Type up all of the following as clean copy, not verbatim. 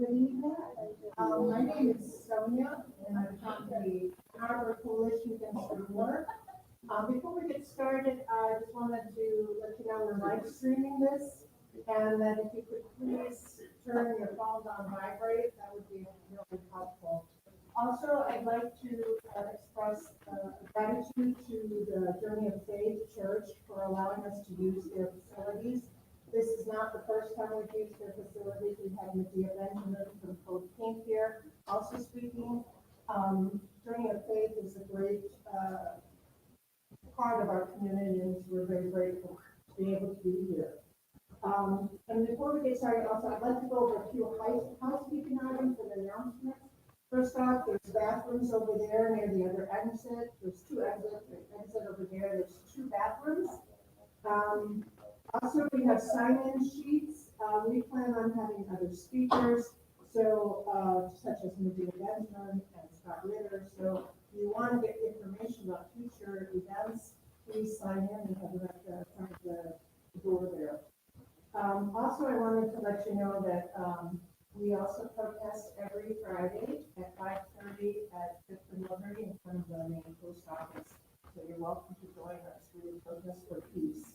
Good evening. My name is Sonia, and I'm from the Harbor Coalition Against the War. Before we get started, I just wanted to let you know we're live streaming this, and that if you could please turn your phones on vibrate, that would be really helpful. Also, I'd like to express gratitude to the Journey of Faith Church for allowing us to use their facilities. This is not the first time we've used their facilities. We've had Medea Benjamin from Code Pink here also speaking. Journey of Faith is a great part of our community, and we're very grateful to be able to be here. And before we get started, also, I'd like to go over a few housekeeping items and announcements. First off, there's bathrooms over there near the other exit. There's two exits. There's an exit over there. There's two bathrooms. Also, we have sign-in sheets. We plan on having other speakers, so such as Medea Benjamin and Scott Ritter. So if you want to get information about future events, please sign in and have it at the front of the door there. Also, I wanted to let you know that we also protest every Friday at 5:30 at 5th and Liberty in front of the main post office. So you're welcome to join us. We protest for peace.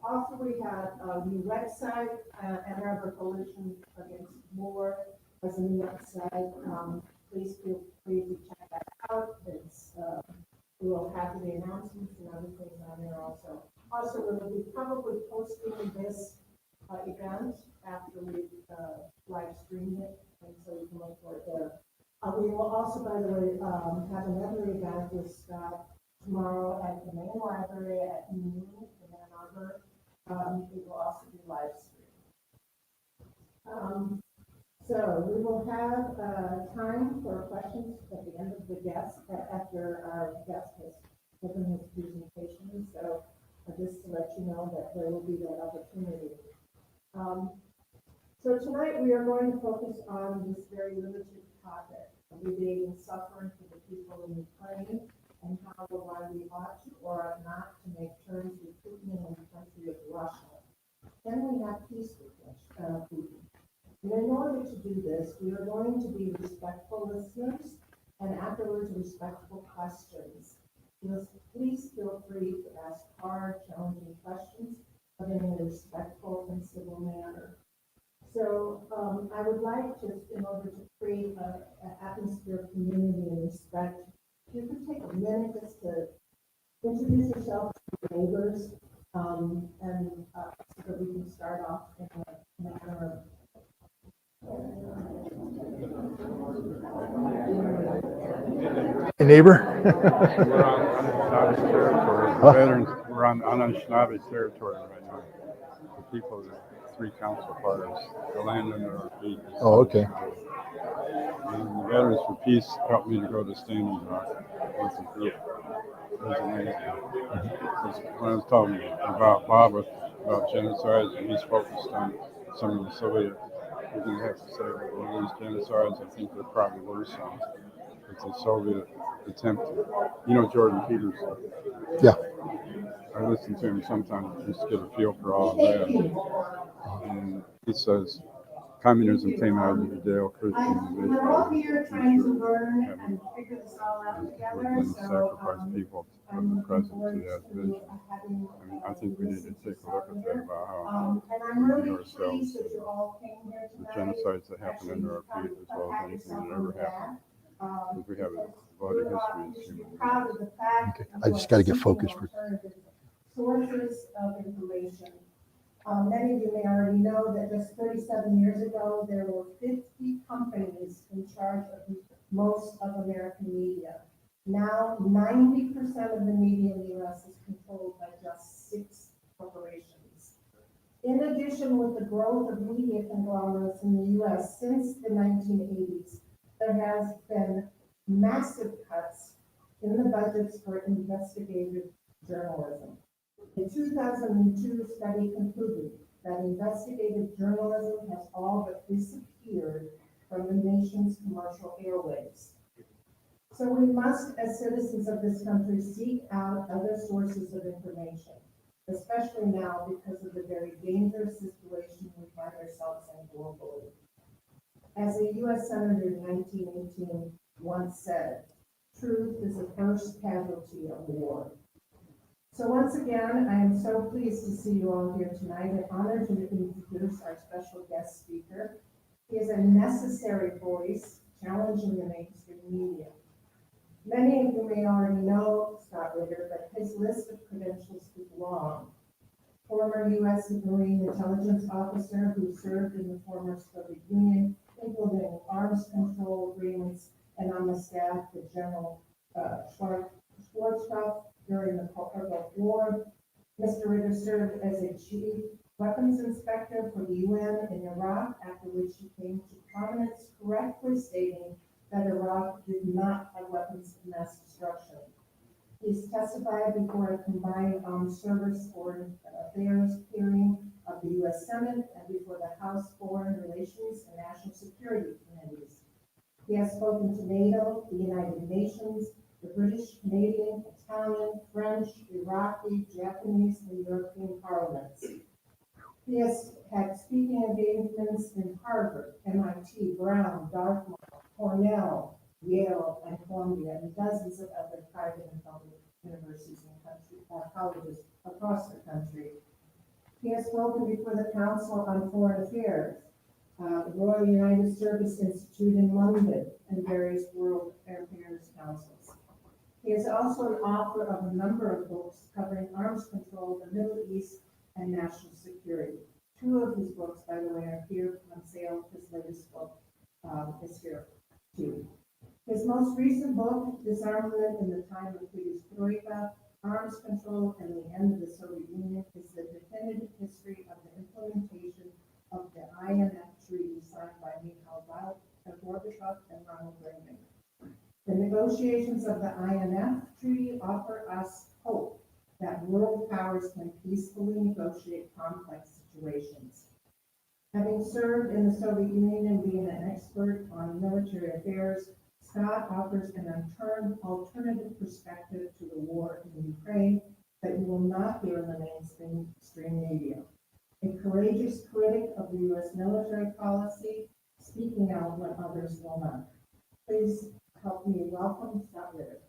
Also, we have a new website, Ann Arbor Coalition Against War has a new website. Please feel free to check that out. We will have the announcements and other things on there also. Also, we will be probably posting this event after we live stream it, and so you can look for it there. We will also, by the way, have another event with Scott tomorrow at the main library at noon in Ann Arbor. It will also be live streamed. So we will have time for questions at the end of the guest, after our guest has given his presentation. So just to let you know that there will be that opportunity. So tonight we are going to focus on this very limited topic, alleviating suffering for the people in Ukraine, and how or why we ought to or ought not to make terms with Putin and the country of Russia. Then we have peace with Putin. And in order to do this, we are going to be respectful listeners and afterwards respectful questions. Please feel free to ask hard, challenging questions, but in a respectful and civil manner. So I would like to, in order to create an atmosphere of community and respect, if you could take a minute just to introduce yourself to your neighbors, and so that we can start off in a manner Hey, neighbor. We're on Anishinaabe territory. Veterans, we're on Anishinaabe territory right now. The people, the three council partners, the land under our feet. Oh, okay. And the Veterans for Peace helped me to go to Standing Rock with the group. It was amazing. When I was talking about Bob about genocides, and he's focused on some of the Soviet, we're going to have to say that one of these genocides, I think there probably were some. It's a Soviet attempt. You know Jordan Peterson? Yeah. I listen to him sometimes just to get a feel for all of that. And he says communism came out of the Judeo-Christian religion. We're all here trying to learn and figure this all out together. And So sacrifice people to the present to that vision. I mean, I think we need to take a look at that about how and I'm really we view ourselves, pleased that you all came here the tonight. genocides that happen under our feet, as well as anything that ever happened. Because we have a bloody history as human Proud of the fact Okay. I just got to get focused for. sources of information. Many of you may already know that just 37 years ago, there were 50 companies in charge of most of American media. Now, 90% of the media in the U.S. is controlled by just 6 corporations. In addition, with the growth of media conglomerates in the U.S. since the 1980s, there has been massive cuts in the budgets for investigative journalism. A 2002 study concluded that investigative journalism has all but disappeared from the nation's commercial airwaves. So we must, as citizens of this country, seek out other sources of information, especially now because of the very dangerous situation we find ourselves in globally. As a U.S. Senator in 1918 once said, truth is the first casualty of war. So once again, I am so pleased to see you all here tonight and honored to introduce our special guest speaker. He is a necessary voice challenging the mainstream media. Many of you may already know Scott Ritter, but his list of credentials is long. Former U.S. Marine intelligence officer who served in the former Soviet Union, implementing arms control agreements, and on the staff of General Schwarzkopf during the Gulf War. Mr. Ritter served as a chief weapons inspector for the UN in Iraq, after which he came to prominence correctly stating that Iraq did not have weapons of mass destruction. He's testified before a combined armed service foreign affairs hearing of the U.S. Senate and before the House Foreign Relations and National Security Committees. He has spoken to NATO, the United Nations, the British, Canadian, Italian, French, Iraqi, Japanese, and European parliaments. He has had speaking engagements in Harvard, MIT, Brown, Dartmouth, Cornell, Yale, and Columbia, and dozens of other private and public universities and colleges across the country. He has spoken before the Council on Foreign Affairs, the Royal United Service Institute in London, and various world affairs councils. He is also an author of a number of books covering arms control, the Middle East, and national security. Two of his books, by the way, are here on sale. His latest book is here too. His most recent book, Disarmament in the Time of Perestroika, Arms Control and the End of the Soviet Union, is the definitive history of the implementation of the INF Treaty signed by Mikhail Gorbachev and Ronald Reagan. The negotiations of the INF Treaty offer us hope that world powers can peacefully negotiate complex situations. Having served in the Soviet Union and being an expert on military affairs, Scott offers an unturned alternative perspective to the war in Ukraine that you will not hear in the mainstream media. A courageous critic of the U.S. military policy, speaking out when others will not. Please help me welcome Scott Ritter.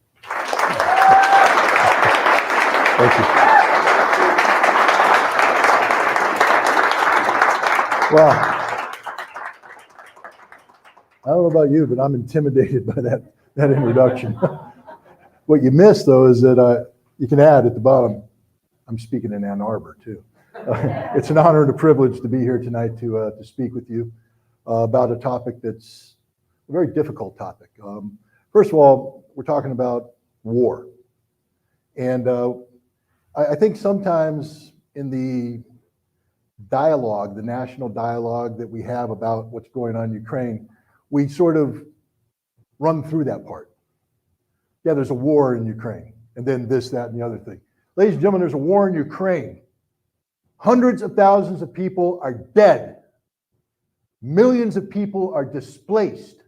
Thank you. Well, I don't know about you, but I'm intimidated by that introduction. What you missed, though, is that you can add at the bottom, I'm speaking in Ann Arbor, too. It's an honor and a privilege to be here tonight to speak with you about a topic that's a very difficult topic. First of all, we're talking about war. And I think sometimes in the dialogue, the national dialogue that we have about what's going on in Ukraine, we sort of run through that part. Yeah, there's a war in Ukraine, and then this, that, and the other thing. Ladies and gentlemen, there's a war in Ukraine. Hundreds of thousands of people are dead. Millions of people are displaced.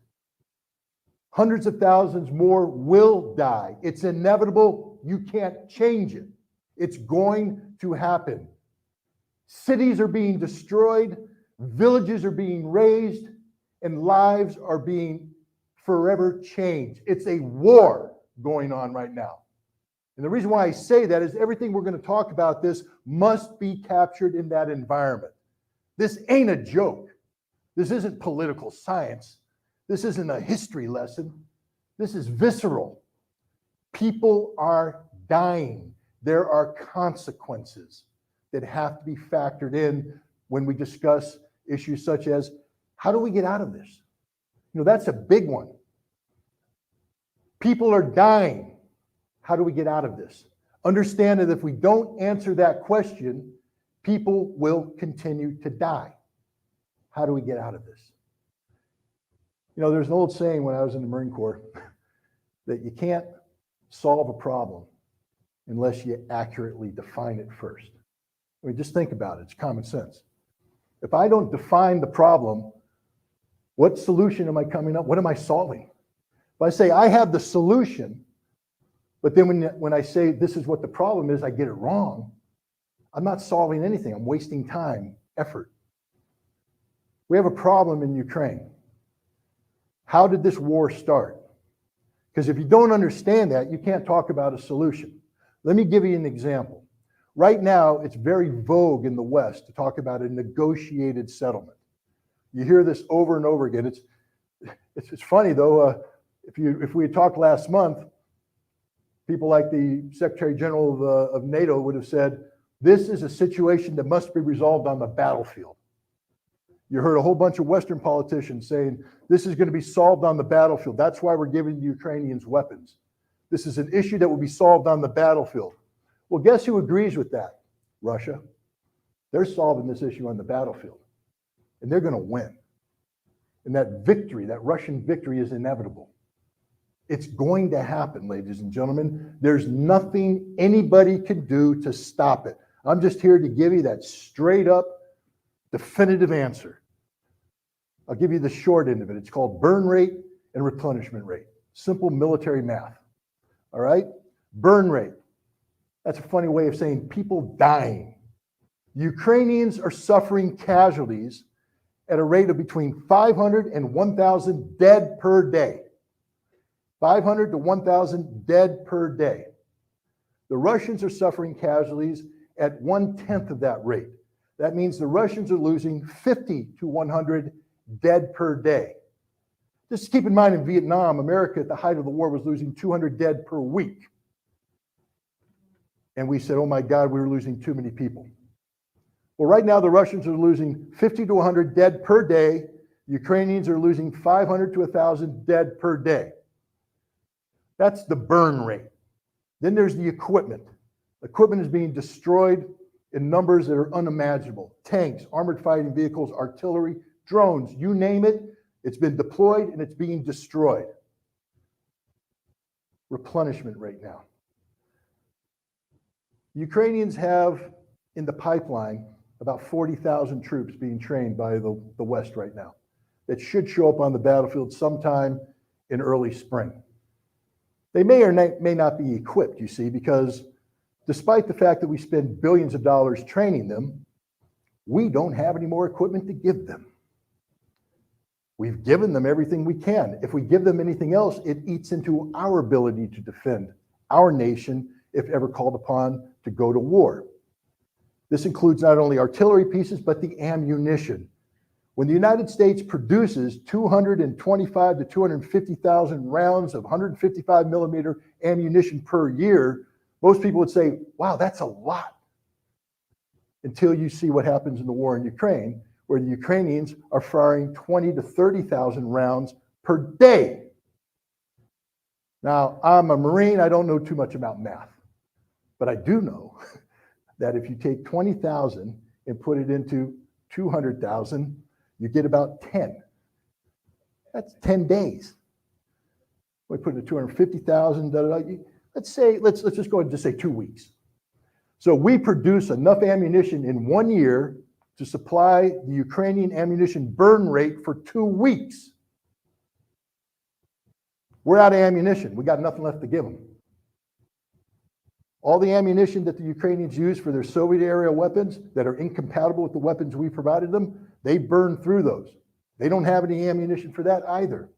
Hundreds of thousands more will die. It's inevitable. You can't change it. It's going to happen. Cities are being destroyed, villages are being razed, and lives are being forever changed. It's a war going on right now. And the reason why I say that is everything we're going to talk about this must be captured in that environment. This ain't a joke. This isn't political science. This isn't a history lesson. This is visceral. People are dying. There are consequences that have to be factored in when we discuss issues such as, how do we get out of this? You know, that's a big one. People are dying. How do we get out of this? Understand that if we don't answer that question, people will continue to die. How do we get out of this? You know, there's an old saying when I was in the Marine Corps that you can't solve a problem unless you accurately define it first. I mean, just think about it. It's common sense. If I don't define the problem, what solution am I coming up? What am I solving? If I say I have the solution, but then when I say this is what the problem is, I get it wrong, I'm not solving anything. I'm wasting time, effort. We have a problem in Ukraine. How did this war start? Because if you don't understand that, you can't talk about a solution. Let me give you an example. Right now, it's very vogue in the West to talk about a negotiated settlement. You hear this over and over again. It's funny though. If we had talked last month, people like the Secretary General of NATO would have said, this is a situation that must be resolved on the battlefield. You heard a whole bunch of Western politicians saying, this is going to be solved on the battlefield. That's why we're giving the Ukrainians weapons. This is an issue that will be solved on the battlefield. Well, guess who agrees with that? Russia. They're solving this issue on the battlefield, and they're going to win. And that victory, that Russian victory, is inevitable. It's going to happen, ladies and gentlemen. There's nothing anybody can do to stop it. I'm just here to give you that straight up, definitive answer. I'll give you the short end of it. It's called burn rate and replenishment rate. Simple military math. All right? Burn rate. That's a funny way of saying people dying. Ukrainians are suffering casualties at a rate of between 500 and 1,000 dead per day. 500 to 1,000 dead per day. The Russians are suffering casualties at 1/10 of that rate. That means the Russians are losing 50 to 100 dead per day. Just keep in mind, in Vietnam, America at the height of the war was losing 200 dead per week. And we said, oh my God, we were losing too many people. Well, right now the Russians are losing 50 to 100 dead per day. Ukrainians are losing 500 to 1,000 dead per day. That's the burn rate. Then there's the equipment. Equipment is being destroyed in numbers that are unimaginable. Tanks, armored fighting vehicles, artillery, drones, you name it, it's been deployed and it's being destroyed. Replenishment rate now. Ukrainians have in the pipeline about 40,000 troops being trained by the West right now that should show up on the battlefield sometime in early spring. They may or may not be equipped, you see, because despite the fact that we spend billions of dollars training them, we don't have any more equipment to give them. We've given them everything we can. If we give them anything else, it eats into our ability to defend our nation if ever called upon to go to war. This includes not only artillery pieces, but the ammunition. When the United States produces 225 to 250,000 rounds of 155 millimeter ammunition per year, most people would say, wow, that's a lot. Until you see what happens in the war in Ukraine, where the Ukrainians are firing 20 to 30,000 rounds per day. Now, I'm a Marine, I don't know too much about math, but I do know that if you take 20,000 and put it into 200,000, you get about 10. That's 10 days. We put it to 250,000, let's just go ahead and just say 2 weeks. So we produce enough ammunition in 1 year to supply the Ukrainian ammunition burn rate for 2 weeks. We're out of ammunition. We got nothing left to give them. All the ammunition that the Ukrainians use for their Soviet era weapons that are incompatible with the weapons we provided them, they burn through those. They don't have any ammunition for that either.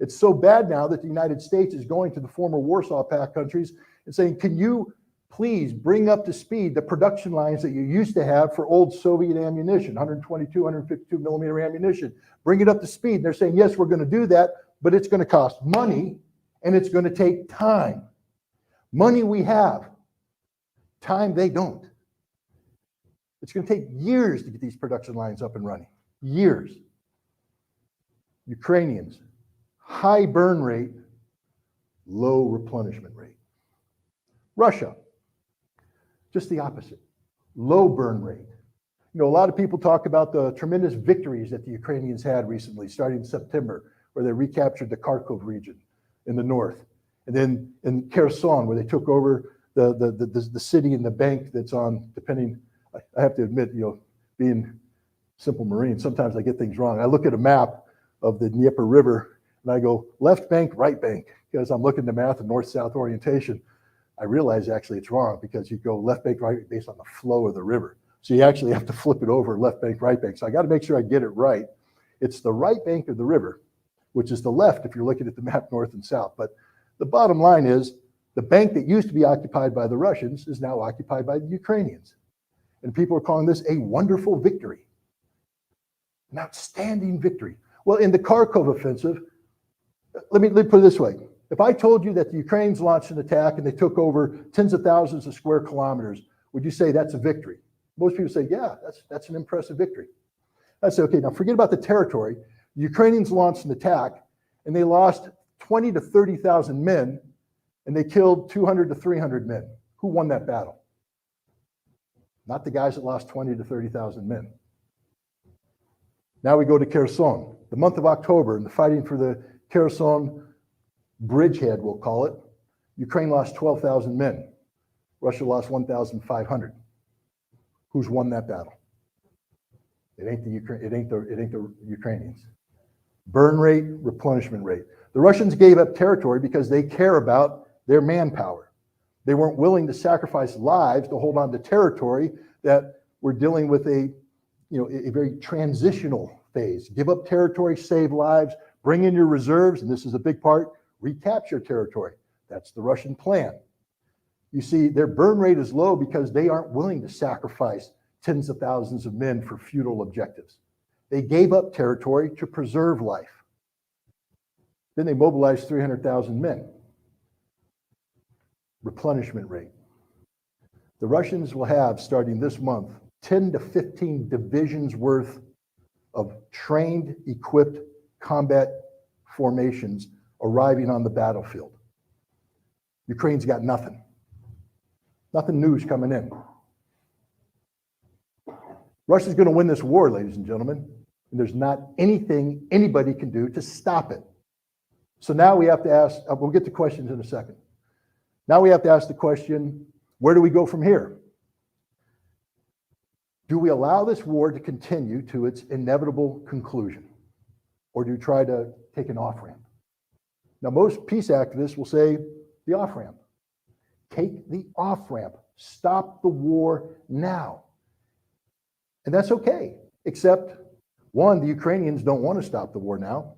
It's so bad now that the United States is going to the former Warsaw Pact countries and saying, can you please bring up to speed the production lines that you used to have for old Soviet ammunition, 122, 152 millimeter ammunition. Bring it up to speed. And they're saying, yes, we're going to do that, but it's going to cost money and it's going to take time. Money we have, time they don't. It's going to take years to get these production lines up and running. Years. Ukrainians, high burn rate, low replenishment rate. Russia, just the opposite, low burn rate. You know, a lot of people talk about the tremendous victories that the Ukrainians had recently, starting in September, where they recaptured the Kharkov region in the north. And then in Kherson, where they took over the city and the bank that's on, depending, I have to admit, you know, being simple Marine, sometimes I get things wrong. I look at a map of the Dnieper River and I go left bank, right bank, because I'm looking at the math of north-south orientation. I realize actually it's wrong because you go left bank, right bank based on the flow of the river. So you actually have to flip it over left bank, right bank. So I got to make sure I get it right. It's the right bank of the river which is the left if you're looking at the map north and south. But the bottom line is the bank that used to be occupied by the Russians is now occupied by the Ukrainians. And people are calling this a wonderful victory, an outstanding victory. Well, in the Kharkov offensive, let me put it this way. If I told you that the Ukrainians launched an attack and they took over tens of thousands of square kilometers, would you say that's a victory? Most people say, yeah, that's an impressive victory. I say, okay, now forget about the territory. The Ukrainians launched an attack and they lost 20 to 30,000 men and they killed 200 to 300 men. Who won that battle? Not the guys that lost 20 to 30,000 men. Now we go to Kherson. The month of October and the fighting for the Kherson bridgehead, we'll call it, Ukraine lost 12,000 men. Russia lost 1,500. Who's won that battle? It ain't the Ukrainians. Burn rate, replenishment rate. The Russians gave up territory because they care about their manpower. They weren't willing to sacrifice lives to hold on to territory that we're dealing with a very transitional phase. Give up territory, save lives, bring in your reserves, and this is a big part, recapture territory. That's the Russian plan. You see, their burn rate is low because they aren't willing to sacrifice tens of thousands of men for futile objectives. They gave up territory to preserve life. Then they mobilized 300,000 men. Replenishment rate. The Russians will have, starting this month, 10 to 15 divisions worth of trained, equipped combat formations arriving on the battlefield. Ukraine's got nothing. Nothing new's coming in. Russia's going to win this war, ladies and gentlemen, and there's not anything anybody can do to stop it. So now we have to ask, we'll get to questions in a second. Now we have to ask the question, where do we go from here? Do we allow this war to continue to its inevitable conclusion? Or do we try to take an off-ramp? Now, most peace activists will say the off-ramp. Take the off-ramp. Stop the war now. And that's okay, except one, the Ukrainians don't want to stop the war now,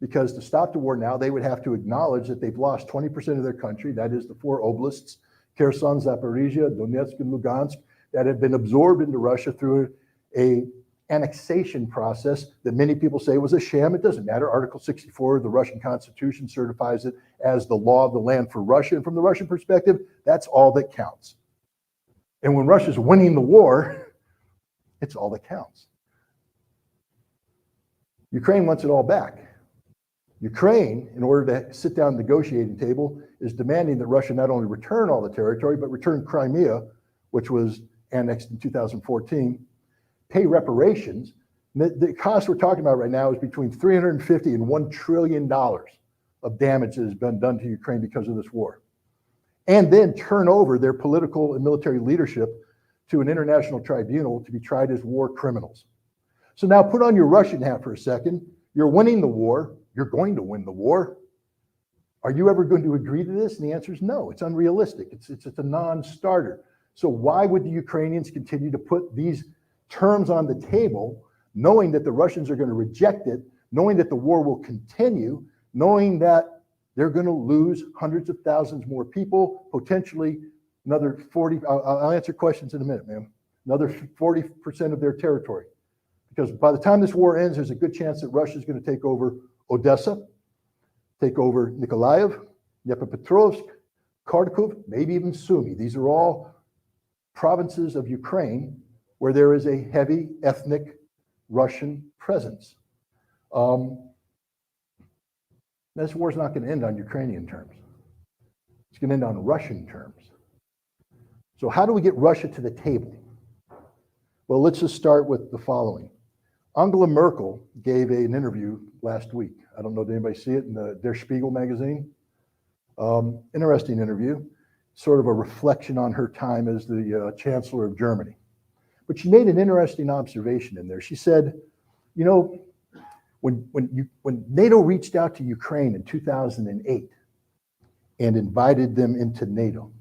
because to stop the war now, they would have to acknowledge that they've lost 20% of their country. That is the 4 oblasts, Kherson, Zaporizhia, Donetsk, and Lugansk, that have been absorbed into Russia through a annexation process that many people say was a sham. It doesn't matter. Article 64 of the Russian Constitution certifies it as the law of the land for Russia. And from the Russian perspective, that's all that counts. And when Russia's winning the war, it's all that counts. Ukraine wants it all back. Ukraine, in order to sit down at the negotiating table, is demanding that Russia not only return all the territory, but return Crimea, which was annexed in 2014, pay reparations. The cost we're talking about right now is between $350 and $1 trillion of damage that has been done to Ukraine because of this war. And then turn over their political and military leadership to an international tribunal to be tried as war criminals. So now put on your Russian hat for a second. You're winning the war. You're going to win the war. Are you ever going to agree to this? And the answer is no. It's unrealistic. It's a non-starter. So why would the Ukrainians continue to put these terms on the table, knowing that the Russians are going to reject it, knowing that the war will continue, knowing that they're going to lose hundreds of thousands more people, potentially another 40, I'll answer questions in a minute, ma'am, another 40% of their territory. Because by the time this war ends, there's a good chance that Russia is going to take over Odessa, take over Nikolaev, Dnipropetrovsk, Kharkov, maybe even Sumy. These are all provinces of Ukraine where there is a heavy ethnic Russian presence. This war is not going to end on Ukrainian terms. It's going to end on Russian terms. So how do we get Russia to the table? Well, let's just start with the following. Angela Merkel gave an interview last week. I don't know, did anybody see it in the Der Spiegel magazine? Interesting interview, sort of a reflection on her time as the Chancellor of Germany. But she made an interesting observation in there. She said, you know, when NATO reached out to Ukraine in 2008 and invited them into NATO,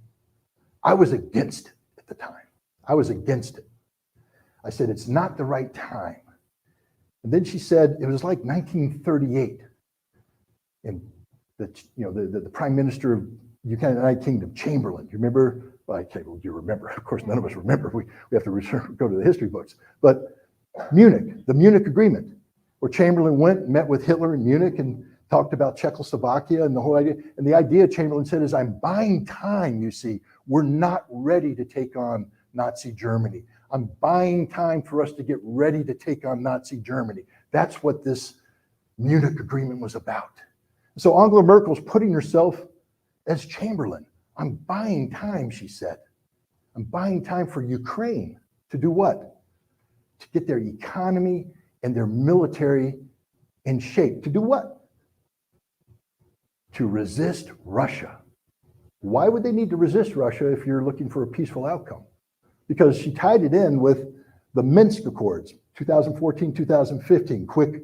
I was against it at the time. I was against it. I said, it's not the right time. And then she said, it was like 1938. And the Prime Minister of United Kingdom, Chamberlain, you remember? Well, you remember. Of course, none of us remember. We have to go to the history books. But Munich, the Munich Agreement, where Chamberlain went, met with Hitler in Munich and talked about Czechoslovakia and the whole idea. And the idea Chamberlain said is, I'm buying time, you see. We're not ready to take on Nazi Germany. I'm buying time for us to get ready to take on Nazi Germany. That's what this Munich Agreement was about. So Angela Merkel's putting herself as Chamberlain. I'm buying time, she said. I'm buying time for Ukraine to do what? To get their economy and their military in shape. To do what? To resist Russia. Why would they need to resist Russia if you're looking for a peaceful outcome? Because she tied it in with the Minsk Accords, 2014, 2015. Quick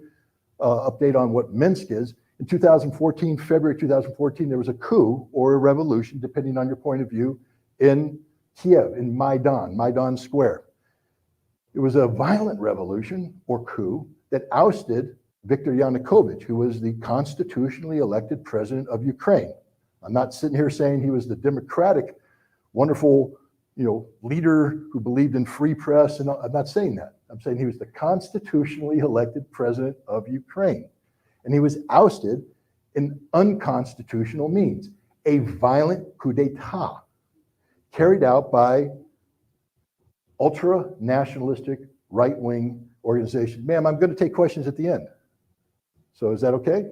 update on what Minsk is. In 2014, February 2014, there was a coup or a revolution, depending on your point of view, in Kiev, in Maidan Square. It was a violent revolution or coup that ousted Viktor Yanukovych, who was the constitutionally elected president of Ukraine. I'm not sitting here saying he was the democratic, wonderful, leader who believed in free press, and I'm not saying that. I'm saying he was the constitutionally elected president of Ukraine. And he was ousted in unconstitutional means, a violent coup d'etat carried out by ultra-nationalistic right-wing organization. Ma'am, I'm going to take questions at the end. So is that okay?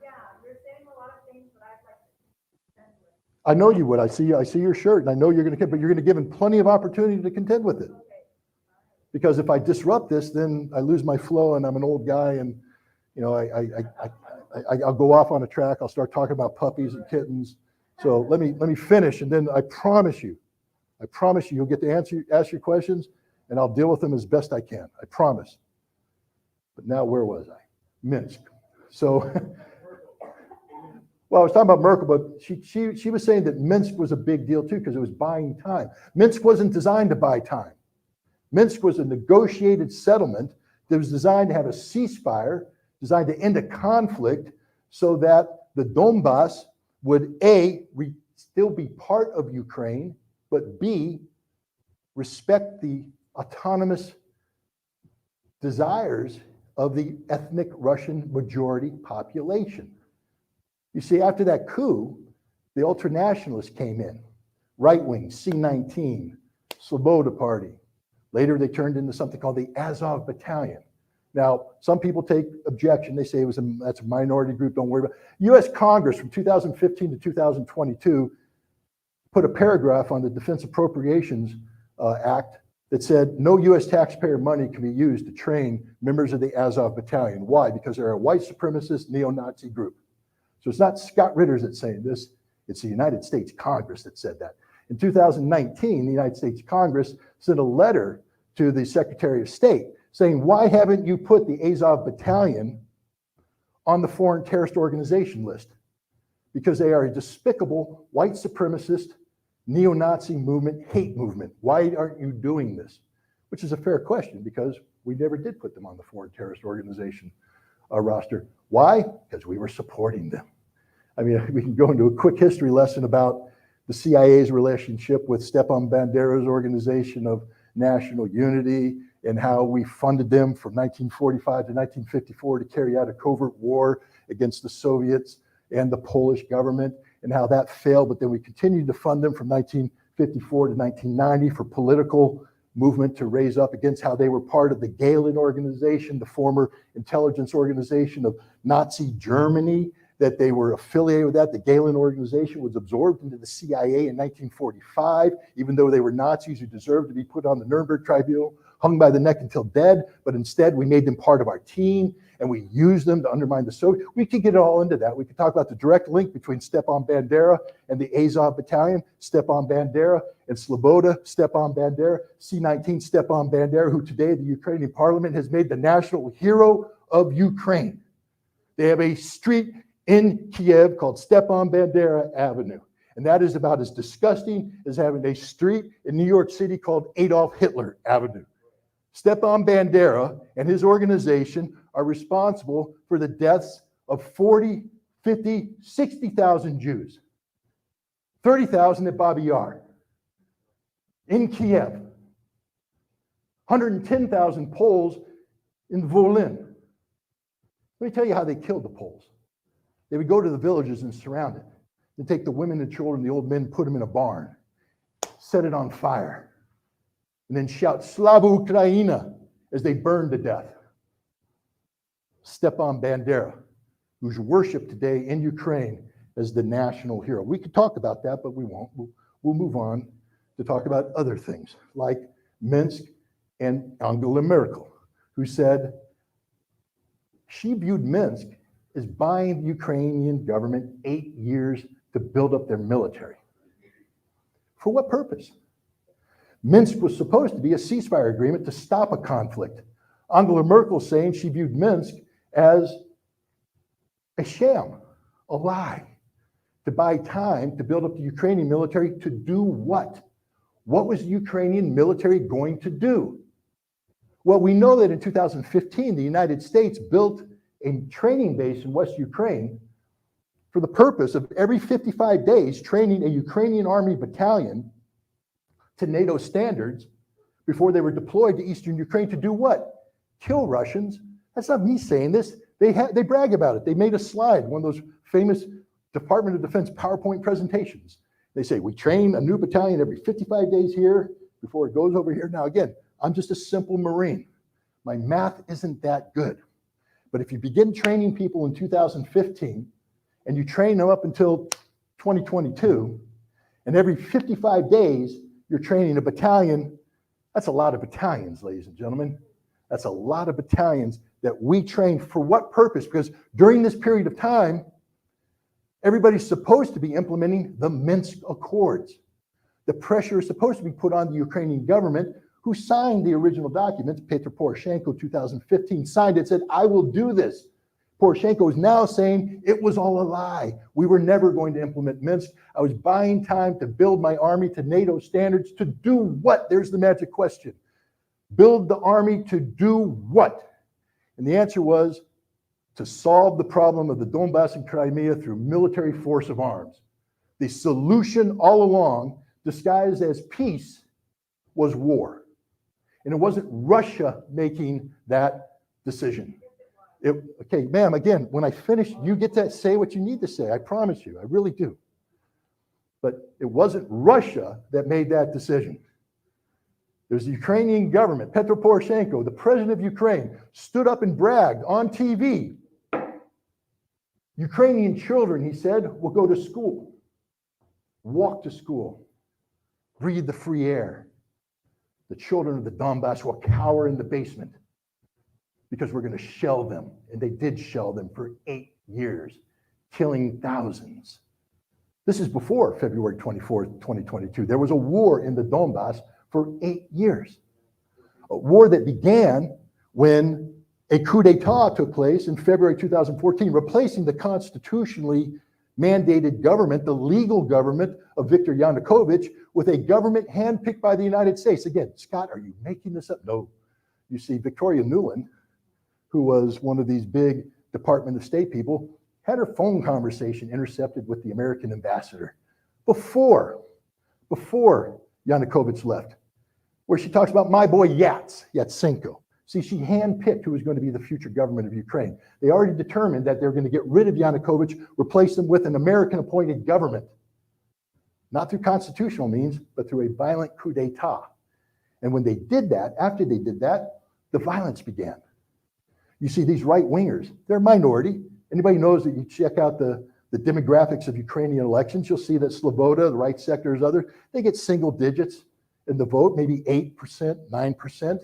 Yeah, you're saying a lot of things, but I'd like to contend with. I know you would. I see your shirt, and I know you're going to, but you're going to give him plenty of opportunity to contend with it. Okay. Because if I disrupt this, then I lose my flow, and I'm an old guy, and I'll go off on a track. I'll start talking about puppies and kittens. So let me finish, and then I promise you, you'll get to ask your questions, and I'll deal with them as best I can. I promise. But now, where was I? Minsk. So, well, I was talking about Merkel, but she was saying that Minsk was a big deal too because it was buying time. Minsk wasn't designed to buy time. Minsk was a negotiated settlement that was designed to have a ceasefire, designed to end a conflict so that the Donbass would A, still be part of Ukraine, but B, respect the autonomous desires of the ethnic Russian majority population. You see, after that coup, the ultranationalists came in, right-wing, C-19, Sloboda Party. Later, they turned into something called the Azov Battalion. Now, some people take objection. They say that's a minority group, don't worry about it. U.S. Congress from 2015 to 2022 put a paragraph on the Defense Appropriations Act that said no U.S. taxpayer money can be used to train members of the Azov Battalion. Why? Because they're a white supremacist neo-Nazi group. So it's not Scott Ritter that's saying this, it's the United States Congress that said that. In 2019, the United States Congress sent a letter to the Secretary of State saying, why haven't you put the Azov Battalion on the foreign terrorist organization list? Because they are a despicable white supremacist neo-Nazi movement, hate movement. Why aren't you doing this? Which is a fair question because we never did put them on the foreign terrorist organization roster. Why? Because we were supporting them. I mean, we can go into a quick history lesson about the CIA's relationship with Stepan Bandera's Organization of National Unity and how we funded them from 1945 to 1954 to carry out a covert war against the Soviets and the Polish government, and how that failed, but then we continued to fund them from 1954 to 1990 for political movement to raise up against how they were part of the Gehlen organization, the former intelligence organization of Nazi Germany, that they were affiliated with that. The Gehlen organization was absorbed into the CIA in 1945, even though they were Nazis who deserved to be put on the Nuremberg Tribunal, hung by the neck until dead, but instead we made them part of our team and we used them to undermine the Soviet. We could get all into that. We could talk about the direct link between Stepan Bandera and the Azov Battalion, Stepan Bandera and Sloboda, Stepan Bandera, C-19 Stepan Bandera, who today the Ukrainian parliament has made the national hero of Ukraine. They have a street in Kiev called Stepan Bandera Avenue. And that is about as disgusting as having a street in New York City called Adolf Hitler Avenue. Stepan Bandera and his organization are responsible for the deaths of 40 50, 60,000 Jews, 30,000 at Babi Yar, in Kiev, 110,000 Poles in Wiling. Let me tell you how they killed the Poles. They would go to the villages and surround it. They'd take the women, the children, the old men, put them in a barn, set it on fire, and then shout, Slava Ukraina, as they burned to death. Stepan Bandera, who's worshipped today in Ukraine as the national hero. We could talk about that, but we won't. We'll move on to talk about other things, like Minsk and Angela Merkel, who said she viewed Minsk as buying the Ukrainian government 8 years to build up their military. For what purpose? Minsk was supposed to be a ceasefire agreement to stop a conflict. Angela Merkel saying she viewed Minsk as a sham, a lie, to buy time to build up the Ukrainian military to do what? What was the Ukrainian military going to do? Well, we know that in 2015, the United States built a training base in West Ukraine for the purpose of every 55 days training a Ukrainian army battalion to NATO standards before they were deployed to Eastern Ukraine to do what? Kill Russians. That's not me saying this. They brag about it. They made a slide, one of those famous Department of Defense PowerPoint presentations. They say, we train a new battalion every 55 days here before it goes over here. Now, again, I'm just a simple Marine. My math isn't that good. But if you begin training people in 2015 and you train them up until 2022, and every 55 days you're training a battalion, that's a lot of battalions, ladies and gentlemen. That's a lot of battalions that we train for what purpose? Because during this period of time, everybody's supposed to be implementing the Minsk Accords. The pressure is supposed to be put on the Ukrainian government, who signed the original documents. Petro Poroshenko, 2015, signed it, said, I will do this. Poroshenko is now saying it was all a lie. We were never going to implement Minsk. I was buying time to build my army to NATO standards to do what? There's the magic question. Build the army to do what? And the answer was to solve the problem of the Donbass and Crimea through military force of arms. The solution all along, disguised as peace, was war. And it wasn't Russia making that decision. Okay, ma'am, again, when I finish, you get to say what you need to say. I promise you, I really do. But it wasn't Russia that made that decision. It was the Ukrainian government. Petro Poroshenko, the president of Ukraine, stood up and bragged on TV. Ukrainian children, he said, will go to school, walk to school, breathe the free air. The children of the Donbass will cower in the basement because we're going to shell them. And they did shell them for 8 years, killing thousands. This is before February 24th, 2022. There was a war in the Donbass for 8 years. A war that began when a coup d'etat took place in February 2014, replacing the constitutionally mandated government, the legal government of Viktor Yanukovych, with a government handpicked by the United States. Again, Scott, are you making this up? No. You see, Victoria Nuland, who was one of these big Department of State people, had her phone conversation intercepted with the American ambassador before Yanukovych left, where she talks about my boy Yatsenko. See, she handpicked who was going to be the future government of Ukraine. They already determined that they're going to get rid of Yanukovych, replace them with an American-appointed government, not through constitutional means, but through a violent coup d'etat. And when they did that, after they did that, the violence began. You see, these right-wingers, they're a minority. Anybody knows that you check out the demographics of Ukrainian elections, you'll see that Sloboda, the right sector, is other, they get single digits in the vote, maybe 8%, 9%.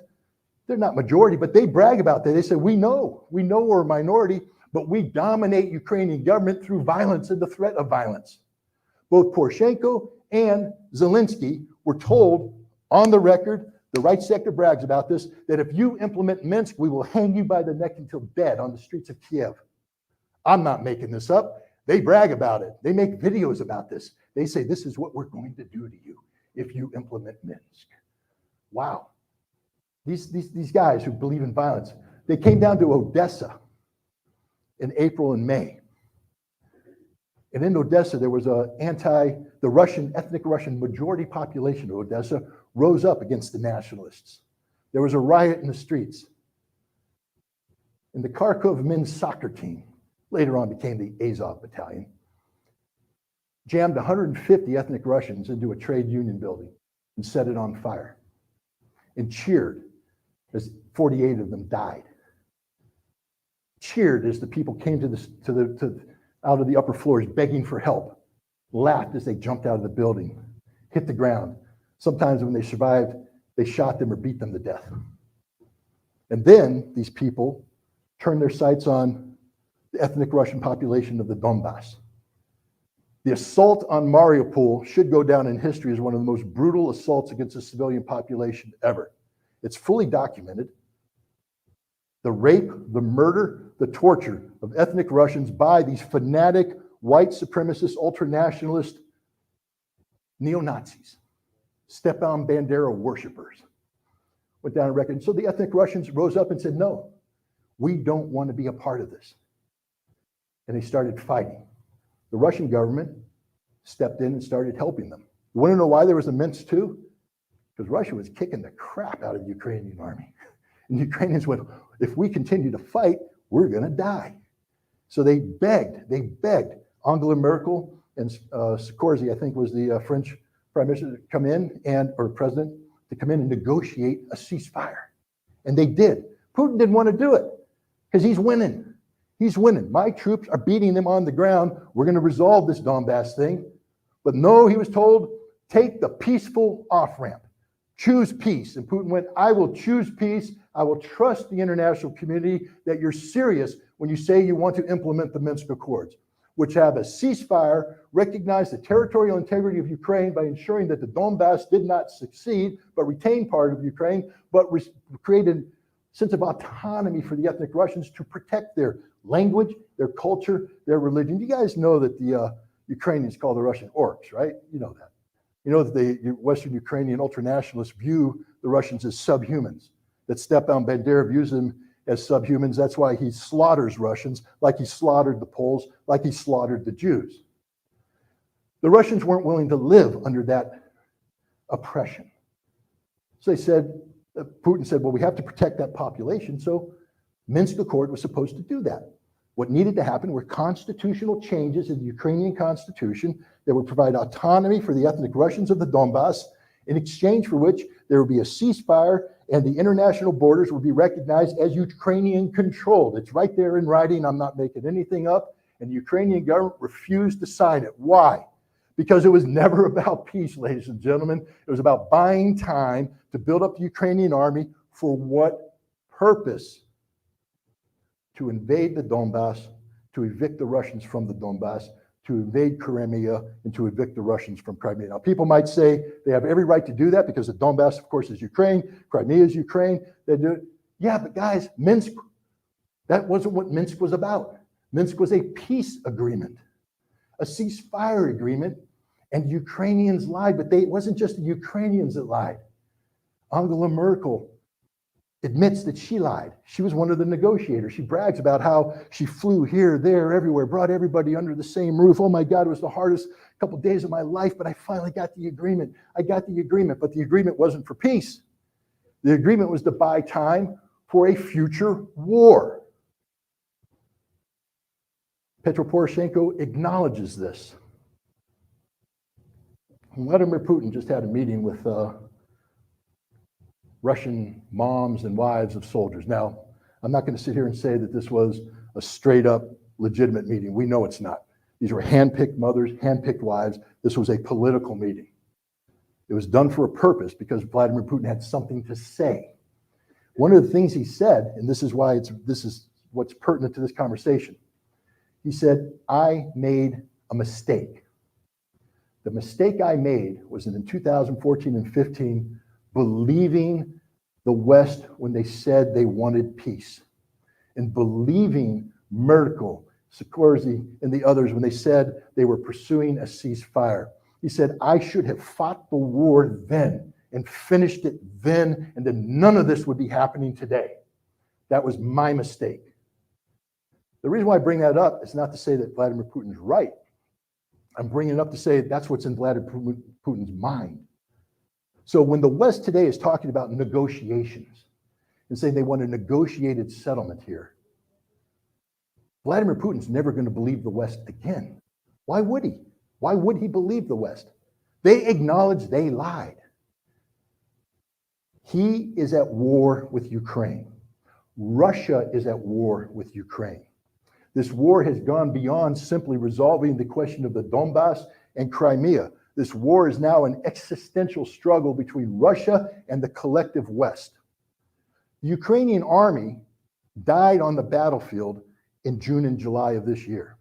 They're not majority, but they brag about that. They say, we know we're a minority, but we dominate Ukrainian government through violence and the threat of violence. Both Poroshenko and Zelensky were told on the record, the right sector brags about this, that if you implement Minsk, we will hang you by the neck until dead on the streets of Kiev. I'm not making this up. They brag about it. They make videos about this. They say, this is what we're going to do to you if you implement Minsk. Wow. These guys who believe in violence, they came down to Odessa in April and May. And in Odessa, there was the Russian, ethnic Russian majority population of Odessa rose up against the nationalists. There was a riot in the streets. And the Kharkov men's soccer team, later on became the Azov Battalion, jammed 150 ethnic Russians into a trade union building and set it on fire and cheered as 48 of them died. Cheered as the people came out of the upper floors begging for help, laughed as they jumped out of the building, hit the ground. Sometimes when they survived, they shot them or beat them to death. And then these people turned their sights on the ethnic Russian population of the Donbass. The assault on Mariupol should go down in history as one of the most brutal assaults against the civilian population ever. It's fully documented. The rape, the murder, the torture of ethnic Russians by these fanatic, white supremacist, ultranationalist neo-Nazis, Stepan Bandera worshipers, went down on record. And so the ethnic Russians rose up and said, no, we don't want to be a part of this. And they started fighting. The Russian government stepped in and started helping them. You want to know why there was a Minsk II? Because Russia was kicking the crap out of the Ukrainian army. And the Ukrainians went, if we continue to fight, we're going to die. So they begged Angela Merkel and Sarkozy, I think was the French prime minister, to come in or president, to come in and negotiate a ceasefire. And they did. Putin didn't want to do it because he's winning. He's winning. My troops are beating them on the ground. We're going to resolve this Donbass thing. But no, he was told, take the peaceful off-ramp. Choose peace. And Putin went, I will choose peace. I will trust the international community that you're serious when you say you want to implement the Minsk Accords, which have a ceasefire, recognize the territorial integrity of Ukraine by ensuring that the Donbass did not succeed, but retained part of Ukraine, but created a sense of autonomy for the ethnic Russians to protect their language, their culture, their religion. You guys know that the Ukrainians call the Russian orcs, right? You know that. You know that the Western Ukrainian ultranationalists view the Russians as subhumans, that Stepan Bandera views them as subhumans. That's why he slaughters Russians like he slaughtered the Poles, like he slaughtered the Jews. The Russians weren't willing to live under that oppression. So they said, Putin said, well, we have to protect that population. So Minsk Accord was supposed to do that. What needed to happen were constitutional changes in the Ukrainian constitution that would provide autonomy for the ethnic Russians of the Donbass, in exchange for which there would be a ceasefire and the international borders would be recognized as Ukrainian controlled. It's right there in writing. I'm not making anything up. And the Ukrainian government refused to sign it. Why? Because it was never about peace, ladies and gentlemen. It was about buying time to build up the Ukrainian army. For what purpose? To invade the Donbass, to evict the Russians from the Donbass, to invade Crimea, and to evict the Russians from Crimea. Now, people might say they have every right to do that because the Donbass, of course, is Ukraine, Crimea is Ukraine. They do it. Yeah, but guys, Minsk, that wasn't what Minsk was about. Minsk was a peace agreement, a ceasefire agreement, and Ukrainians lied, but it wasn't just the Ukrainians that lied. Angela Merkel admits that she lied. She was one of the negotiators. She brags about how she flew here, there, everywhere, brought everybody under the same roof. Oh my God, it was the hardest couple of days of my life, but I finally got the agreement. I got the agreement, but the agreement wasn't for peace. The agreement was to buy time for a future war. Petro Poroshenko acknowledges this. Vladimir Putin just had a meeting with Russian moms and wives of soldiers. Now, I'm not going to sit here and say that this was a straight up legitimate meeting. We know it's not. These were handpicked mothers, handpicked wives. This was a political meeting. It was done for a purpose because Vladimir Putin had something to say. One of the things he said, and this is what's pertinent to this conversation. He said, I made a mistake. The mistake I made was in 2014 and 15, believing the West when they said they wanted peace, and believing Merkel, Sarkozy, and the others when they said they were pursuing a ceasefire. He said, I should have fought the war then and finished it then, and then none of this would be happening today. That was my mistake. The reason why I bring that up is not to say that Vladimir Putin's right. I'm bringing it up to say that's what's in Vladimir Putin's mind. So when the West today is talking about negotiations and saying they want a negotiated settlement here, Vladimir Putin's never going to believe the West again. Why would he? Why would he believe the West? They acknowledge they lied. He is at war with Ukraine. Russia is at war with Ukraine. This war has gone beyond simply resolving the question of the Donbass and Crimea. This war is now an existential struggle between Russia and the collective West. The Ukrainian army died on the battlefield in June and July of this year.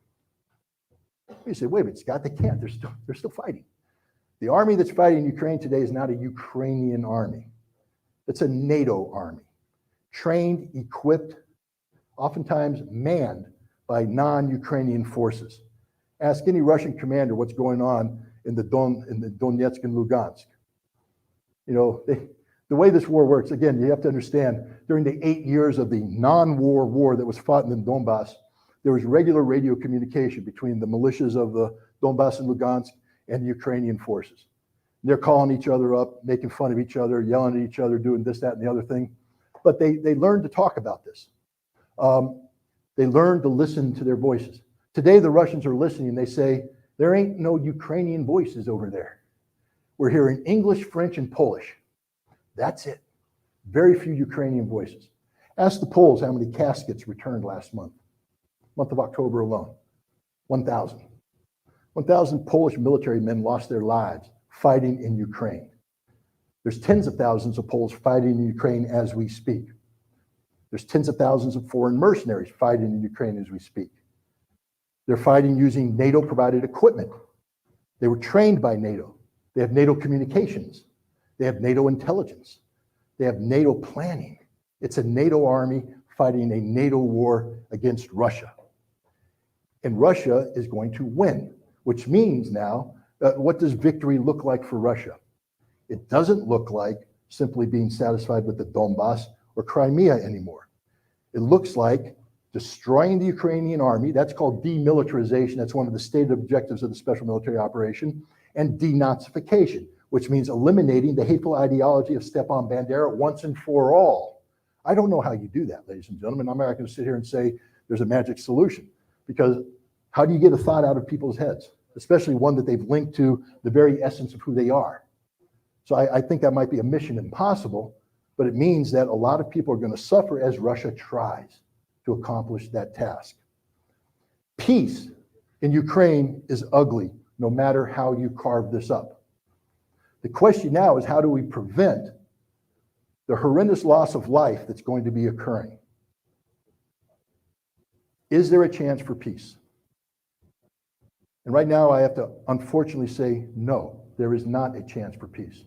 You say, wait a minute, Scott, they can't. They're still fighting. The army that's fighting Ukraine today is not a Ukrainian army. It's a NATO army, trained, equipped, oftentimes manned by non-Ukrainian forces. Ask any Russian commander what's going on in the Donetsk and Lugansk. You know, the way this war works, again, you have to understand, during the 8 years of the non-war war that was fought in the Donbass, there was regular radio communication between the militias of the Donbass and Lugansk and the Ukrainian forces. They're calling each other up, making fun of each other, yelling at each other, doing this, that, and the other thing. But they learned to talk about this. They learned to listen to their voices. Today, the Russians are listening. They say, there ain't no Ukrainian voices over there. We're hearing English, French, and Polish. That's it. Very few Ukrainian voices. Ask the Poles how many caskets returned last month of October alone. 1,000. 1,000 Polish military men lost their lives fighting in Ukraine. There's tens of thousands of Poles fighting in Ukraine as we speak. There's tens of thousands of foreign mercenaries fighting in Ukraine as we speak. They're fighting using NATO-provided equipment. They were trained by NATO. They have NATO communications. They have NATO intelligence. They have NATO planning. It's a NATO army fighting a NATO war against Russia. And Russia is going to win, which means now, what does victory look like for Russia? It doesn't look like simply being satisfied with the Donbass or Crimea anymore. It looks like destroying the Ukrainian army. That's called demilitarization. That's one of the stated objectives of the special military operation. And denazification, which means eliminating the hateful ideology of Stepan Bandera once and for all. I don't know how you do that, ladies and gentlemen. I'm not going to sit here and say there's a magic solution, because how do you get a thought out of people's heads, especially one that they've linked to the very essence of who they are? So I think that might be a mission impossible, but it means that a lot of people are going to suffer as Russia tries to accomplish that task. Peace in Ukraine is ugly, no matter how you carve this up. The question now is, how do we prevent the horrendous loss of life that's going to be occurring? Is there a chance for peace? And right now I have to unfortunately say no, there is not a chance for peace.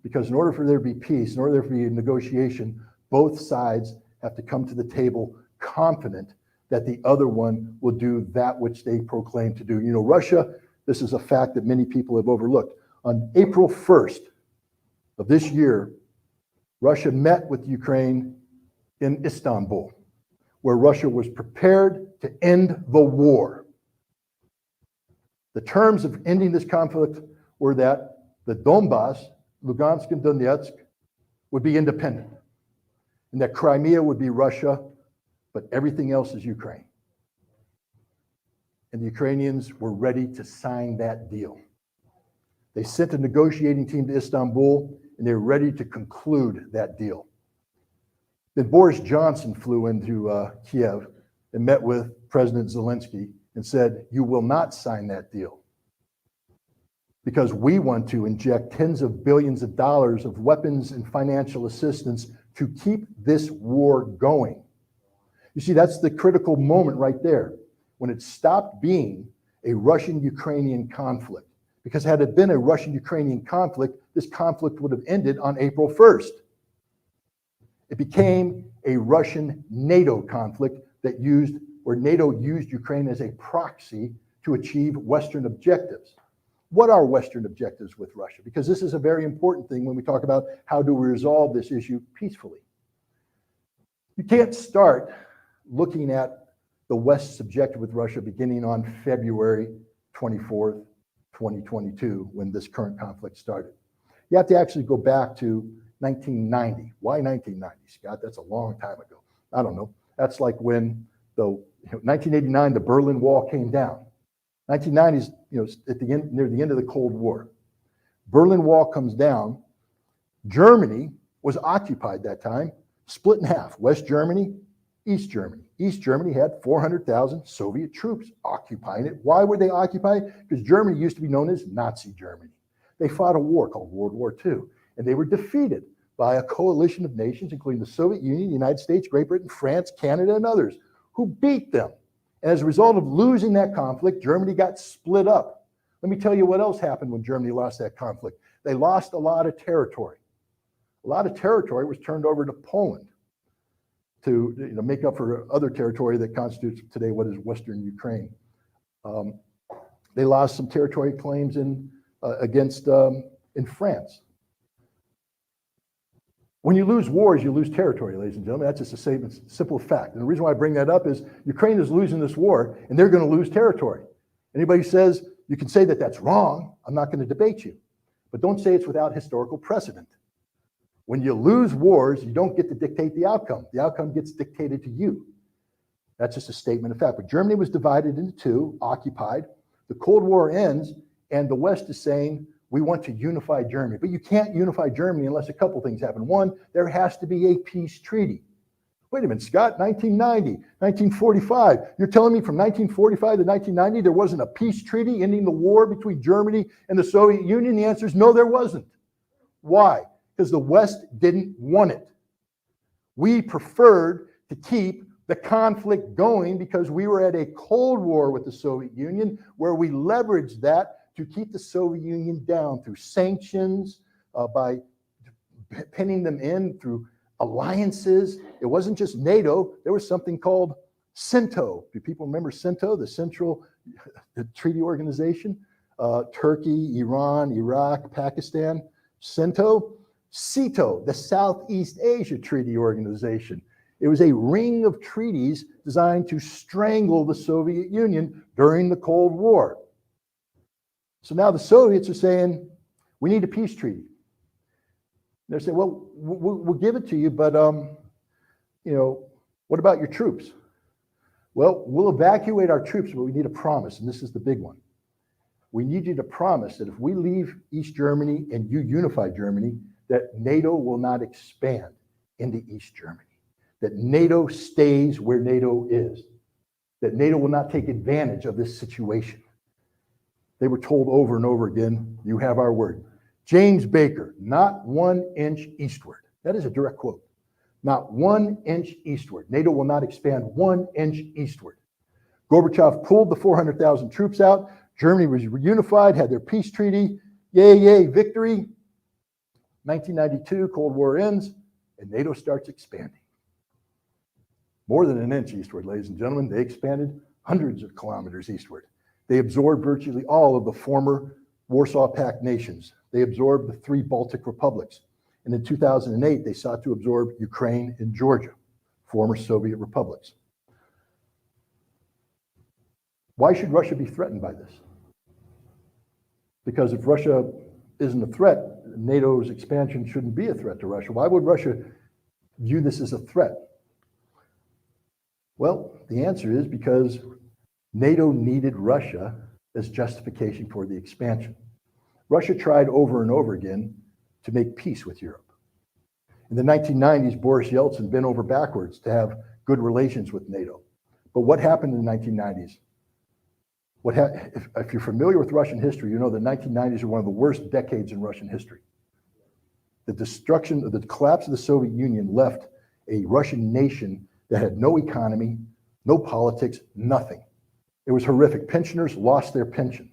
Because in order for there to be peace, in order for there to be a negotiation, both sides have to come to the table confident that the other one will do that which they proclaim to do. You know, Russia, this is a fact that many people have overlooked. On April 1st of this year, Russia met with Ukraine in Istanbul, where Russia was prepared to end the war. The terms of ending this conflict were that the Donbass, Lugansk and Donetsk, would be independent, and that Crimea would be Russia, but everything else is Ukraine. And the Ukrainians were ready to sign that deal. They sent a negotiating team to Istanbul, and they were ready to conclude that deal. Then Boris Johnson flew into Kiev and met with President Zelensky and said, you will not sign that deal, because we want to inject tens of billions of dollars of weapons and financial assistance to keep this war going. You see, that's the critical moment right there, when it stopped being a Russian-Ukrainian conflict. Because had it been a Russian-Ukrainian conflict, this conflict would have ended on April 1st. It became a Russian-NATO conflict where NATO used Ukraine as a proxy to achieve Western objectives. What are Western objectives with Russia? Because this is a very important thing when we talk about how do we resolve this issue peacefully. You can't start looking at the West's objective with Russia beginning on February 24th 2022 when this current conflict started. You have to actually go back to 1990. Why 1990, Scott? That's a long time ago. I don't know. That's like when 1989, the Berlin Wall came down. 1990s, at the end, near the end of the Cold War. Berlin Wall comes down. Germany was occupied that time, split in half. West Germany, East Germany. East Germany had 400,000 Soviet troops occupying it. Why were they occupied? Because Germany used to be known as Nazi Germany. They fought a war called World War II, and they were defeated by a coalition of nations, including the Soviet Union, the United States, Great Britain, France, Canada, and others, who beat them. And as a result of losing that conflict, Germany got split up. Let me tell you what else happened when Germany lost that conflict. They lost a lot of territory. A lot of territory was turned over to Poland to make up for other territory that constitutes today what is Western Ukraine. They lost some territory claims in France. When you lose wars, you lose territory, ladies and gentlemen. That's just a simple fact. And the reason why I bring that up is Ukraine is losing this war, and they're going to lose territory. Anybody says you can say that that's wrong, I'm not going to debate you. But don't say it's without historical precedent. When you lose wars, you don't get to dictate the outcome. The outcome gets dictated to you. That's just a statement of fact. But Germany was divided into two, occupied. The Cold War ends, and the West is saying, we want to unify Germany. But you can't unify Germany unless a couple things happen. One, there has to be a peace treaty. Wait a minute, Scott, 1990, 1945. You're telling me from 1945 to 1990 there wasn't a peace treaty ending the war between Germany and the Soviet Union? The answer is no, there wasn't. Why? Because the West didn't want it. We preferred to keep the conflict going because we were at a Cold War with the Soviet Union where we leveraged that to keep the Soviet Union down through sanctions, by pinning them in through alliances. It wasn't just NATO. There was something called CENTO. Do people remember CENTO, the Central Treaty Organization? Turkey, Iran, Iraq, Pakistan. CENTO. CETO, the Southeast Asia Treaty Organization. It was a ring of treaties designed to strangle the Soviet Union during the Cold War. So now the Soviets are saying, we need a peace treaty. They're saying, well, we'll give it to you, but what about your troops? Well, we'll evacuate our troops, but we need a promise, and this is the big one. We need you to promise that if we leave East Germany and you unify Germany, that NATO will not expand into East Germany, that NATO stays where NATO is, that NATO will not take advantage of this situation. They were told over and over again, you have our word. James Baker, not 1 inch eastward. That is a direct quote. Not 1 inch eastward. NATO will not expand 1 inch eastward. Gorbachev pulled the 400,000 troops out. Germany was reunified, had their peace treaty. Yay, yay, victory. 1992, Cold War ends, and NATO starts expanding. More than an inch eastward, ladies and gentlemen. They expanded hundreds of kilometers eastward. They absorbed virtually all of the former Warsaw Pact nations. They absorbed the 3 Baltic republics. And in 2008, they sought to absorb Ukraine and Georgia, former Soviet republics. Why should Russia be threatened by this? Because if Russia isn't a threat, NATO's expansion shouldn't be a threat to Russia. Why would Russia view this as a threat? Well, the answer is because NATO needed Russia as justification for the expansion. Russia tried over and over again to make peace with Europe. In the 1990s, Boris Yeltsin bent over backwards to have good relations with NATO. But what happened in the 1990s? If you're familiar with Russian history, you know the 1990s are one of the worst decades in Russian history. The collapse of the Soviet Union left a Russian nation that had no economy, no politics, nothing. It was horrific. Pensioners lost their pensions.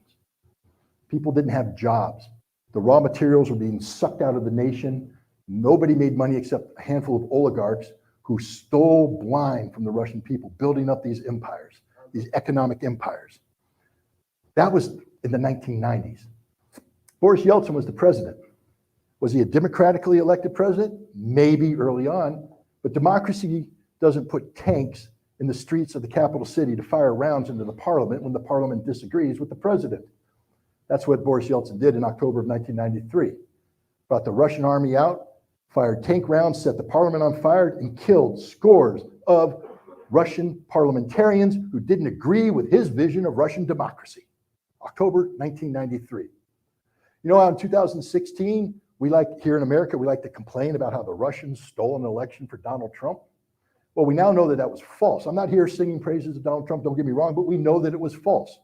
People didn't have jobs. The raw materials were being sucked out of the nation. Nobody made money except a handful of oligarchs who stole blind from the Russian people, building up these empires, these economic empires. That was in the 1990s. Boris Yeltsin was the president. Was he a democratically elected president? Maybe early on, but democracy doesn't put tanks in the streets of the capital city to fire rounds into the parliament when the parliament disagrees with the president. That's what Boris Yeltsin did in October of 1993. Brought the Russian army out, fired tank rounds, set the parliament on fire, and killed scores of Russian parliamentarians who didn't agree with his vision of Russian democracy. October 1993. You know how in 2016, here in America, we like to complain about how the Russians stole an election for Donald Trump? Well, we now know that that was false. I'm not here singing praises of Donald Trump, don't get me wrong, but we know that it was false.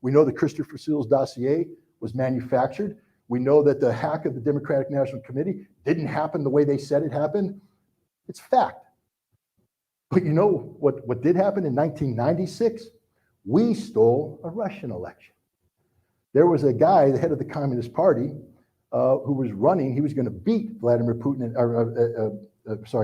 We know that Christopher Steele's dossier was manufactured. We know that the hack of the Democratic National Committee didn't happen the way they said it happened. It's fact. But you know what did happen in 1996? We stole a Russian election. There was a guy, the head of the Communist Party, who was running. He was going to beat Vladimir Putin,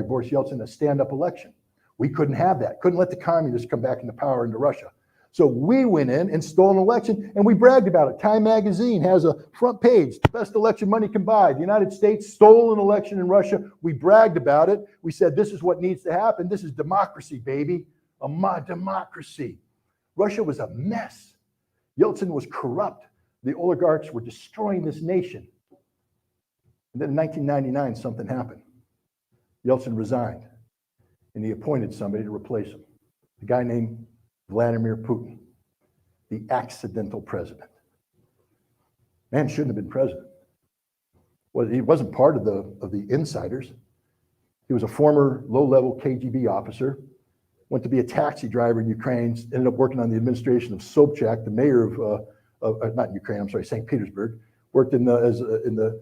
Boris Yeltsin, in a stand-up election. We couldn't have that. Couldn't let the communists come back into power into Russia. So we went in and stole an election, and we bragged about it. Time magazine has a front page, the best election money can buy. The United States stole an election in Russia. We bragged about it. We said, this is what needs to happen. This is democracy, baby. Democracy. Russia was a mess. Yeltsin was corrupt. The oligarchs were destroying this nation. And then in 1999, something happened. Yeltsin resigned, and he appointed somebody to replace him, a guy named Vladimir Putin, the accidental president. Man shouldn't have been president. Well, he wasn't part of the insiders. He was a former low-level KGB officer, went to be a taxi driver in Ukraine, ended up working on the administration of Sobchak, the mayor of not Ukraine, I'm sorry, St. Petersburg, worked in the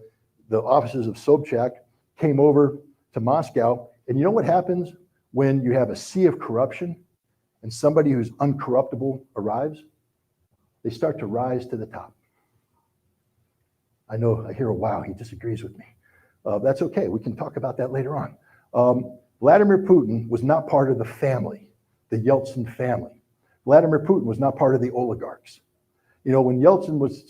offices of Sobchak, came over to Moscow. And you know what happens when you have a sea of corruption and somebody who's uncorruptible arrives? They start to rise to the top. I know, I hear a wow, he disagrees with me. That's okay, we can talk about that later on. Vladimir Putin was not part of the family, the Yeltsin family. Vladimir Putin was not part of the oligarchs. You know, when Yeltsin was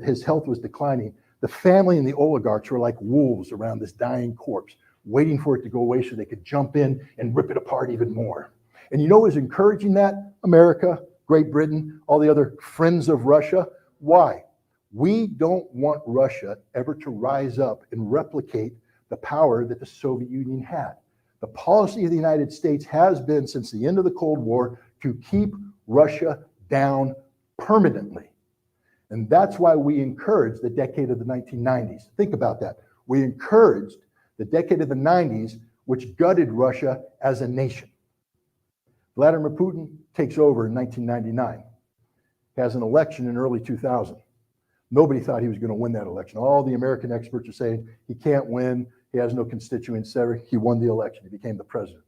his health was declining, the family and the oligarchs were like wolves around this dying corpse, waiting for it to go away so they could jump in and rip it apart even more. And you know what was encouraging that? America, Great Britain, all the other friends of Russia. Why? We don't want Russia ever to rise up and replicate the power that the Soviet Union had. The policy of the United States has been, since the end of the Cold War, to keep Russia down permanently. And that's why we encouraged the decade of the 1990s. Think about that. We encouraged the decade of the 90s, which gutted Russia as a nation. Vladimir Putin takes over in 1999, has an election in early 2000. Nobody thought he was going to win that election. All the American experts are saying he can't win, he has no constituents. He won the election, he became the president.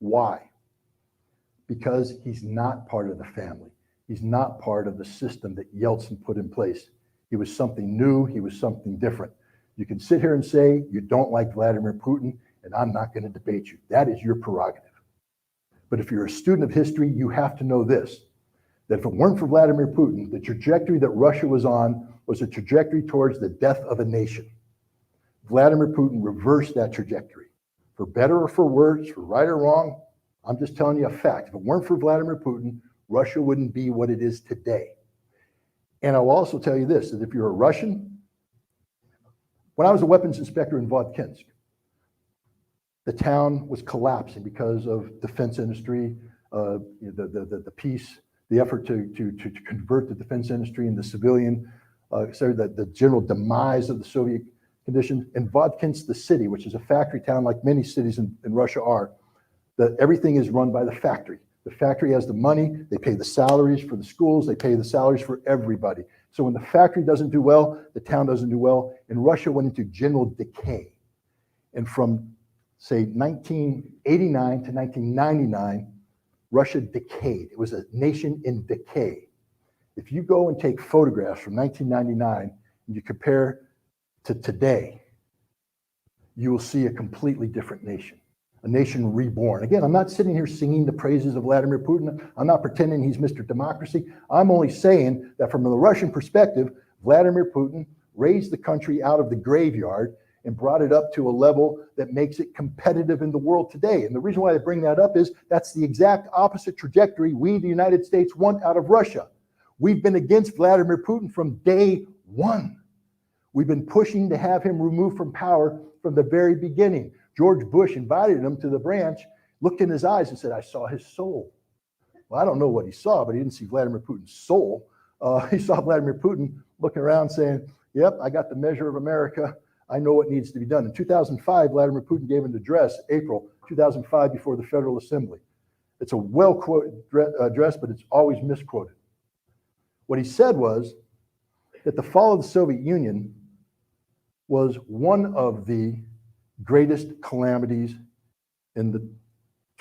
Why? Because he's not part of the family. He's not part of the system that Yeltsin put in place. He was something new, he was something different. You can sit here and say you don't like Vladimir Putin, and I'm not going to debate you. That is your prerogative. But if you're a student of history, you have to know this, that if it weren't for Vladimir Putin, the trajectory that Russia was on was a trajectory towards the death of a nation. Vladimir Putin reversed that trajectory. For better or for worse, for right or wrong, I'm just telling you a fact. If it weren't for Vladimir Putin, Russia wouldn't be what it is today. And I'll also tell you this, that if you're a Russian, when I was a weapons inspector in Vodkinsk, the town was collapsing because of defense industry, the peace, the effort to convert the defense industry into civilian, the general demise of the Soviet condition. In Vodkinsk, the city, which is a factory town like many cities in Russia are, that everything is run by the factory. The factory has the money, they pay the salaries for the schools, they pay the salaries for everybody. So when the factory doesn't do well, the town doesn't do well, and Russia went into general decay. And from, say, 1989 to 1999, Russia decayed. It was a nation in decay. If you go and take photographs from 1999 and you compare to today, you will see a completely different nation. A nation reborn. Again, I'm not sitting here singing the praises of Vladimir Putin. I'm not pretending he's Mr. Democracy. I'm only saying that from the Russian perspective, Vladimir Putin raised the country out of the graveyard and brought it up to a level that makes it competitive in the world today. And the reason why I bring that up is that's the exact opposite trajectory we, the United States, want out of Russia. We've been against Vladimir Putin from day one. We've been pushing to have him removed from power from the very beginning. George Bush invited him to the branch, looked in his eyes and said, I saw his soul. Well, I don't know what he saw, but he didn't see Vladimir Putin's soul. He saw Vladimir Putin looking around saying, yep, I got the measure of America. I know what needs to be done. In 2005, Vladimir Putin gave an address, April 2005, before the Federal Assembly. It's a well-quoted address, but it's always misquoted. What he said was that the fall of the Soviet Union was one of the greatest calamities in the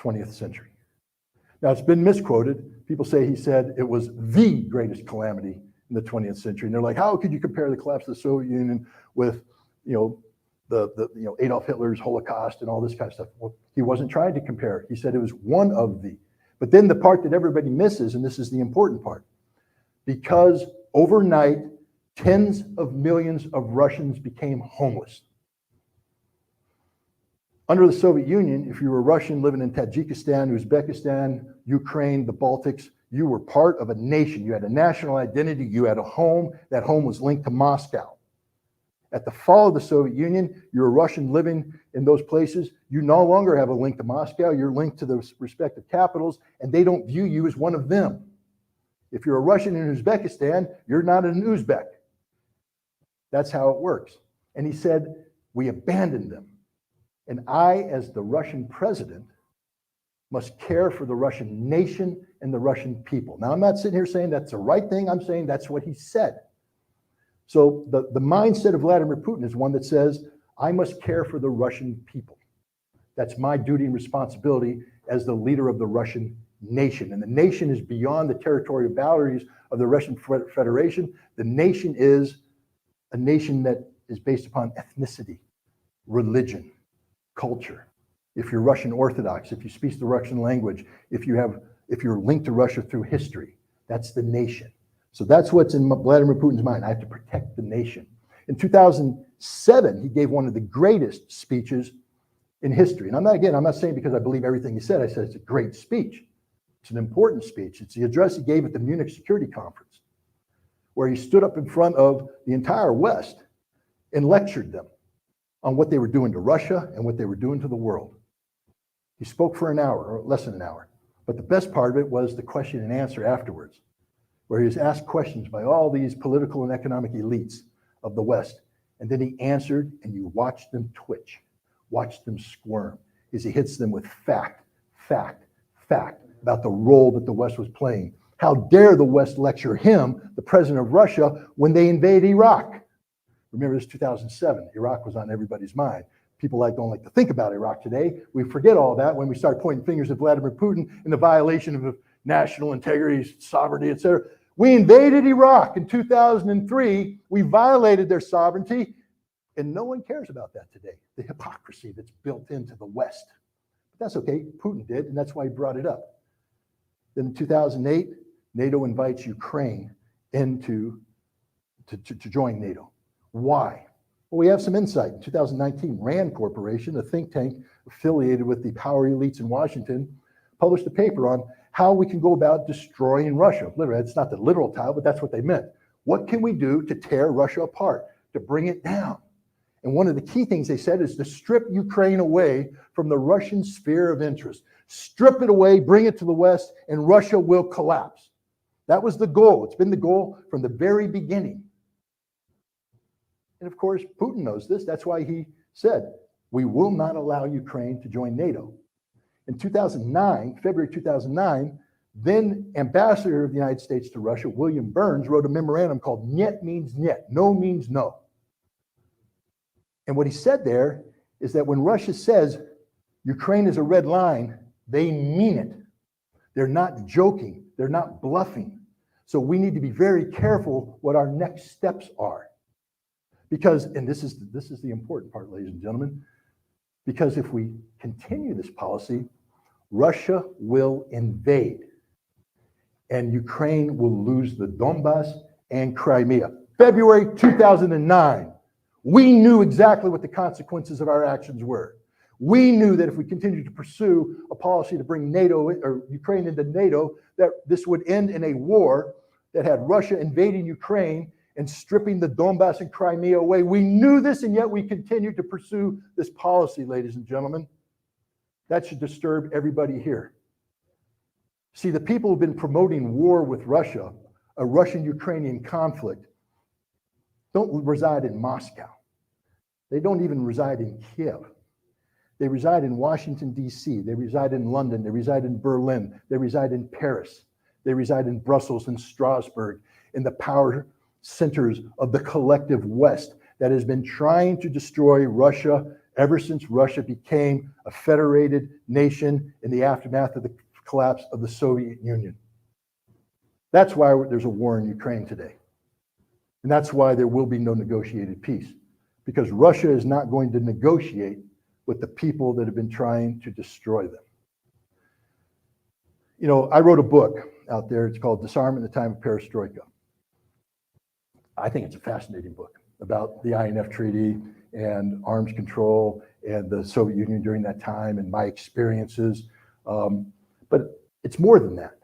20th century. Now, it's been misquoted. People say he said it was the greatest calamity in the 20th century. And they're like, how could you compare the collapse of the Soviet Union with, Adolf Hitler's Holocaust and all this kind of stuff? Well, he wasn't trying to compare. He said it was one of the. But then the part that everybody misses, and this is the important part, because overnight, tens of millions of Russians became homeless. Under the Soviet Union, if you were Russian living in Tajikistan, Uzbekistan, Ukraine, the Baltics, you were part of a nation. You had a national identity. You had a home. That home was linked to Moscow. At the fall of the Soviet Union, you're a Russian living in those places. You no longer have a link to Moscow. You're linked to the respective capitals, and they don't view you as one of them. If you're a Russian in Uzbekistan, you're not an Uzbek. That's how it works. And he said, we abandoned them. And I, as the Russian president, must care for the Russian nation and the Russian people. Now, I'm not sitting here saying that's the right thing. I'm saying that's what he said. So the mindset of Vladimir Putin is one that says, I must care for the Russian people. That's my duty and responsibility as the leader of the Russian nation. And the nation is beyond the territorial boundaries of the Russian Federation. The nation is a nation that is based upon ethnicity, religion, culture. If you're Russian Orthodox, if you speak the Russian language, if you're linked to Russia through history, that's the nation. So that's what's in Vladimir Putin's mind. I have to protect the nation. In 2007, he gave one of the greatest speeches in history. And I'm not saying because I believe everything he said. I said it's a great speech. It's an important speech. It's the address he gave at the Munich Security Conference, where he stood up in front of the entire West and lectured them on what they were doing to Russia and what they were doing to the world. He spoke for an hour, or less than an hour. But the best part of it was the question and answer afterwards, where he was asked questions by all these political and economic elites of the West. And then he answered, and you watched them twitch, watched them squirm, as he hits them with fact about the role that the West was playing. How dare the West lecture him, the president of Russia, when they invade Iraq? Remember, this is 2007. Iraq was on everybody's mind. People don't like to think about Iraq today. We forget all that when we start pointing fingers at Vladimir Putin and the violation of national integrity, sovereignty, etc. We invaded Iraq in 2003. We violated their sovereignty, and no one cares about that today. The hypocrisy that's built into the West. But that's okay. Putin did, and that's why he brought it up. Then in 2008, NATO invites Ukraine to join NATO. Why? Well, we have some insight. In 2019, RAND Corporation, a think tank affiliated with the power elites in Washington, published a paper on how we can go about destroying Russia. Literally, it's not the literal title, but that's what they meant. What can we do to tear Russia apart, to bring it down? And one of the key things they said is to strip Ukraine away from the Russian sphere of interest. Strip it away, bring it to the West, and Russia will collapse. That was the goal. It's been the goal from the very beginning. And of course, Putin knows this. That's why he said, we will not allow Ukraine to join NATO. In 2009, February 2009, then Ambassador of the United States to Russia, William Burns, wrote a memorandum called Niet means Niet, no means no. And what he said there is that when Russia says Ukraine is a red line, they mean it. They're not joking. They're not bluffing. So we need to be very careful what our next steps are. Because, and this is the important part, ladies and gentlemen, because if we continue this policy, Russia will invade and Ukraine will lose the Donbass and Crimea. February 2009, we knew exactly what the consequences of our actions were. We knew that if we continued to pursue a policy to bring NATO or Ukraine into NATO, that this would end in a war that had Russia invading Ukraine and stripping the Donbass and Crimea away. We knew this, and yet we continued to pursue this policy, ladies and gentlemen. That should disturb everybody here. See, the people who've been promoting war with Russia, a Russian-Ukrainian conflict, don't reside in Moscow. They don't even reside in Kiev. They reside in Washington, D.C. They reside in London. They reside in Berlin. They reside in Paris. They reside in Brussels and Strasbourg, in the power centers of the collective West that has been trying to destroy Russia ever since Russia became a federated nation in the aftermath of the collapse of the Soviet Union. That's why there's a war in Ukraine today. And that's why there will be no negotiated peace, because Russia is not going to negotiate with the people that have been trying to destroy them. You know, I wrote a book out there. It's called Disarmament in the Time of Perestroika. I think it's a fascinating book about the INF Treaty and arms control and the Soviet Union during that time and my experiences. But it's more than that.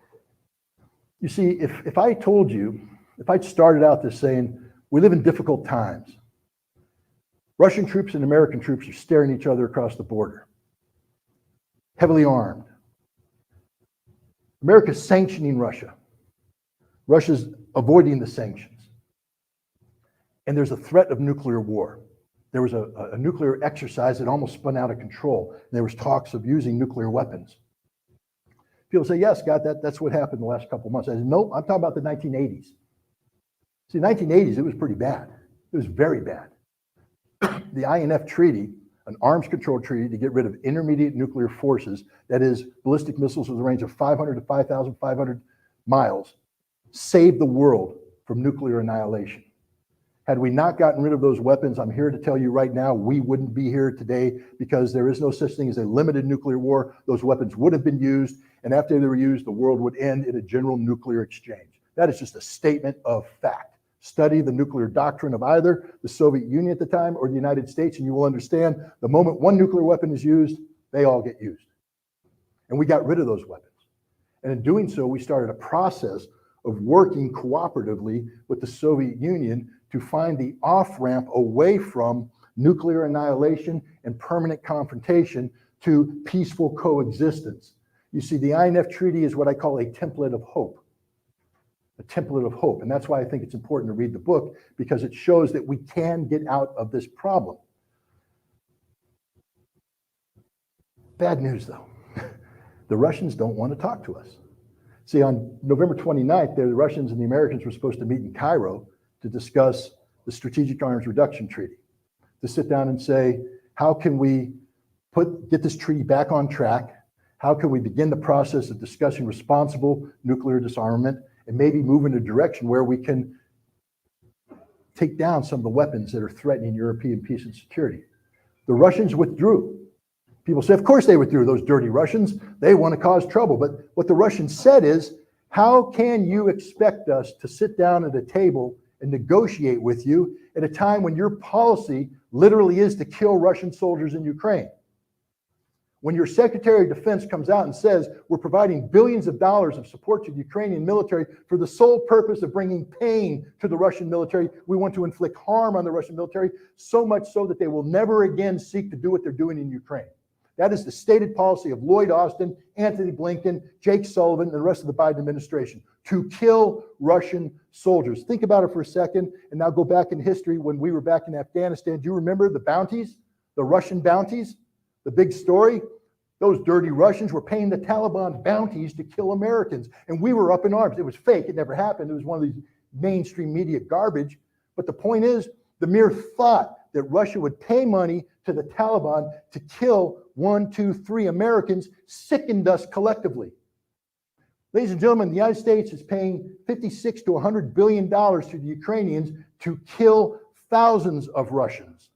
You see, if I told you, if I started out this saying, we live in difficult times, Russian troops and American troops are staring each other across the border, heavily armed. America's sanctioning Russia. Russia's avoiding the sanctions. And there's a threat of nuclear war. There was a nuclear exercise that almost spun out of control. There was talks of using nuclear weapons. People say, yes, Scott, that's what happened the last couple of months. I said, nope, I'm talking about the 1980s. See, 1980s, it was pretty bad. It was very bad. The INF Treaty, an arms control treaty to get rid of intermediate nuclear forces, that is, ballistic missiles with a range of 500 to 5,500 miles, saved the world from nuclear annihilation. Had we not gotten rid of those weapons, I'm here to tell you right now, we wouldn't be here today, because there is no such thing as a limited nuclear war. Those weapons would have been used, and after they were used, the world would end in a general nuclear exchange. That is just a statement of fact. Study the nuclear doctrine of either the Soviet Union at the time or the United States, and you will understand the moment one nuclear weapon is used, they all get used. And we got rid of those weapons. And in doing so, we started a process of working cooperatively with the Soviet Union to find the off-ramp away from nuclear annihilation and permanent confrontation to peaceful coexistence. You see, the INF Treaty is what I call a template of hope. A template of hope. And that's why I think it's important to read the book, because it shows that we can get out of this problem. Bad news, though. The Russians don't want to talk to us. See, on November 29th, the Russians and the Americans were supposed to meet in Cairo to discuss the Strategic Arms Reduction Treaty, to sit down and say, how can we get this treaty back on track? How can we begin the process of discussing responsible nuclear disarmament and maybe move in a direction where we can take down some of the weapons that are threatening European peace and security? The Russians withdrew. People say, of course they withdrew, those dirty Russians. They want to cause trouble. But what the Russians said is, how can you expect us to sit down at a table and negotiate with you at a time when your policy literally is to kill Russian soldiers in Ukraine? When your Secretary of Defense comes out and says, we're providing billions of dollars of support to the Ukrainian military for the sole purpose of bringing pain to the Russian military, we want to inflict harm on the Russian military, so much so that they will never again seek to do what they're doing in Ukraine. That is the stated policy of Lloyd Austin, Anthony Blinken, Jake Sullivan, and the rest of the Biden administration, to kill Russian soldiers. Think about it for a second, and now go back in history when we were back in Afghanistan. Do you remember the bounties, the Russian bounties? The big story, those dirty Russians were paying the Taliban bounties to kill Americans. And we were up in arms. It was fake. It never happened. It was one of these mainstream media garbage. But the point is, the mere thought that Russia would pay money to the Taliban to kill 1, 2, 3 Americans sickened us collectively. Ladies and gentlemen, the United States is paying $56 to $100 billion to the Ukrainians to kill thousands of Russians.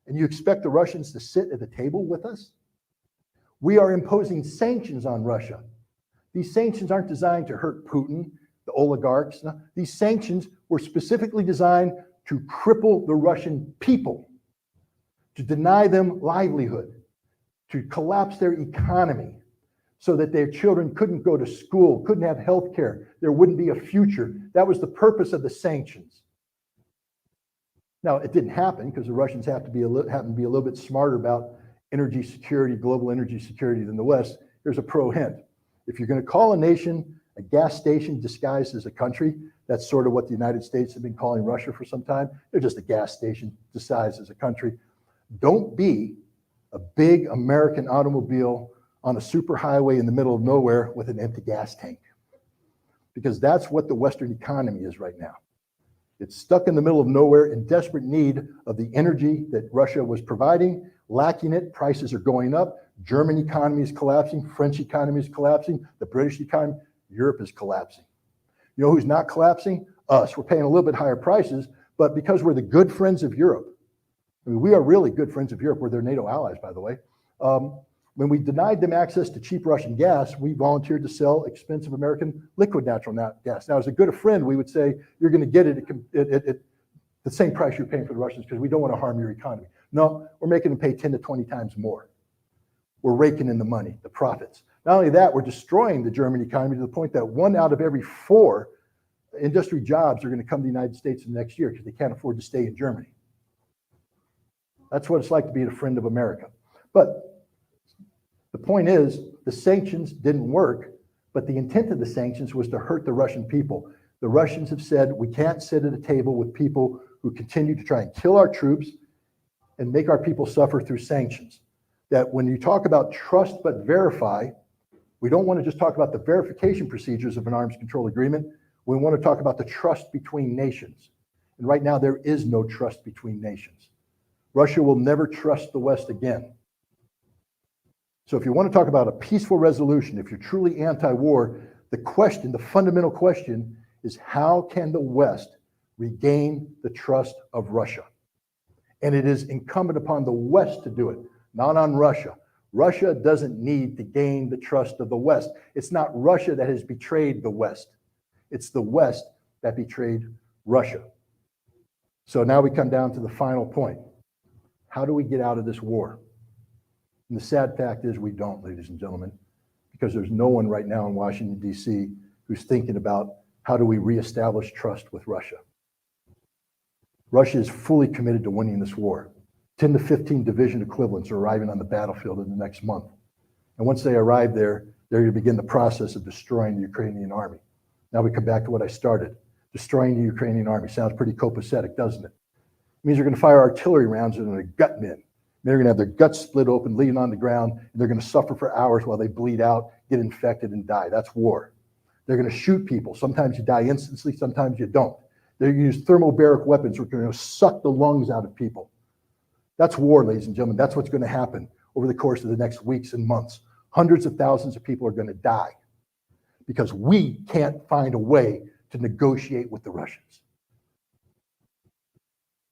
And you expect the Russians to sit at the table with us? We are imposing sanctions on Russia. These sanctions aren't designed to hurt Putin, the oligarchs. No. These sanctions were specifically designed to cripple the Russian people, to deny them livelihood, to collapse their economy, so that their children couldn't go to school, couldn't have health care, there wouldn't be a future. That was the purpose of the sanctions. Now, it didn't happen because the Russians happen to be a little bit smarter about energy security, global energy security than the West. Here's a pro hint. If you're going to call a nation a gas station disguised as a country, that's sort of what the United States have been calling Russia for some time. They're just a gas station disguised as a country. Don't be a big American automobile on a superhighway in the middle of nowhere with an empty gas tank. Because that's what the Western economy is right now. It's stuck in the middle of nowhere in desperate need of the energy that Russia was providing, lacking it, prices are going up, German economy is collapsing, French economy is collapsing, the British economy, Europe is collapsing. You know who's not collapsing? Us. We're paying a little bit higher prices, but because we're the good friends of Europe, I mean, we are really good friends of Europe. We're their NATO allies, by the way. When we denied them access to cheap Russian gas, we volunteered to sell expensive American liquid natural gas. Now, as a good friend, we would say, you're going to get it at the same price you're paying for the Russians because we don't want to harm your economy. No, we're making them pay 10 to 20 times more. We're raking in the money, the profits. Not only that, we're destroying the German economy to the point that 1 out of every 4 industry jobs are going to come to the United States in the next year because they can't afford to stay in Germany. That's what it's like to be a friend of America. But the point is, the sanctions didn't work, but the intent of the sanctions was to hurt the Russian people. The Russians have said, we can't sit at a table with people who continue to try and kill our troops and make our people suffer through sanctions. That when you talk about trust but verify, we don't want to just talk about the verification procedures of an arms control agreement. We want to talk about the trust between nations. And right now, there is no trust between nations. Russia will never trust the West again. So if you want to talk about a peaceful resolution, if you're truly anti-war, the fundamental question is, how can the West regain the trust of Russia? And it is incumbent upon the West to do it, not on Russia. Russia doesn't need to gain the trust of the West. It's not Russia that has betrayed the West. It's the West that betrayed Russia. So now we come down to the final point. How do we get out of this war? And the sad fact is we don't, ladies and gentlemen, because there's no one right now in Washington, D.C. who's thinking about how do we reestablish trust with Russia. Russia is fully committed to winning this war. 10 to 15 division equivalents are arriving on the battlefield in the next month. And once they arrive there, they're going to begin the process of destroying the Ukrainian army. Now we come back to what I started. Destroying the Ukrainian army. Sounds pretty copacetic, doesn't it? It means they're going to fire artillery rounds into their gut men. They're going to have their guts split open, leaning on the ground, and they're going to suffer for hours while they bleed out, get infected, and die. That's war. They're going to shoot people. Sometimes you die instantly, sometimes you don't. They're going to use thermobaric weapons which are going to suck the lungs out of people. That's war, ladies and gentlemen. That's what's going to happen over the course of the next weeks and months. Hundreds of thousands of people are going to die because we can't find a way to negotiate with the Russians.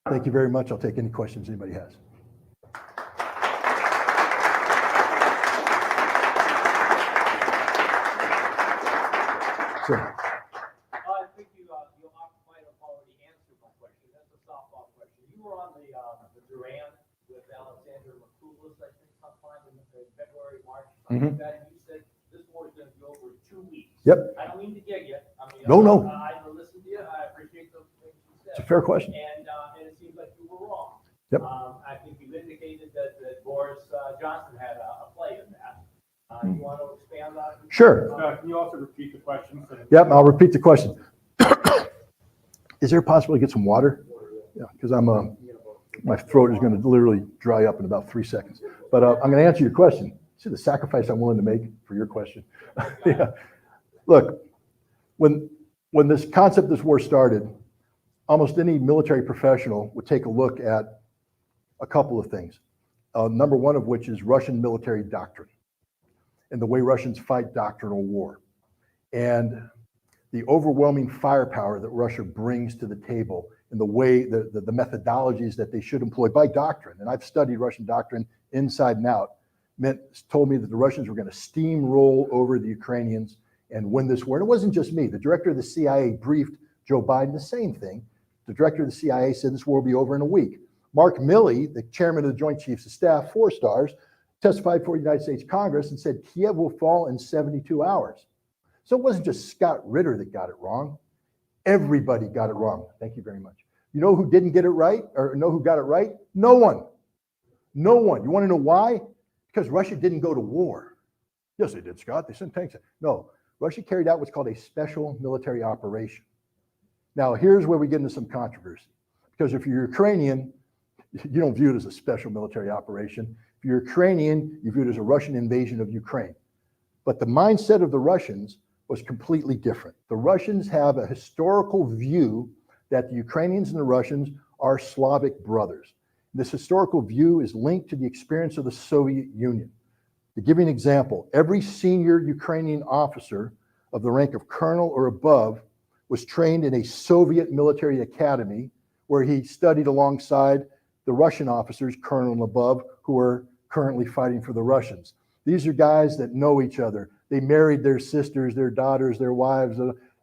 Thank you very much. I'll take any questions anybody has. Sure. I think you might have already answered my question. That's a softball question. You were on the Duran with Alexander McCoolus, I think, sometime in February, March, something like that. And you said this war is going to be over in 2 weeks. Yep. I don't mean to get you. I mean, No. I listened to you. I appreciate those things you said. It's a fair question. And it seems like you were wrong. Yep. I think you indicated that Boris Johnson had a play in that. You want to expand on it? Sure. Can you also repeat the question? Yep, I'll repeat the question. Is there possible to get some water? Yeah, because my throat is going to literally dry up in about 3 seconds. But I'm going to answer your question. See the sacrifice I'm willing to make for your question. Yeah. Look, when this concept of this war started, almost any military professional would take a look at a couple of things. Number one of which is Russian military doctrine and the way Russians fight doctrinal war, and the overwhelming firepower that Russia brings to the table, and the way, the methodologies that they should employ by doctrine. And I've studied Russian doctrine inside and out. Told me that the Russians were going to steamroll over the Ukrainians and win this war. And it wasn't just me. The director of the CIA briefed Joe Biden the same thing. The director of the CIA said this war will be over in a week. Mark Milley, the chairman of the Joint Chiefs of Staff, 4 stars, testified before the United States Congress and said Kiev will fall in 72 hours. So it wasn't just Scott Ritter that got it wrong. Everybody got it wrong. Thank you very much. You know who didn't get it right, or know who got it right? No one. No one. You want to know why? Because Russia didn't go to war. Yes, they did, Scott. They sent tanks. No, Russia carried out what's called a special military operation. Now, here's where we get into some controversy. Because if you're Ukrainian, you don't view it as a special military operation. If you're Ukrainian, you view it as a Russian invasion of Ukraine. But the mindset of the Russians was completely different. The Russians have a historical view that the Ukrainians and the Russians are Slavic brothers. This historical view is linked to the experience of the Soviet Union. To give you an example, every senior Ukrainian officer of the rank of colonel or above was trained in a Soviet military academy where he studied alongside the Russian officers, colonel and above, who are currently fighting for the Russians. These are guys that know each other. They married their sisters, their daughters, their wives.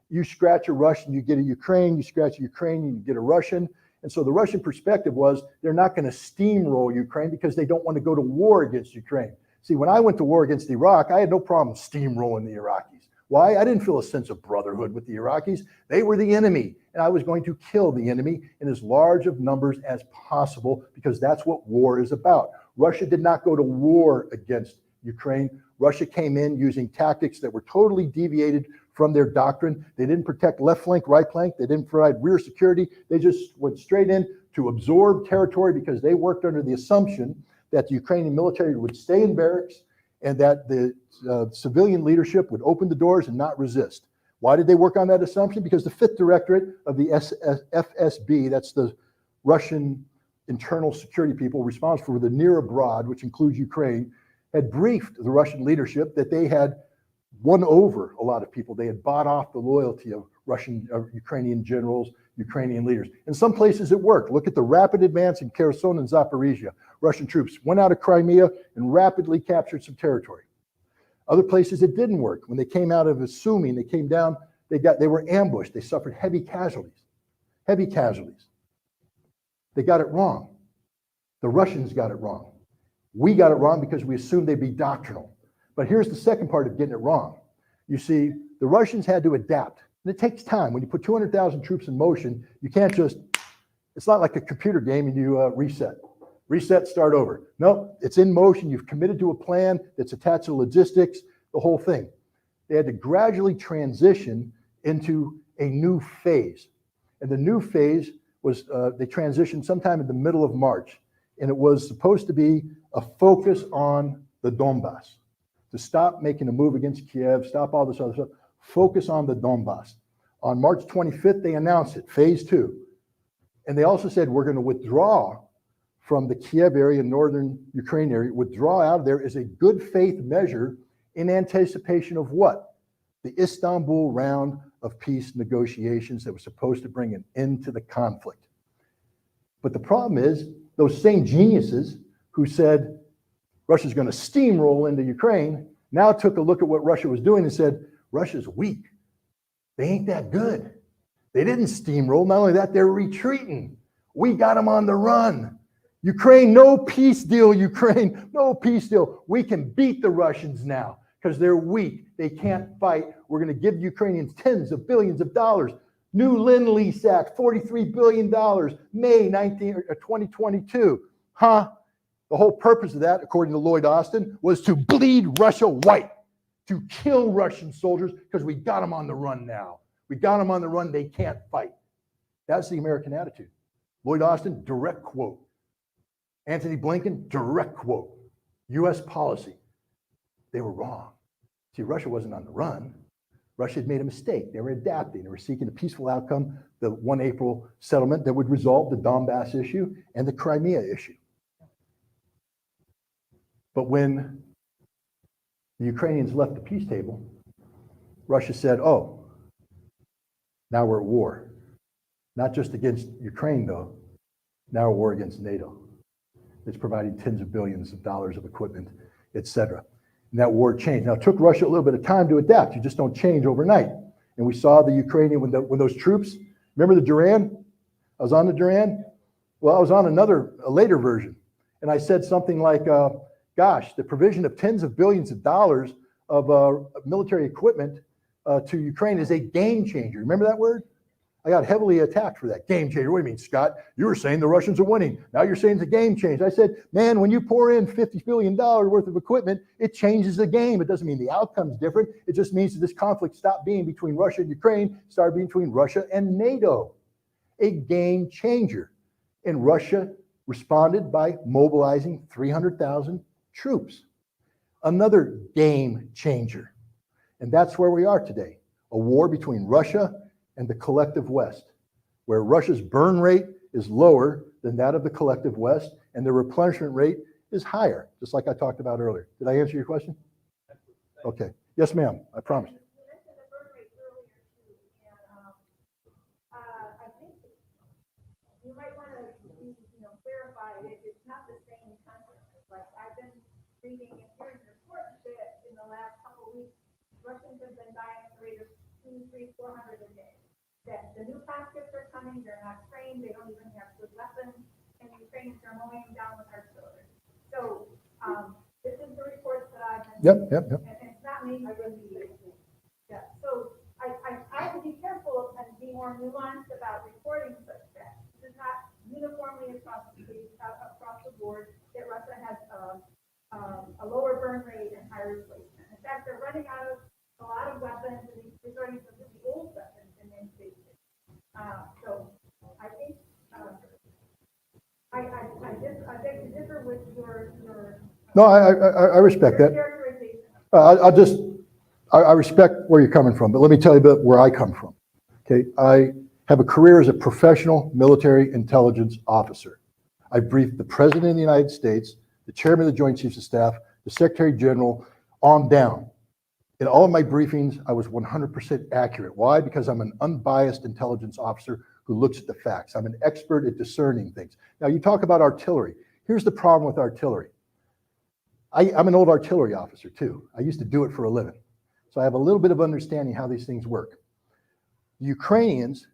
You scratch a Russian, you get a Ukraine. You scratch a Ukrainian, you get a Russian. And so the Russian perspective was they're not going to steamroll Ukraine because they don't want to go to war against Ukraine. See, when I went to war against Iraq, I had no problem steamrolling the Iraqis. Why? I didn't feel a sense of brotherhood with the Iraqis. They were the enemy, and I was going to kill the enemy in as large of numbers as possible because that's what war is about. Russia did not go to war against Ukraine. Russia came in using tactics that were totally deviated from their doctrine. They didn't protect left flank, right flank. They didn't provide rear security. They just went straight in to absorb territory because they worked under the assumption that the Ukrainian military would stay in barracks and that the civilian leadership would open the doors and not resist. Why did they work on that assumption? Because the 5th Directorate of the FSB, that's the Russian internal security people responsible for the near abroad, which includes Ukraine, had briefed the Russian leadership that they had won over a lot of people. They had bought off the loyalty of Ukrainian generals, Ukrainian leaders. In some places it worked. Look at the rapid advance in Kherson and Zaporizhia. Russian troops went out of Crimea and rapidly captured some territory. Other places it didn't work. When they came out of Sumy, they came down, they were ambushed. They suffered heavy casualties. Heavy casualties. They got it wrong. The Russians got it wrong. We got it wrong because we assumed they'd be doctrinal. But here's the second part of getting it wrong. You see, the Russians had to adapt. And it takes time. When you put 200,000 troops in motion, you can't just, it's not like a computer game and you reset. Reset, start over. No, it's in motion. You've committed to a plan that's attached to logistics, the whole thing. They had to gradually transition into a new phase. And the new phase was, they transitioned sometime in the middle of March. And it was supposed to be a focus on the Donbass, to stop making a move against Kiev, stop all this other stuff, focus on the Donbass. On March 25th, they announced it, phase 2. And they also said, we're going to withdraw from the Kiev area, northern Ukraine area, withdraw out of there as a good faith measure in anticipation of what? The Istanbul round of peace negotiations that was supposed to bring an end to the conflict. But the problem is, those same geniuses who said Russia's going to steamroll into Ukraine now took a look at what Russia was doing and said, Russia's weak. They ain't that good. They didn't steamroll. Not only that, they're retreating. We got them on the run. Ukraine, no peace deal, Ukraine, no peace deal. We can beat the Russians now because they're weak. They can't fight. We're going to give Ukrainians tens of billions of dollars. New Lend-Lease Act, $43 billion, May 2022. Huh? The whole purpose of that, according to Lloyd Austin, was to bleed Russia white, to kill Russian soldiers because we got them on the run now. We got them on the run. They can't fight. That's the American attitude. Lloyd Austin, direct quote. Antony Blinken, direct quote. U.S. policy. They were wrong. See, Russia wasn't on the run. Russia had made a mistake. They were adapting. They were seeking a peaceful outcome, the 1 April settlement that would resolve the Donbass issue and the Crimea issue. But when the Ukrainians left the peace table, Russia said, oh, now we're at war. Not just against Ukraine, though. Now we're at war against NATO. It's providing tens of billions of dollars of equipment, etc. And that war changed. Now, it took Russia a little bit of time to adapt. You just don't change overnight. And we saw the Ukrainian, when those troops, remember the Duran? I was on the Duran. Well, I was on a later version. And I said something like, gosh, the provision of tens of billions of dollars of military equipment to Ukraine is a game changer. Remember that word? I got heavily attacked for that. Game changer. What do you mean, Scott? You were saying the Russians are winning. Now you're saying it's a game changer. I said, man, when you pour in $50 billion worth of equipment, it changes the game. It doesn't mean the outcome's different. It just means that this conflict stopped being between Russia and Ukraine, started being between Russia and NATO. A game changer. And Russia responded by mobilizing 300,000 troops. Another game changer. And that's where we are today. A war between Russia and the collective West, where Russia's burn rate is lower than that of the collective West, and the replenishment rate is higher, just like I talked about earlier. Did I answer your question? Okay. Yes, ma'am. I promise. You mentioned the burn rate earlier too, and I think you might want to, clarify that it's not the same country. Like I've been reading and hearing reports that in the last couple of weeks, Russians have been dying at the rate of 200, 300, 400 a day. That the new conscripts are coming, they're not trained, they don't even have good weapons, and the Ukrainians are mowing them down with artillery. So this is the reports that I've been Yep. and it's not me, I really believe it. Yeah. So I would be careful and be more nuanced about reporting such facts. This is not uniformly across the board that Russia has a lower burn rate and higher replacement. In fact, they're running out of a lot of weapons and resorting to really old weapons in many cases. So I think I beg to differ with your No, I respect that. characterization. I respect where you're coming from, but let me tell you about where I come from. Okay, I have a career as a professional military intelligence officer. I briefed the President of the United States, the Chairman of the Joint Chiefs of Staff, the Secretary General, on down. In all of my briefings, I was 100% accurate. Why? Because I'm an unbiased intelligence officer who looks at the facts. I'm an expert at discerning things. Now, you talk about artillery. Here's the problem with artillery. I'm an old artillery officer, too. I used to do it for a living. So I have a little bit of understanding how these things work. The Ukrainians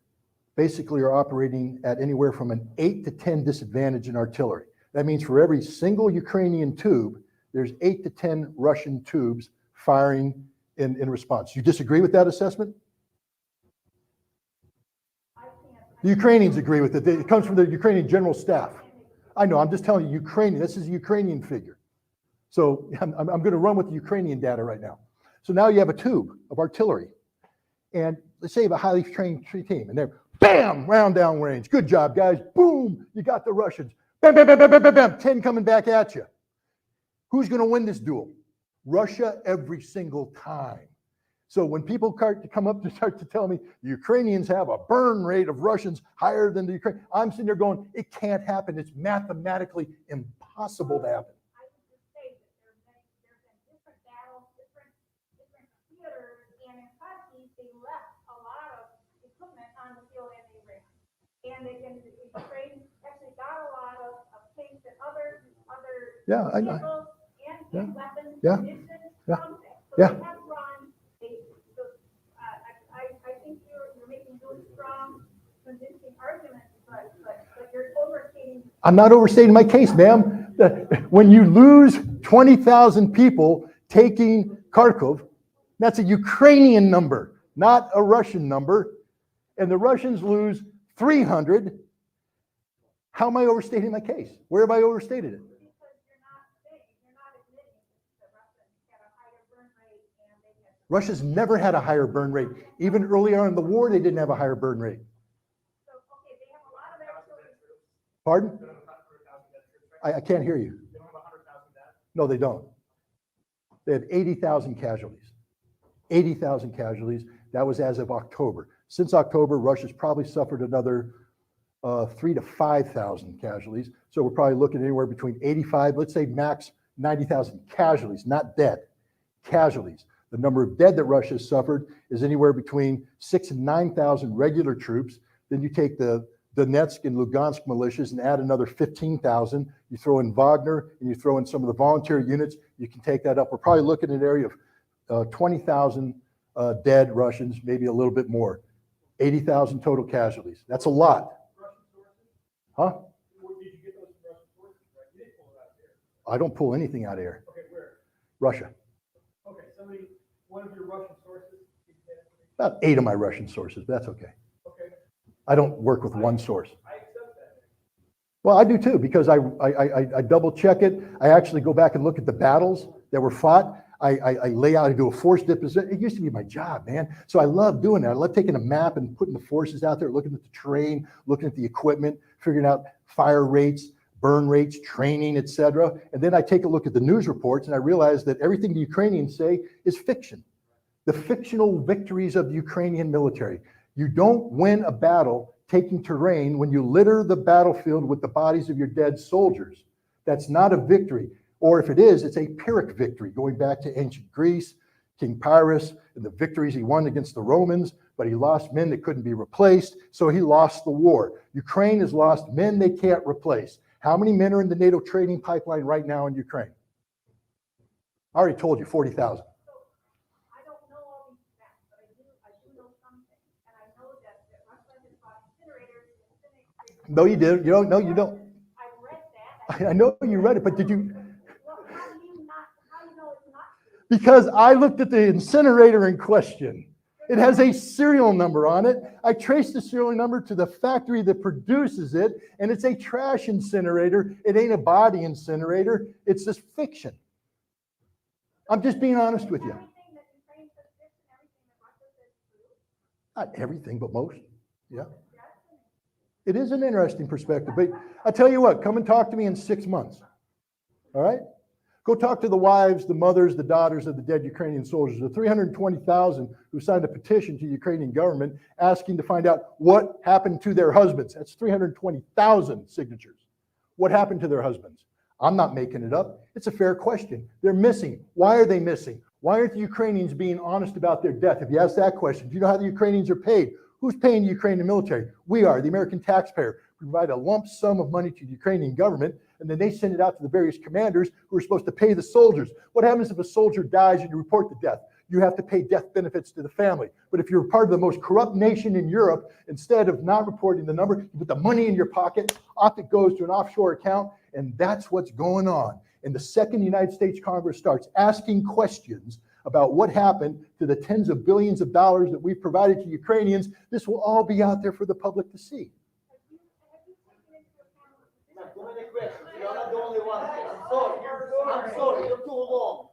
basically are operating at anywhere from an 8 to 10 disadvantage in artillery. That means for every single Ukrainian tube, there's 8 to 10 Russian tubes firing in response. You disagree with that assessment? The Ukrainians agree with it. It comes from the Ukrainian general staff. I know, I'm just telling you, Ukrainian, this is a Ukrainian figure. So I'm going to run with the Ukrainian data right now. So now you have a tube of artillery. And let's say you have a highly trained team, and they're, bam, round down range. Good job, guys. Boom, you got the Russians. Bam, bam, bam, bam, bam, bam, bam. 10 coming back at you. Who's going to win this duel? Russia every single time. So when people come up to start to tell me the Ukrainians have a burn rate of Russians higher than the Ukraine, I'm sitting there going, it can't happen. It's mathematically impossible to happen. I would just say that there's been different battles, different theaters, and in Kharkiv, they left a lot of equipment on the field and they ran. And Ukraine actually got a lot of tanks and other Yeah, vehicles and weapons, Yeah. munitions Yeah. from that. So Yeah. they have run. I think you're making really strong, convincing arguments, but you're overstating. I'm not overstating my case, ma'am. When you lose 20,000 people taking Kharkov, that's a Ukrainian number, not a Russian number. And the Russians lose 300. How am I overstating my case? Where have I overstated it? Because you're not admitting that Russia had a higher burn rate and they had. Russia's never had a higher burn rate. Even early on in the war, they didn't have a higher burn rate. So, okay, they have a lot of artillery. Pardon? I can't hear you. No, they don't. They have 80,000 casualties. 80,000 casualties. That was as of October. Since October, Russia's probably suffered another 3,000 to 5,000 casualties. So we're probably looking anywhere between 85, let's say max 90,000 casualties, not dead, casualties. The number of dead that Russia has suffered is anywhere between 6,000 and 9,000 regular troops. Then you take the Donetsk and Lugansk militias and add another 15,000. You throw in Wagner and you throw in some of the volunteer units, you can take that up. We're probably looking at an area of 20,000 dead Russians, maybe a little bit more. 80,000 total casualties. That's a lot. Huh? I don't pull anything out of air. Okay, where? Russia. Okay, one of your Russian sources? About 8 of my Russian sources, but that's okay. Okay, I don't work with one source. I accept that. Well, I do too, because I double check it. I actually go back and look at the battles that were fought. I lay out, I do a force deposition. It used to be my job, man. So I love doing that. I love taking a map and putting the forces out there, looking at the terrain, looking at the equipment, figuring out fire rates, burn rates, training, etc. And then I take a look at the news reports and I realize that everything the Ukrainians say is fiction. The fictional victories of the Ukrainian military. You don't win a battle taking terrain when you litter the battlefield with the bodies of your dead soldiers. That's not a victory. Or if it is, it's a Pyrrhic victory, going back to ancient Greece, King Pyrrhus, and the victories he won against the Romans, but he lost men that couldn't be replaced, so he lost the war. Ukraine has lost men they can't replace. How many men are in the NATO training pipeline right now in Ukraine? I already told you, 40,000. I don't know all these facts, but I do know something, and I know that Russia has bought incinerators and No, you didn't. You don't. No, you don't. I read that. I know you read it, but did you? Well, how do you know it's not true? Because I looked at the incinerator in question. It has a serial number on it. I traced the serial number to the factory that produces it, and it's a trash incinerator. It ain't a body incinerator. It's just fiction. I'm just being honest with you. Everything that Ukraine says fiction, everything that Russia says true. Not everything, but most. Yeah. It is an interesting perspective. But I tell you what, come and talk to me in 6 months. All right? Go talk to the wives, the mothers, the daughters of the dead Ukrainian soldiers, the 320,000 who signed a petition to the Ukrainian government asking to find out what happened to their husbands. That's 320,000 signatures. What happened to their husbands? I'm not making it up. It's a fair question. They're missing. Why are they missing? Why aren't the Ukrainians being honest about their death? If you ask that question, do you know how the Ukrainians are paid? Who's paying the Ukrainian military? We are, the American taxpayer. We provide a lump sum of money to the Ukrainian government, and then they send it out to the various commanders who are supposed to pay the soldiers. What happens if a soldier dies and you report the death? You have to pay death benefits to the family. But if you're part of the most corrupt nation in Europe, instead of not reporting the number, you put the money in your pocket, off it goes to an offshore account, and that's what's going on. And the second the United States Congress starts asking questions about what happened to the tens of billions of dollars that we've provided to Ukrainians, this will all be out there for the public to see. Too many questions. You're not the only one. I'm sorry. I'm sorry. You're too long.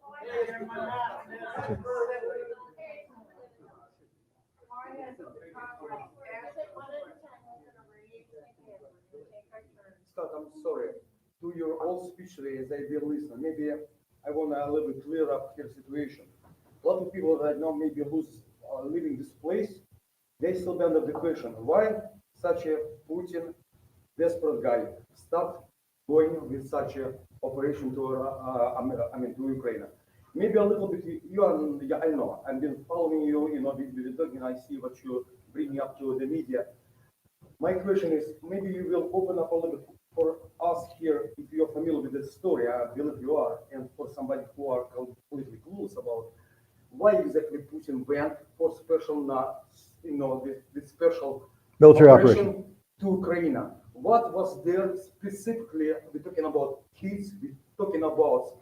Scott, I'm sorry. To your old speech today, as I will listen, maybe I want to a little bit clear up your situation. A lot of people right now maybe leaving this place. They still be under the question, why such a Putin desperate guy start going with such a operation to to Ukraine. Maybe a little bit I know I've been following you, with the dog, and I see what you bring up to the media. My question is, maybe you will open up a little bit for us here, if you're familiar with the story. I believe you are, and for somebody who are completely clueless about why exactly Putin went for special, this special Military operation to Ukraine. What was there specifically? We're talking about kids. We're talking about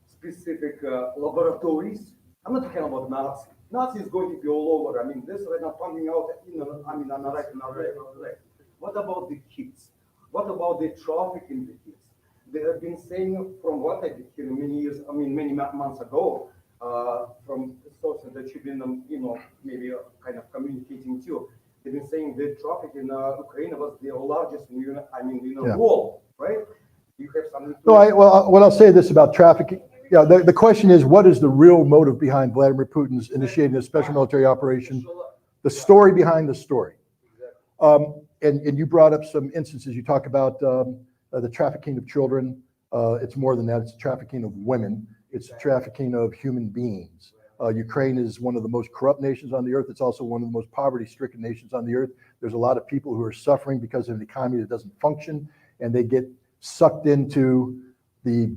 specific laboratories. I'm not talking about Nazi. Nazi is going to be all over. I mean, this right now coming out on the right and on the left. What about the kids? What about the trafficking the kids? They have been saying, from what I did hear many months ago, from sources that you've been, maybe kind of communicating to. They've been saying the traffic in Ukraine was the largest in the world, right? You have something. What I'll say this about trafficking. Yeah, the question is, what is the real motive behind Vladimir Putin's initiating a special military operation? The story behind the story. And you brought up some instances. You talk about the trafficking of children. It's more than that. It's trafficking of women. It's trafficking of human beings. Ukraine is one of the most corrupt nations on the earth. It's also one of the most poverty-stricken nations on the earth. There's a lot of people who are suffering because of an economy that doesn't function, and they get sucked into the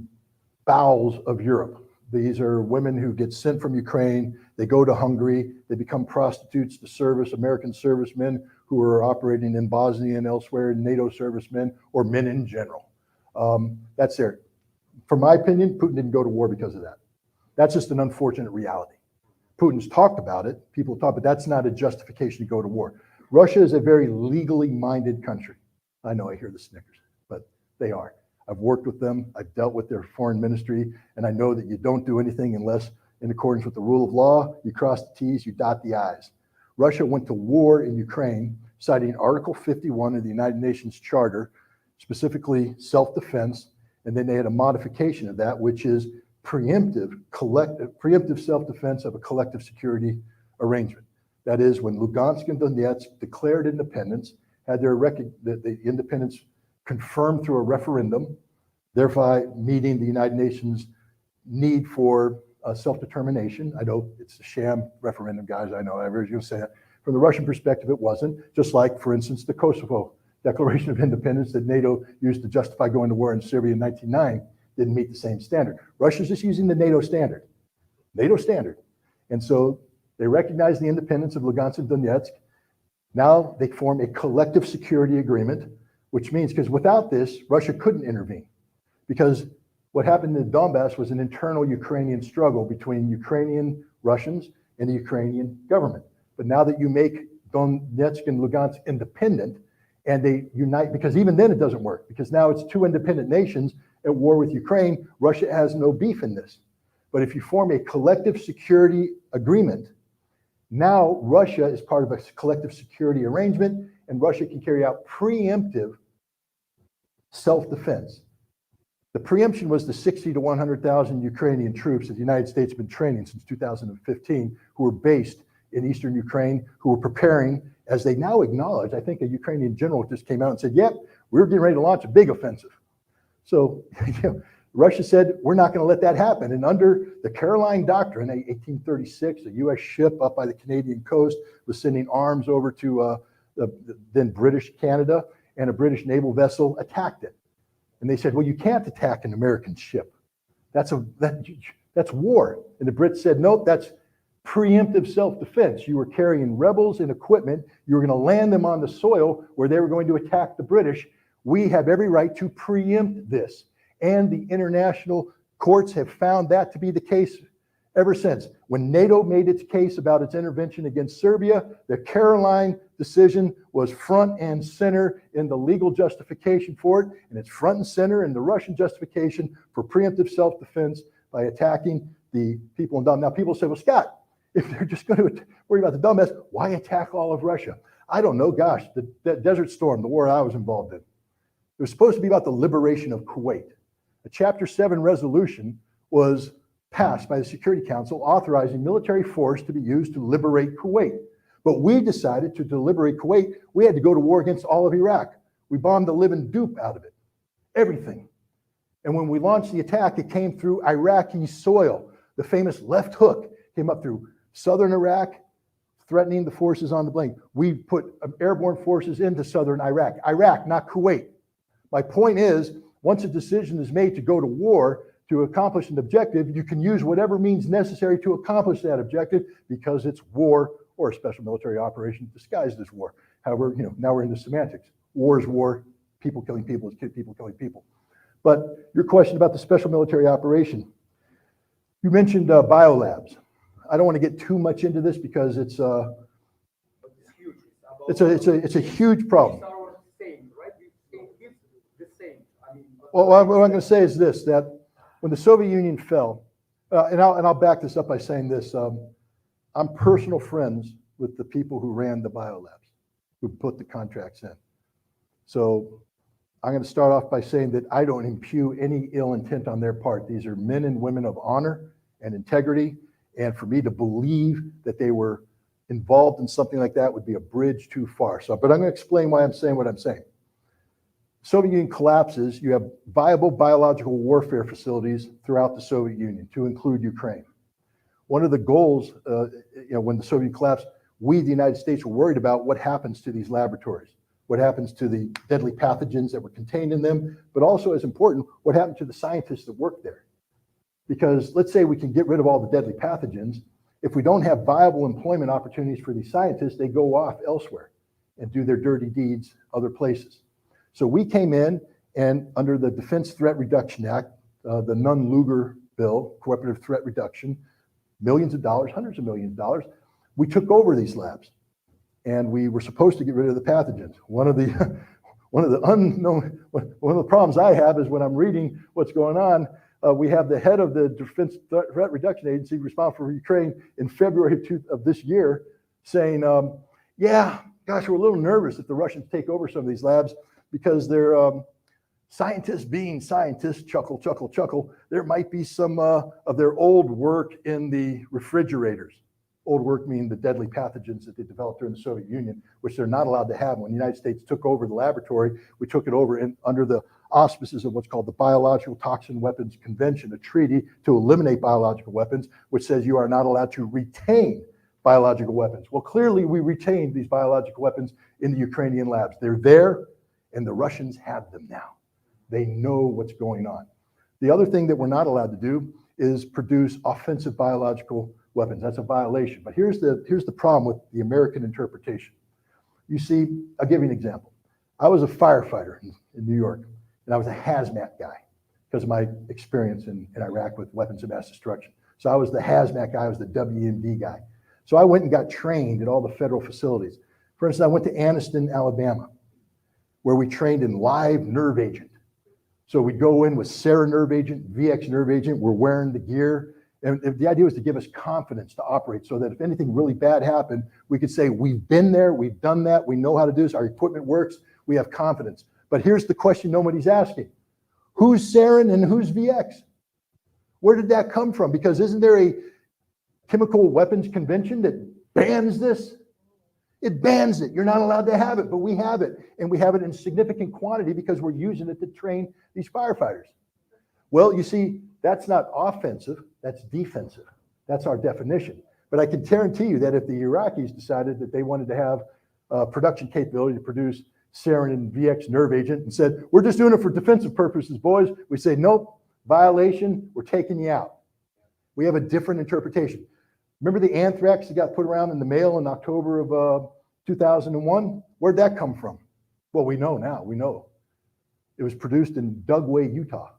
bowels of Europe. These are women who get sent from Ukraine. They go to Hungary. They become prostitutes to service American servicemen who are operating in Bosnia and elsewhere, NATO servicemen, or men in general. That's there. from my opinion, Putin didn't go to war because of that. That's just an unfortunate reality. Putin's talked about it, people talk, but that's not a justification to go to war. Russia is a very legally minded country. I know I hear the snickers, but they are. I've worked with them, I've dealt with their foreign ministry, and I know that you don't do anything unless in accordance with the rule of law, you cross the T's, you dot the I's. Russia went to war in Ukraine, citing Article 51 of the United Nations Charter, specifically self-defense, and then they had a modification of that, which is preemptive self-defense of a collective security arrangement. That is, when Lugansk and Donetsk declared independence, had their the independence confirmed through a referendum, thereby meeting the United Nations need for self-determination. I know it's a sham referendum, guys. I know, I heard you say that. From the Russian perspective, it wasn't. Just like, for instance, the Kosovo Declaration of Independence that NATO used to justify going to war in Serbia in 1909 didn't meet the same standard. Russia's just using the NATO standard. And so they recognize the independence of Lugansk and Donetsk. Now they form a collective security agreement, which means, because without this, Russia couldn't intervene. Because what happened in Donbass was an internal Ukrainian struggle between Ukrainian Russians and the Ukrainian government. But now that you make Donetsk and Lugansk independent, and they unite, because even then it doesn't work, because now it's two independent nations at war with Ukraine. Russia has no beef in this. But if you form a collective security agreement, now Russia is part of a collective security arrangement, and Russia can carry out preemptive self-defense. The preemption was the 60 to 100,000 Ukrainian troops that the United States has been training since 2015, who were based in eastern Ukraine, who were preparing, as they now acknowledge. I think a Ukrainian general just came out and said, yep, we're getting ready to launch a big offensive. So Russia said, we're not going to let that happen. And under the Caroline Doctrine, 1836, a US ship up by the Canadian coast was sending arms over to the then British Canada, and a British naval vessel attacked it. And they said, well, you can't attack an American ship. That's war. And the Brits said, nope, that's preemptive self-defense. You were carrying rebels and equipment. You were going to land them on the soil where they were going to attack the British. We have every right to preempt this. And the international courts have found that to be the case ever since. When NATO made its case about its intervention against Serbia, the Caroline decision was front and center in the legal justification for it, and it's front and center in the Russian justification for preemptive self-defense by attacking the people in Donbass. Now, people say, well, Scott, if they're just going to worry about the Donbass, why attack all of Russia? I don't know. Gosh, the Desert Storm, the war I was involved in, it was supposed to be about the liberation of Kuwait. A Chapter 7 resolution was passed by the Security Council authorizing military force to be used to liberate Kuwait. But we decided to liberate Kuwait, we had to go to war against all of Iraq. We bombed the living dupe out of it, everything. And when we launched the attack, it came through Iraqi soil. The famous left hook came up through southern Iraq, threatening the forces on the blink. We put airborne forces into southern Iraq. Iraq, not Kuwait. My point is, once a decision is made to go to war to accomplish an objective, you can use whatever means necessary to accomplish that objective, because it's war or a special military operation disguised as war. However, now we're into semantics. War is war, people killing people is people killing people. But your question about the special military operation, you mentioned biolabs. I don't want to get too much into this because it's a huge problem. Well, what I'm going to say is this, that when the Soviet Union fell, and I'll back this up by saying this, I'm personal friends with the people who ran the biolabs, who put the contracts in. So I'm going to start off by saying that I don't impugn any ill intent on their part. These are men and women of honor and integrity. And for me to believe that they were involved in something like that would be a bridge too far. So, but I'm going to explain why I'm saying what I'm saying. Soviet Union collapses, you have viable biological warfare facilities throughout the Soviet Union, to include Ukraine. One of the goals, when the Soviet Union collapsed, we, the United States, were worried about what happens to these laboratories, what happens to the deadly pathogens that were contained in them, but also, as important, what happened to the scientists that work there. Because let's say we can get rid of all the deadly pathogens. If we don't have viable employment opportunities for these scientists, they go off elsewhere and do their dirty deeds other places. So we came in, and under the Defense Threat Reduction Act, the Nunn-Lugar bill, cooperative threat reduction, millions of dollars, hundreds of millions of dollars. We took over these labs, and we were supposed to get rid of the pathogens. One of the problems I have is when I'm reading what's going on, we have the head of the Defense Threat Reduction Agency responsible for Ukraine in February of this year saying, yeah, gosh, we're a little nervous if the Russians take over some of these labs because they're scientists being scientists, chuckle, chuckle, chuckle. There might be some of their old work in the refrigerators. Old work meaning the deadly pathogens that they developed during the Soviet Union, which they're not allowed to have. When the United States took over the laboratory, we took it over under the auspices of what's called the Biological Toxin Weapons Convention, a treaty to eliminate biological weapons, which says you are not allowed to retain biological weapons. Well, clearly we retained these biological weapons in the Ukrainian labs. They're there, and the Russians have them now. They know what's going on. The other thing that we're not allowed to do is produce offensive biological weapons. That's a violation. But here's the problem with the American interpretation. You see, I'll give you an example. I was a firefighter in New York, and I was a hazmat guy because of my experience in Iraq with weapons of mass destruction. So I was the hazmat guy, I was the WMD guy. So I went and got trained at all the federal facilities. For instance, I went to Anniston, Alabama, where we trained in live nerve agent. So we'd go in with Sarah nerve agent, VX nerve agent, we're wearing the gear. And the idea was to give us confidence to operate so that if anything really bad happened, we could say, we've been there, we've done that, we know how to do this, our equipment works, we have confidence. But here's the question nobody's asking. Who's sarin and who's VX? Where did that come from? Because isn't there a chemical weapons convention that bans this? It bans it. You're not allowed to have it, but we have it. And we have it in significant quantity because we're using it to train these firefighters. Well, you see, that's not offensive, that's defensive. That's our definition. But I can guarantee you that if the Iraqis decided that they wanted to have production capability to produce sarin and VX nerve agent and said, we're just doing it for defensive purposes, boys, we say, nope, violation, we're taking you out. We have a different interpretation. Remember the anthrax that got put around in the mail in October of 2001? Where'd that come from? Well, we know now, we know. It was produced in Dugway, Utah,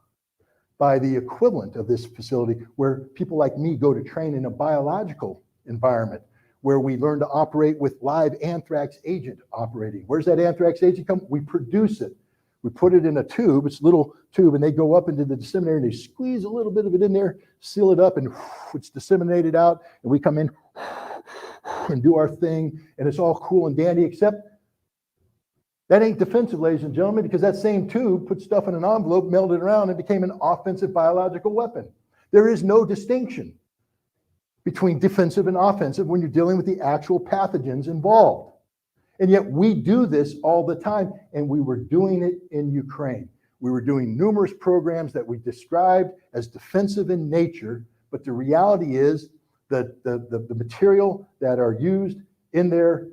by the equivalent of this facility where people like me go to train in a biological environment where we learn to operate with live anthrax agent operating. Where's that anthrax agent come? We produce it. We put it in a tube, it's a little tube, and they go up into the disseminator and they squeeze a little bit of it in there, seal it up, and it's disseminated out, and we come in and do our thing, and it's all cool and dandy, except that ain't defensive, ladies and gentlemen, because that same tube put stuff in an envelope, mailed it around, and became an offensive biological weapon. There is no distinction between defensive and offensive when you're dealing with the actual pathogens involved. And yet we do this all the time, and we were doing it in Ukraine. We were doing numerous programs that we described as defensive in nature, but the reality is that the material that are used in there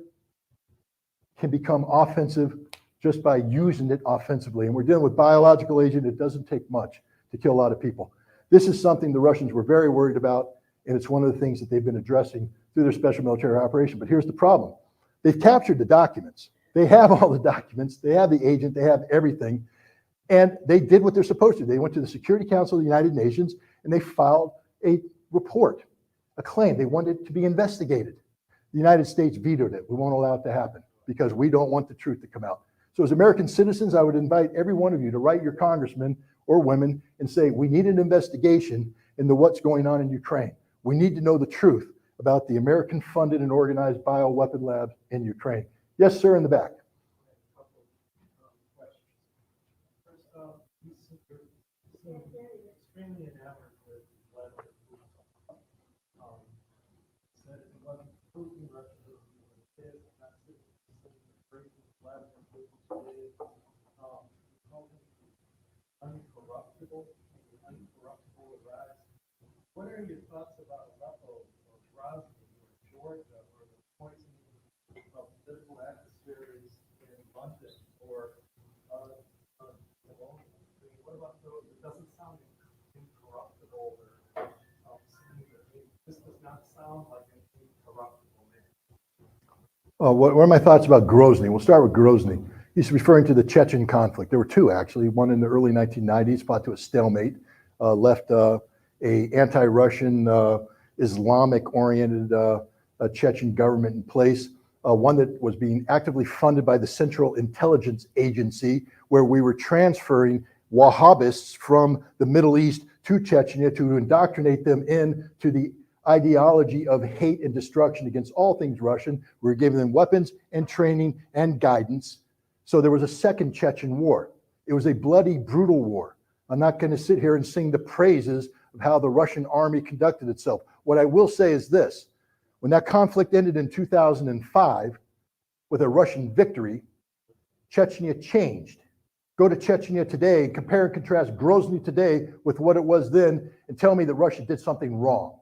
can become offensive just by using it offensively. And we're dealing with biological agent. It doesn't take much to kill a lot of people. This is something the Russians were very worried about, and it's one of the things that they've been addressing through their special military operation. But here's the problem. They've captured the documents. They have all the documents. They have the agent. They have everything. And they did what they're supposed to. They went to the Security Council of the United Nations, and they filed a report, a claim. They wanted it to be investigated. The United States vetoed it. We won't allow it to happen because we don't want the truth to come out. So as American citizens, I would invite every one of you to write your congressmen or women and say, we need an investigation into what's going on in Ukraine. We need to know the truth about the American-funded and organized bioweapon lab in Ukraine. Yes, sir, in the back. First off, you seem extremely enamored with Vladimir Putin. Said if it wasn't Putin, Russia would be what it is. That's it. Vladimir Putin today, called him uncorruptible, rise. What are your thoughts about Aleppo or Grozny or Georgia or the poisoning of political adversaries in London or Bologna? What about those? It doesn't sound incorruptible or this does not sound like an incorruptible man. What are my thoughts about Grozny? We'll start with Grozny. He's referring to the Chechen conflict. There were two, actually. One in the early 1990s, fought to a stalemate. left a anti-Russian, Islamic-oriented Chechen government in place, one that was being actively funded by the Central Intelligence Agency, where we were transferring Wahhabists from the Middle East to Chechnya to indoctrinate them into the ideology of hate and destruction against all things Russian. We were giving them weapons and training and guidance. So there was a second Chechen war. It was a bloody, brutal war. I'm not going to sit here and sing the praises of how the Russian army conducted itself. What I will say is this: when that conflict ended in 2005 with a Russian victory, Chechnya changed. Go to Chechnya today and compare and contrast Grozny today with what it was then and tell me that Russia did something wrong.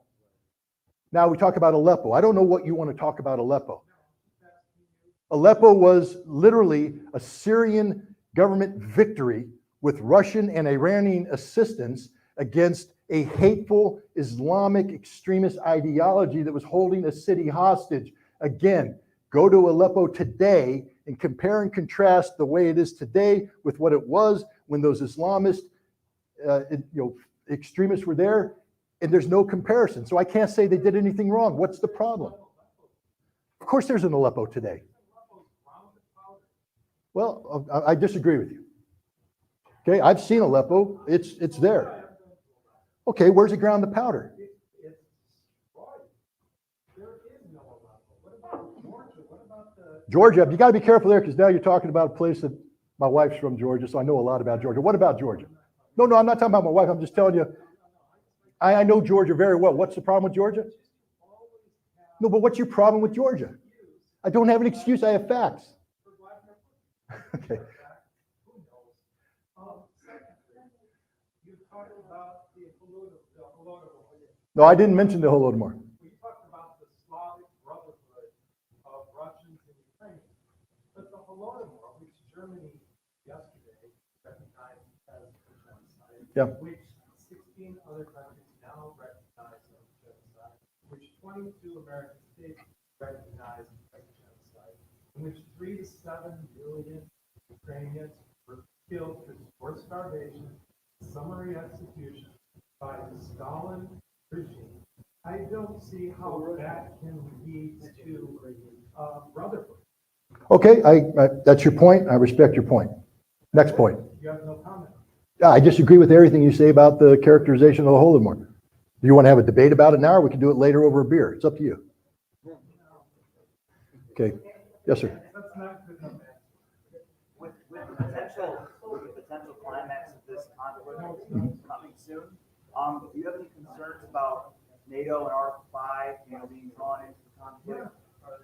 Now we talk about Aleppo. I don't know what you want to talk about Aleppo. Aleppo was literally a Syrian government victory with Russian and Iranian assistance against a hateful Islamic extremist ideology that was holding a city hostage. Again, go to Aleppo today and compare and contrast the way it is today with what it was when those Islamist extremists were there, and there's no comparison. So I can't say they did anything wrong. What's the problem? Of course there's an Aleppo today. Well, I disagree with you. Okay, I've seen Aleppo. It's there. Okay, where's it ground the powder? Georgia, you got to be careful there because now you're talking about a place that my wife's from Georgia, so I know a lot about Georgia. What about Georgia? No, I'm not talking about my wife. I'm just telling you, I know Georgia very well. What's the problem with Georgia? No, but what's your problem with Georgia? I don't have an excuse. I have facts. Okay. No, I didn't mention the Holodomor. We talked about the Slavic brotherhood of Russians and Ukrainians, but the Holodomor, which Germany yesterday recognized as a genocide, which 16 other countries now recognize as a genocide, which 22 American states recognize as a genocide, in which 3 to 7 million Ukrainians were killed for starvation, summary execution by the Stalin regime. I don't see how that can lead to brotherhood. Okay, that's your point. I respect your point. Next point. You have no comment. I disagree with everything you say about the characterization of the Holodomor. Do you want to have a debate about it now, or we can do it later over a beer? It's up to you. Okay. Yes, sir. That's not good enough. With the potential climax of this conflict coming soon, do you have any concerns about NATO and Article 5, being drawn into the conflict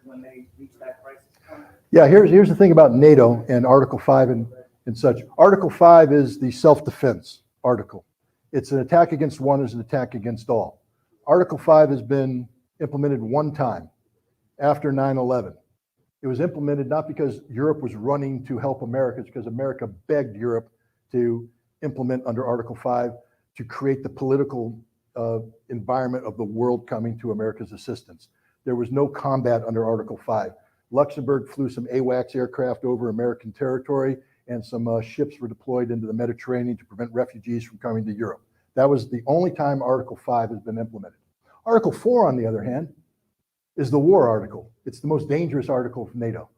when they reach that crisis point? Yeah, here's the thing about NATO and Article 5 and such. Article 5 is the self-defense article. It's an attack against one is an attack against all. Article 5 has been implemented one time after 9/11. It was implemented not because Europe was running to help America, it's because America begged Europe to implement under Article 5 to create the political environment of the world coming to America's assistance. There was no combat under Article 5. Luxembourg flew some AWACS aircraft over American territory, and some ships were deployed into the Mediterranean to prevent refugees from coming to Europe. That was the only time Article 5 has been implemented. Article 4, on the other hand, is the war article. It's the most dangerous article of NATO.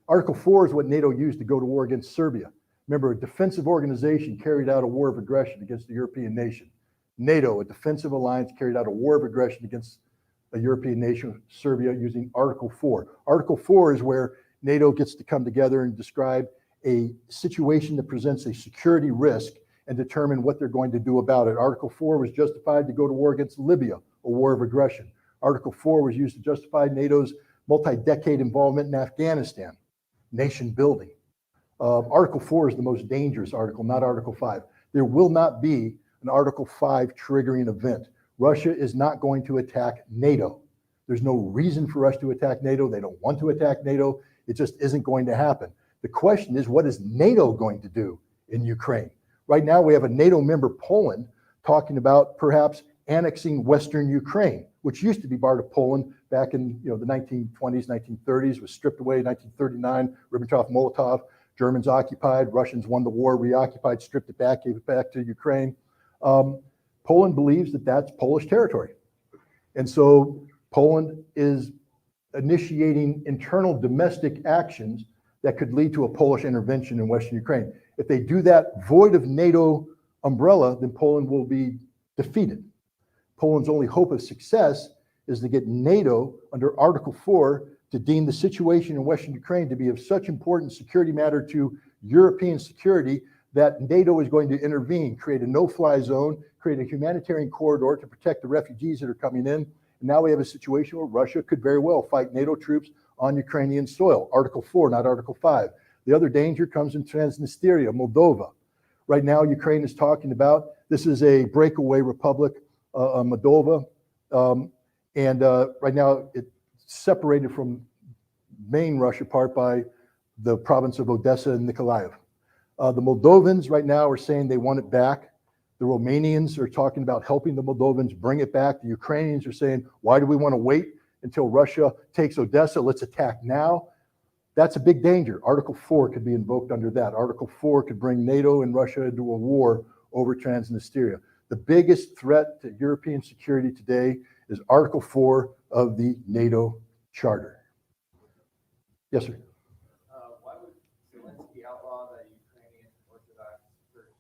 Article 4 is what NATO used to go to war against Serbia. Remember, a defensive organization carried out a war of aggression against a European nation. NATO, a defensive alliance, carried out a war of aggression against a European nation, Serbia, using Article 4. Article 4 is where NATO gets to come together and describe a situation that presents a security risk and determine what they're going to do about it. Article 4 was justified to go to war against Libya, a war of aggression. Article 4 was used to justify NATO's multi-decade involvement in Afghanistan, nation building. Article 4 is the most dangerous article, not Article 5. There will not be an Article 5 triggering event. Russia is not going to attack NATO. There's no reason for us to attack NATO. They don't want to attack NATO. It just isn't going to happen. The question is, what is NATO going to do in Ukraine? Right now, we have a NATO member, Poland, talking about perhaps annexing Western Ukraine, which used to be part of Poland back in the 1920s, 1930s, was stripped away in 1939, Ribbentrop-Molotov, Germans occupied, Russians won the war, reoccupied, stripped it back, gave it back to Ukraine. Poland believes that that's Polish territory. And so Poland is initiating internal domestic actions that could lead to a Polish intervention in Western Ukraine. If they do that void of NATO umbrella, then Poland will be defeated. Poland's only hope of success is to get NATO under Article 4 to deem the situation in Western Ukraine to be of such important security matter to European security that NATO is going to intervene, create a no-fly zone, create a humanitarian corridor to protect the refugees that are coming in. And now we have a situation where Russia could very well fight NATO troops on Ukrainian soil. Article 4, not Article 5. The other danger comes in Transnistria, Moldova. Right now, Ukraine is talking about, this is a breakaway republic, Moldova. Right now, it's separated from main Russia part by the province of Odessa and Nikolaev. The Moldovans right now are saying they want it back. The Romanians are talking about helping the Moldovans bring it back. The Ukrainians are saying, why do we want to wait until Russia takes Odessa? Let's attack now. That's a big danger. Article 4 could be invoked under that. Article 4 could bring NATO and Russia into a war over Transnistria. The biggest threat to European security today is Article 4 of the NATO Charter. Yes, sir. Why would Zelensky outlaw the Ukrainian Orthodox Church?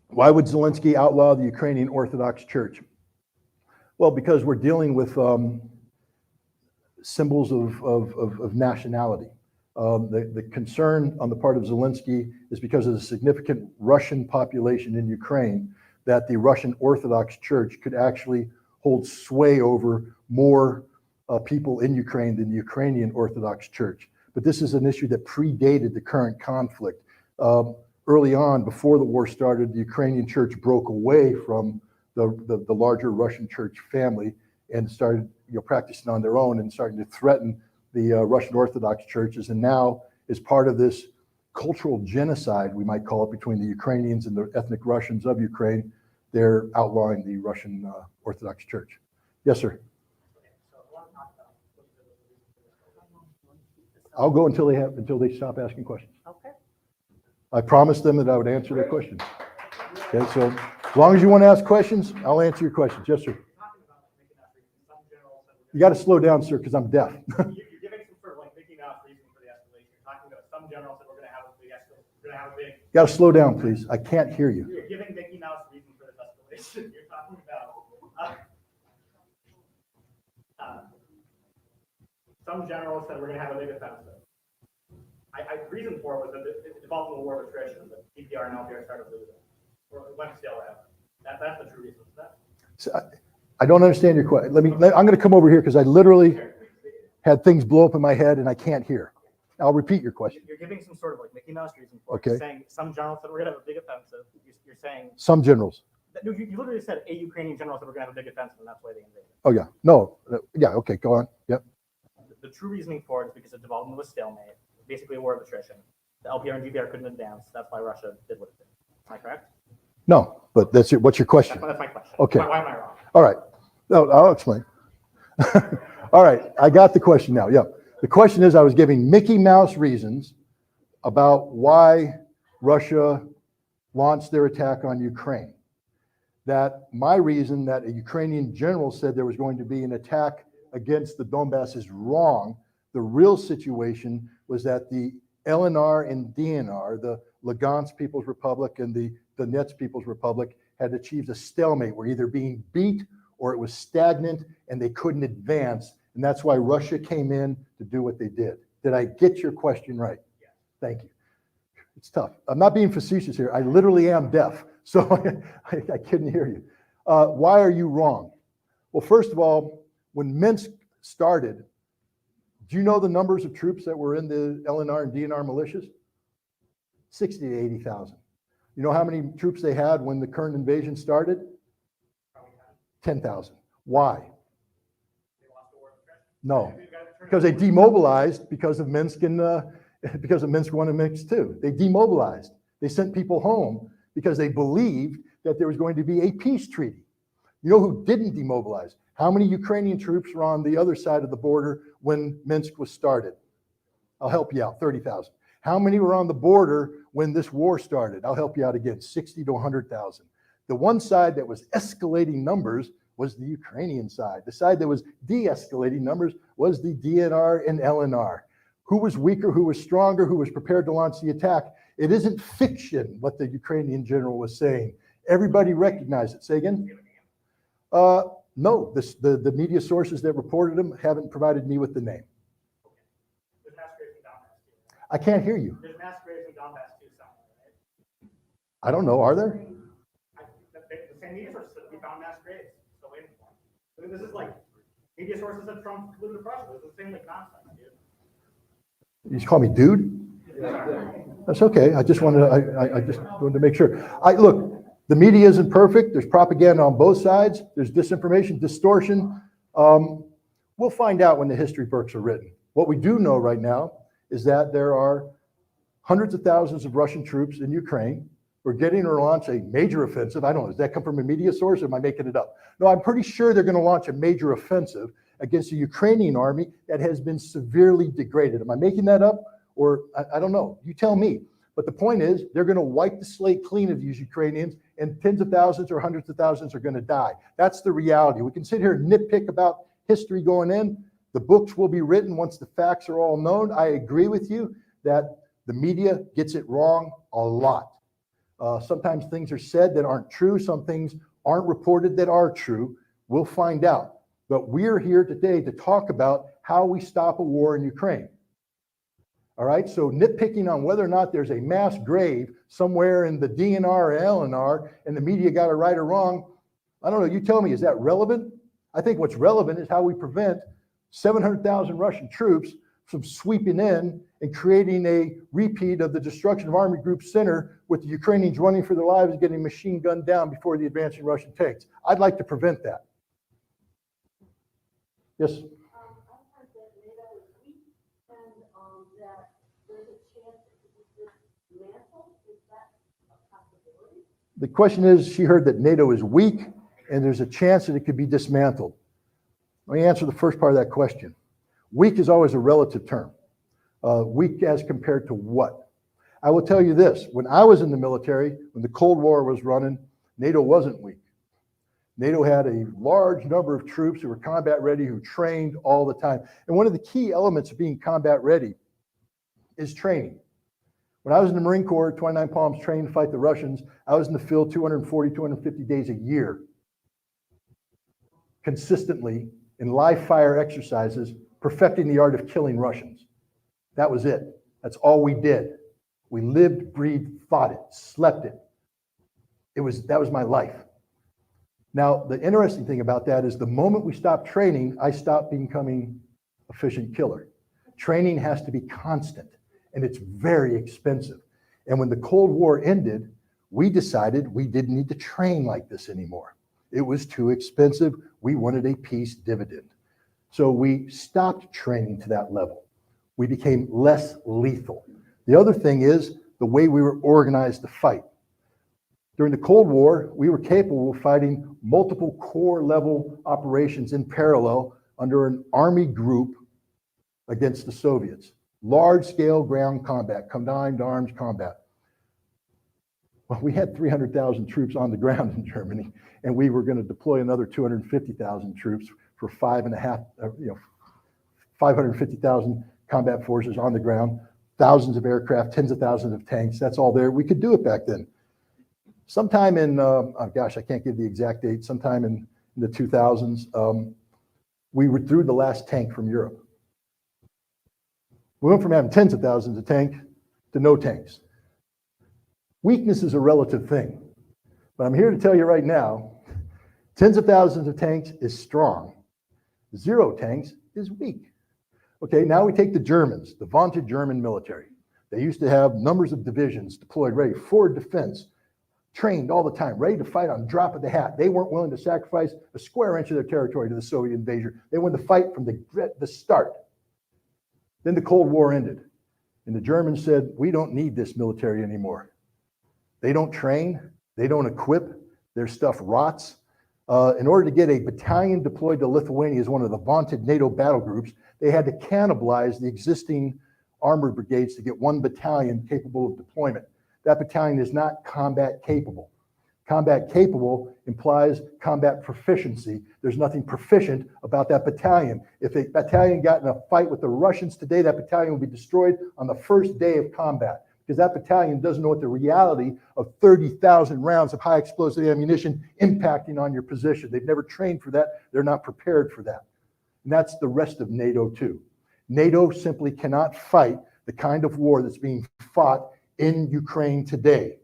Why would Zelensky outlaw the Ukrainian Orthodox Church? Well, because we're dealing with symbols of nationality. The concern on the part of Zelensky is because of the significant Russian population in Ukraine, that the Russian Orthodox Church could actually hold sway over more people in Ukraine than the Ukrainian Orthodox Church. But this is an issue that predated the current conflict. Early on, before the war started, the Ukrainian church broke away from the larger Russian church family and started practicing on their own and starting to threaten the Russian Orthodox churches. And now, as part of this cultural genocide, we might call it, between the Ukrainians and the ethnic Russians of Ukraine, they're outlawing the Russian Orthodox Church. Yes, sir. I'll go until they stop asking questions. Okay. I promised them that I would answer their questions. Okay, so as long as you want to ask questions, I'll answer your questions. Yes, sir. You got to slow down, sir, because I'm deaf. You're giving some sort of like Mickey Mouse reason for the escalation. You're talking about some generals that we're going to have a big escalation. We're going to have a big. You got to slow down, please. I can't hear you. You're giving Mickey Mouse reason for this escalation. You're talking about some generals said we're going to have a big offensive. The reason for it was that it devolved into a war of attrition. The DPR and LPR started losing, or went stale out. That's the true reason for that. So I don't understand your question. I'm going to come over here because I literally had things blow up in my head and I can't hear. I'll repeat your question. You're giving some sort of like Mickey Mouse reason for it. Okay. You're saying some generals said we're going to have a big offensive. You're saying Some generals. you literally said a Ukrainian general said we're going to have a big offensive, and that's why they invaded. Oh, yeah. No. Yeah. Okay. Go on. Yep. The true reasoning for it is because it devolved into a stalemate, basically a war of attrition. The LPR and GPR couldn't advance. That's why Russia did what it did. Am I correct? No, but that's it. What's your question? That's my question. Okay. Why am I wrong? All right. No, I'll explain. All right. I got the question now. Yeah. The question is, I was giving Mickey Mouse reasons about why Russia launched their attack on Ukraine. That my reason that a Ukrainian general said there was going to be an attack against the Donbass is wrong. The real situation was that the LNR and DNR, the Lugansk People's Republic and the Donetsk People's Republic, had achieved a stalemate, where either being beat or it was stagnant and they couldn't advance. And that's why Russia came in to do what they did. Did I get your question right? Yes. Thank you. It's tough. I'm not being facetious here. I literally am deaf, so I couldn't hear you. Why are you wrong? Well, first of all, when Minsk started, do you know the numbers of troops that were in the LNR and DNR militias? 60 to 80,000. You know how many troops they had when the current invasion started? 10,000. Why? No, because they demobilized because of Minsk and because of Minsk 1 and Minsk 2. They demobilized. They sent people home because they believed that there was going to be a peace treaty. You know who didn't demobilize? How many Ukrainian troops were on the other side of the border when Minsk was started? I'll help you out, 30,000. How many were on the border when this war started? I'll help you out again, 60 to 100,000. The one side that was escalating numbers was the Ukrainian side. The side that was de-escalating numbers was the DNR and LNR. Who was weaker, who was stronger, who was prepared to launch the attack? It isn't fiction what the Ukrainian general was saying. Everybody recognized it. Say again? No, the media sources that reported him haven't provided me with the name. There's mass graves in Donbass too. I can't hear you. There's mass graves in Donbass too somewhere, right? I don't know. Are there? The same media sources said we found mass graves. So waiting for them. I mean, this is like media sources that Trump lived in Russia. This is the same like nonsense, dude. You just call me dude? That's okay. I just wanted to, I just wanted to make sure. Look, the media isn't perfect. There's propaganda on both sides. There's disinformation, distortion. We'll find out when the history books are written. What we do know right now is that there are hundreds of thousands of Russian troops in Ukraine. We're getting to launch a major offensive. I don't know, does that come from a media source or am I making it up? No, I'm pretty sure they're going to launch a major offensive against the Ukrainian army that has been severely degraded. Am I making that up? Or I don't know. You tell me. But the point is, they're going to wipe the slate clean of these Ukrainians, and tens of thousands or hundreds of thousands are going to die. That's the reality. We can sit here and nitpick about history going in. The books will be written once the facts are all known. I agree with you that the media gets it wrong a lot. Sometimes things are said that aren't true. Some things aren't reported that are true. We'll find out. But we're here today to talk about how we stop a war in Ukraine. All right, so nitpicking on whether or not there's a mass grave somewhere in the DNR or LNR and the media got it right or wrong, I don't know, you tell me, is that relevant? I think what's relevant is how we prevent 700,000 Russian troops from sweeping in and creating a repeat of the destruction of Army Group Center with the Ukrainians running for their lives and getting machine gunned down before the advancing Russian tanks. I'd like to prevent that. Yes? I've heard that NATO is weak and that there's a chance it could be dismantled. Is that a possibility? The question is, she heard that NATO is weak and there's a chance that it could be dismantled. Let me answer the first part of that question. Weak is always a relative term. Weak as compared to what? I will tell you this, when I was in the military, when the Cold War was running, NATO wasn't weak. NATO had a large number of troops who were combat ready, who trained all the time. And one of the key elements of being combat ready is training. When I was in the Marine Corps, 29 Palms trained to fight the Russians, I was in the field 240, 250 days a year, consistently in live fire exercises, perfecting the art of killing Russians. That was it. That's all we did. We lived, breathed, fought it, slept it. That was my life. Now, the interesting thing about that is the moment we stopped training, I stopped becoming a efficient killer. Training has to be constant, and it's very expensive. And when the Cold War ended, we decided we didn't need to train like this anymore. It was too expensive. We wanted a peace dividend. So we stopped training to that level. We became less lethal. The other thing is the way we were organized to fight. During the Cold War, we were capable of fighting multiple corps level operations in parallel under an army group against the Soviets. Large scale ground combat, combined arms combat. Well, we had 300,000 troops on the ground in Germany, and we were going to deploy another 250,000 troops for 550,000 combat forces on the ground, thousands of aircraft, tens of thousands of tanks. That's all there. We could do it back then. Sometime in, I can't give the exact date, sometime in the 2000s, we withdrew the last tank from Europe. We went from having tens of thousands of tanks to no tanks. Weakness is a relative thing, but I'm here to tell you right now, tens of thousands of tanks is strong. 0 tanks is weak. Okay, now we take the Germans, the vaunted German military. They used to have numbers of divisions deployed ready for defense, trained all the time, ready to fight on drop of the hat. They weren't willing to sacrifice a square inch of their territory to the Soviet invasion. They wanted to fight from the start. Then the Cold War ended, and the Germans said, we don't need this military anymore. They don't train, they don't equip, their stuff rots. In order to get a battalion deployed to Lithuania as one of the vaunted NATO battle groups, they had to cannibalize the existing armored brigades to get one battalion capable of deployment. That battalion is not combat capable. Combat capable implies combat proficiency. There's nothing proficient about that battalion. If a battalion got in a fight with the Russians today, that battalion will be destroyed on the first day of combat, because that battalion doesn't know what the reality of 30,000 rounds of high explosive ammunition impacting on your position. They've never trained for that. They're not prepared for that. And that's the rest of NATO too. NATO simply cannot fight the kind of war that's being fought in Ukraine today.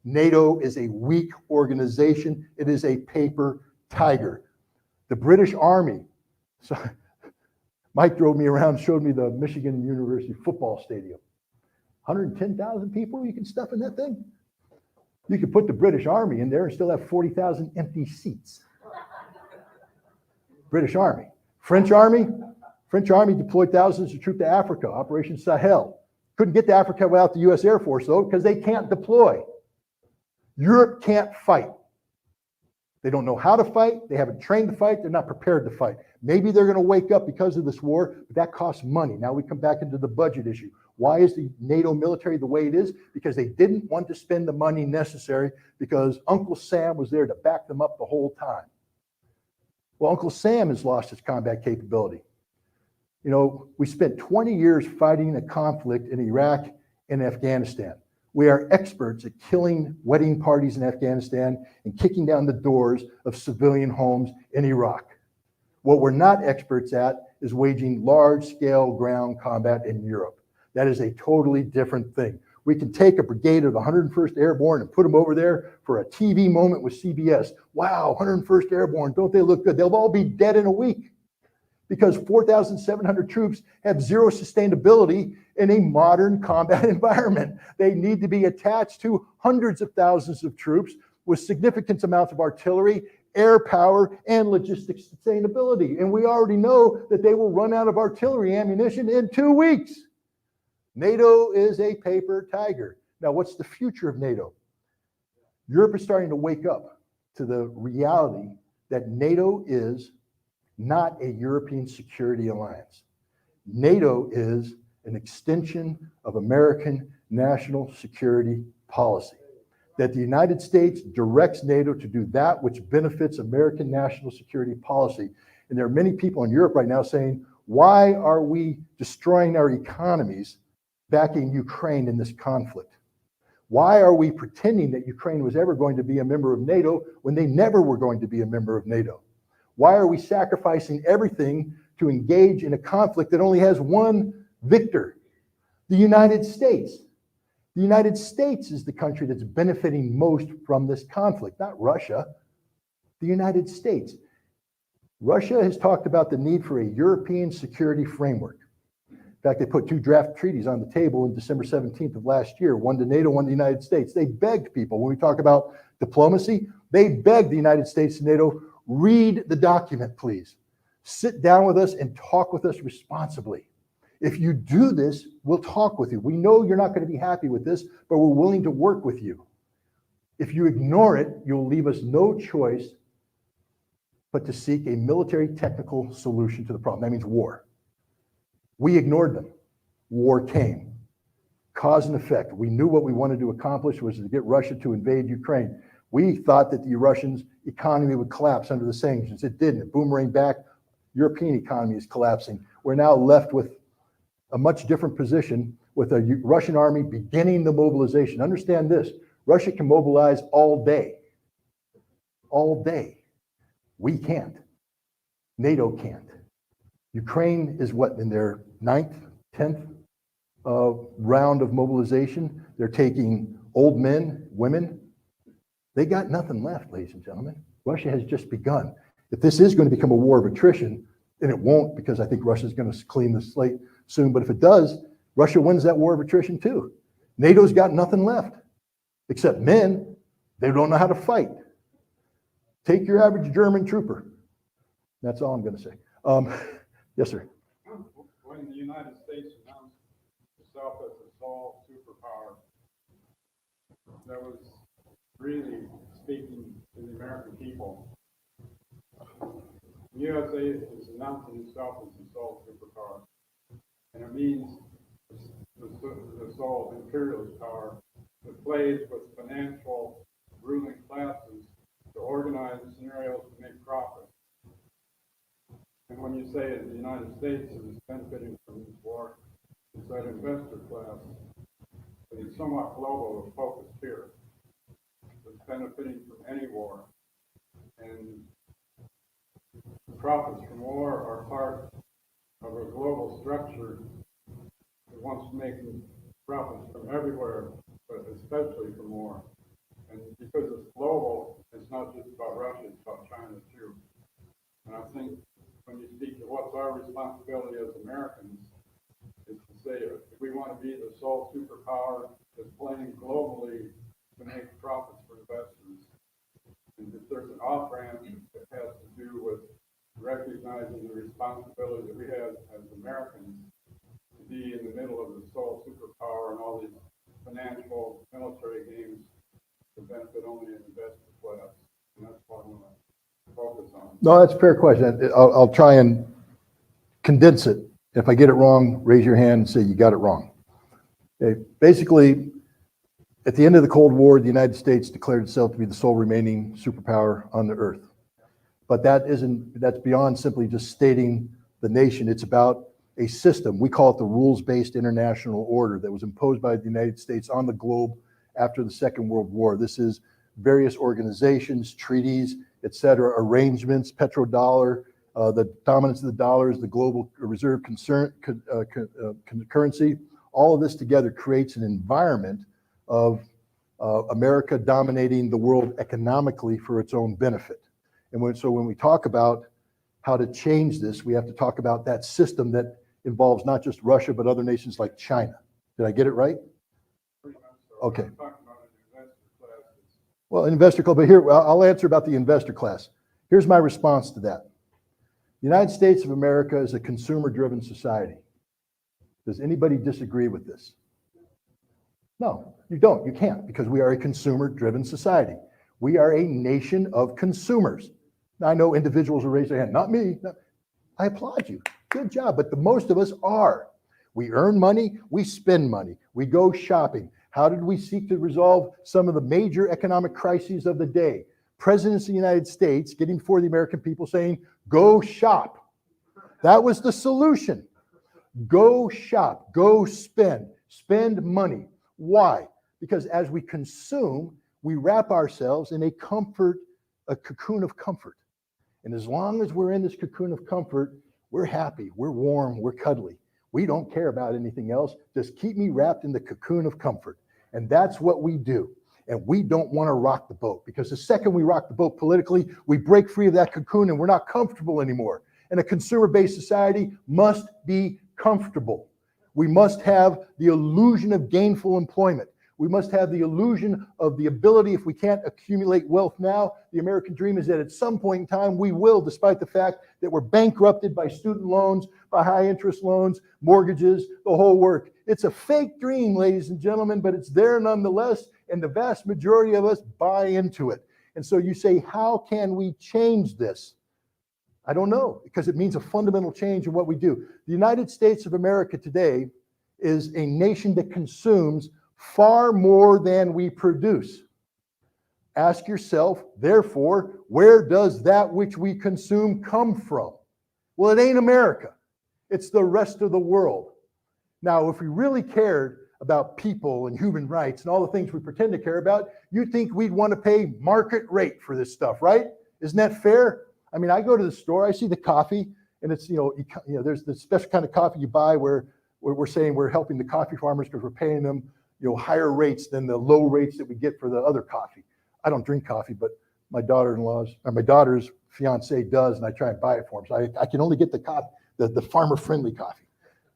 NATO is a weak organization. It is a paper tiger. The British Army, so Mike drove me around, showed me the Michigan University football stadium. 110,000 people you can stuff in that thing? You could put the British Army in there and still have 40,000 empty seats. British Army. French Army deployed thousands of troops to Africa, Operation Sahel. Couldn't get to Africa without the US Air Force though, because they can't deploy. Europe can't fight. They don't know how to fight. They haven't trained to fight. They're not prepared to fight. Maybe they're going to wake up because of this war, but that costs money. Now we come back into the budget issue. Why is the NATO military the way it is? Because they didn't want to spend the money necessary, because Uncle Sam was there to back them up the whole time. Well, Uncle Sam has lost his combat capability. You know, we spent 20 years fighting a conflict in Iraq and Afghanistan. We are experts at killing wedding parties in Afghanistan and kicking down the doors of civilian homes in Iraq. What we're not experts at is waging large-scale ground combat in Europe. That is a totally different thing. We can take a brigade of the 101st Airborne and put them over there for a TV moment with CBS. Wow, 101st Airborne, don't they look good? They'll all be dead in a week, because 4,700 troops have zero sustainability in a modern combat environment. They need to be attached to hundreds of thousands of troops with significant amounts of artillery, air power, and logistics sustainability. And we already know that they will run out of artillery ammunition in 2 weeks. NATO is a paper tiger. Now, what's the future of NATO? Europe is starting to wake up to the reality that NATO is not a European security alliance. NATO is an extension of American national security policy. That the United States directs NATO to do that which benefits American national security policy. And there are many people in Europe right now saying, why are we destroying our economies backing Ukraine in this conflict? Why are we pretending that Ukraine was ever going to be a member of NATO when they never were going to be a member of NATO? Why are we sacrificing everything to engage in a conflict that only has one victor? The United States. The United States is the country that's benefiting most from this conflict, not Russia. The United States. Russia has talked about the need for a European security framework. In fact, they put 2 draft treaties on the table in December 17th of last year, one to NATO, one to the United States. They begged people, when we talk about diplomacy, they begged the United States and NATO, read the document, please. Sit down with us and talk with us responsibly. If you do this, we'll talk with you. We know you're not going to be happy with this, but we're willing to work with you. If you ignore it, you'll leave us no choice but to seek a military technical solution to the problem. That means war. We ignored them. War came. Cause and effect. We knew what we wanted to accomplish was to get Russia to invade Ukraine. We thought that the Russians' economy would collapse under the sanctions. It didn't. It boomeranged back. European economy is collapsing. We're now left with a much different position, with a Russian army beginning the mobilization. Understand this, Russia can mobilize all day. All day. We can't. NATO can't. Ukraine is what, in their 9th, 10th round of mobilization? They're taking old men, women. They got nothing left, ladies and gentlemen. Russia has just begun. If this is going to become a war of attrition, and it won't, because I think Russia's going to clean the slate soon, but if it does, Russia wins that war of attrition too. NATO's got nothing left, except men. They don't know how to fight. Take your average German trooper. That's all I'm going to say. Yes, sir. When the United States announced itself as a sole superpower, that was really speaking to the American people. The USA is announcing itself as the sole superpower, and it means the sole imperialist power that plays with financial ruling classes to organize scenarios to make profit. And when you say the United States is benefiting from this war, it's that investor class that is somewhat global and focused here, that's benefiting from any war. And the profits from war are part of a global structure that wants to make profits from everywhere, but especially from war. And because it's global, it's not just about Russia, it's about China too. And I think when you speak to what's our responsibility as Americans, is to say if we want to be the sole superpower that's playing globally to make profits for investors. And if there's an off-ramp that has to do with recognizing the responsibility that we have as Americans to be in the middle of the sole superpower and all these financial military games to benefit only an investor class. And that's what I want to focus on. No, that's a fair question. I'll try and condense it. If I get it wrong, raise your hand and say you got it wrong. Okay. Basically, at the end of the Cold War, the United States declared itself to be the sole remaining superpower on the earth. But that's beyond simply just stating the nation. It's about a system. We call it the rules-based international order that was imposed by the United States on the globe after the Second World War. This is various organizations, treaties, etc., arrangements, petrodollar, the dominance of the dollar is the global reserve currency. All of this together creates an environment of America dominating the world economically for its own benefit. And so when we talk about how to change this, we have to talk about that system that involves not just Russia, but other nations like China. Did I get it right? Okay. Well, investor class, but here, I'll answer about the investor class. Here's my response to that. The United States of America is a consumer-driven society. Does anybody disagree with this? No, you don't. You can't, because we are a consumer-driven society. We are a nation of consumers. Now, I know individuals will raise their hand. Not me. No. I applaud you. Good job. But the most of us are. We earn money. We spend money. We go shopping. How did we seek to resolve some of the major economic crises of the day? Presidents of the United States getting before the American people saying, go shop. That was the solution. Go shop. Go spend. Spend money. Why? Because as we consume, we wrap ourselves in a cocoon of comfort. And as long as we're in this cocoon of comfort, we're happy, we're warm, we're cuddly. We don't care about anything else. Just keep me wrapped in the cocoon of comfort. And that's what we do. And we don't want to rock the boat, because the second we rock the boat politically, we break free of that cocoon and we're not comfortable anymore. And a consumer-based society must be comfortable. We must have the illusion of gainful employment. We must have the illusion of the ability, if we can't accumulate wealth now, the American dream is that at some point in time we will, despite the fact that we're bankrupted by student loans, by high interest loans, mortgages, the whole work. It's a fake dream, ladies and gentlemen, but it's there nonetheless, and the vast majority of us buy into it. And so you say, how can we change this? I don't know, because it means a fundamental change in what we do. The United States of America today is a nation that consumes far more than we produce. Ask yourself, therefore, where does that which we consume come from? Well, it ain't America. It's the rest of the world. Now, if we really cared about people and human rights and all the things we pretend to care about, you'd think we'd want to pay market rate for this stuff, right? Isn't that fair? I mean, I go to the store, I see the coffee, and it's, there's the special kind of coffee you buy where we're saying we're helping the coffee farmers because we're paying them, higher rates than the low rates that we get for the other coffee. I don't drink coffee, but my daughter's fiance does, and I try and buy it for him. So I can only get the coffee, the farmer-friendly coffee,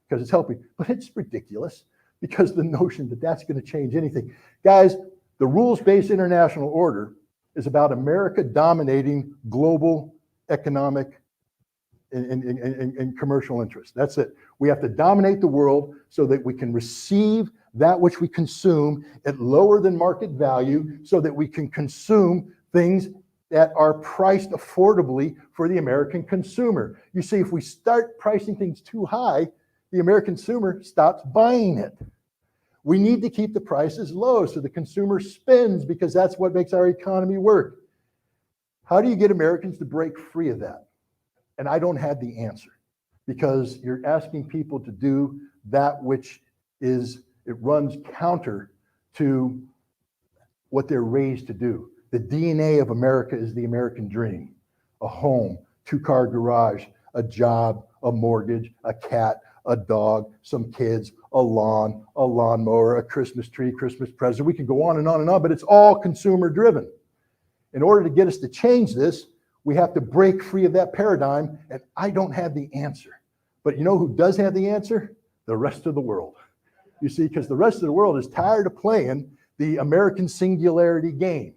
because it's healthy. But it's ridiculous, because the notion that that's going to change anything. Guys, the rules-based international order is about America dominating global economic and commercial interests. That's it. We have to dominate the world so that we can receive that which we consume at lower than market value, so that we can consume things that are priced affordably for the American consumer. You see, if we start pricing things too high, the American consumer stops buying it. We need to keep the prices low so the consumer spends because that's what makes our economy work. How do you get Americans to break free of that? And I don't have the answer because you're asking people to do that which is, it runs counter to what they're raised to do. The DNA of America is the American dream. A home, two-car garage, a job, a mortgage, a cat, a dog, some kids, a lawn, a lawnmower, a Christmas tree, Christmas present. We can go on and on and on, but it's all consumer driven. In order to get us to change this, we have to break free of that paradigm, and I don't have the answer. But you know who does have the answer? The rest of the world. You see, because the rest of the world is tired of playing the American singularity game.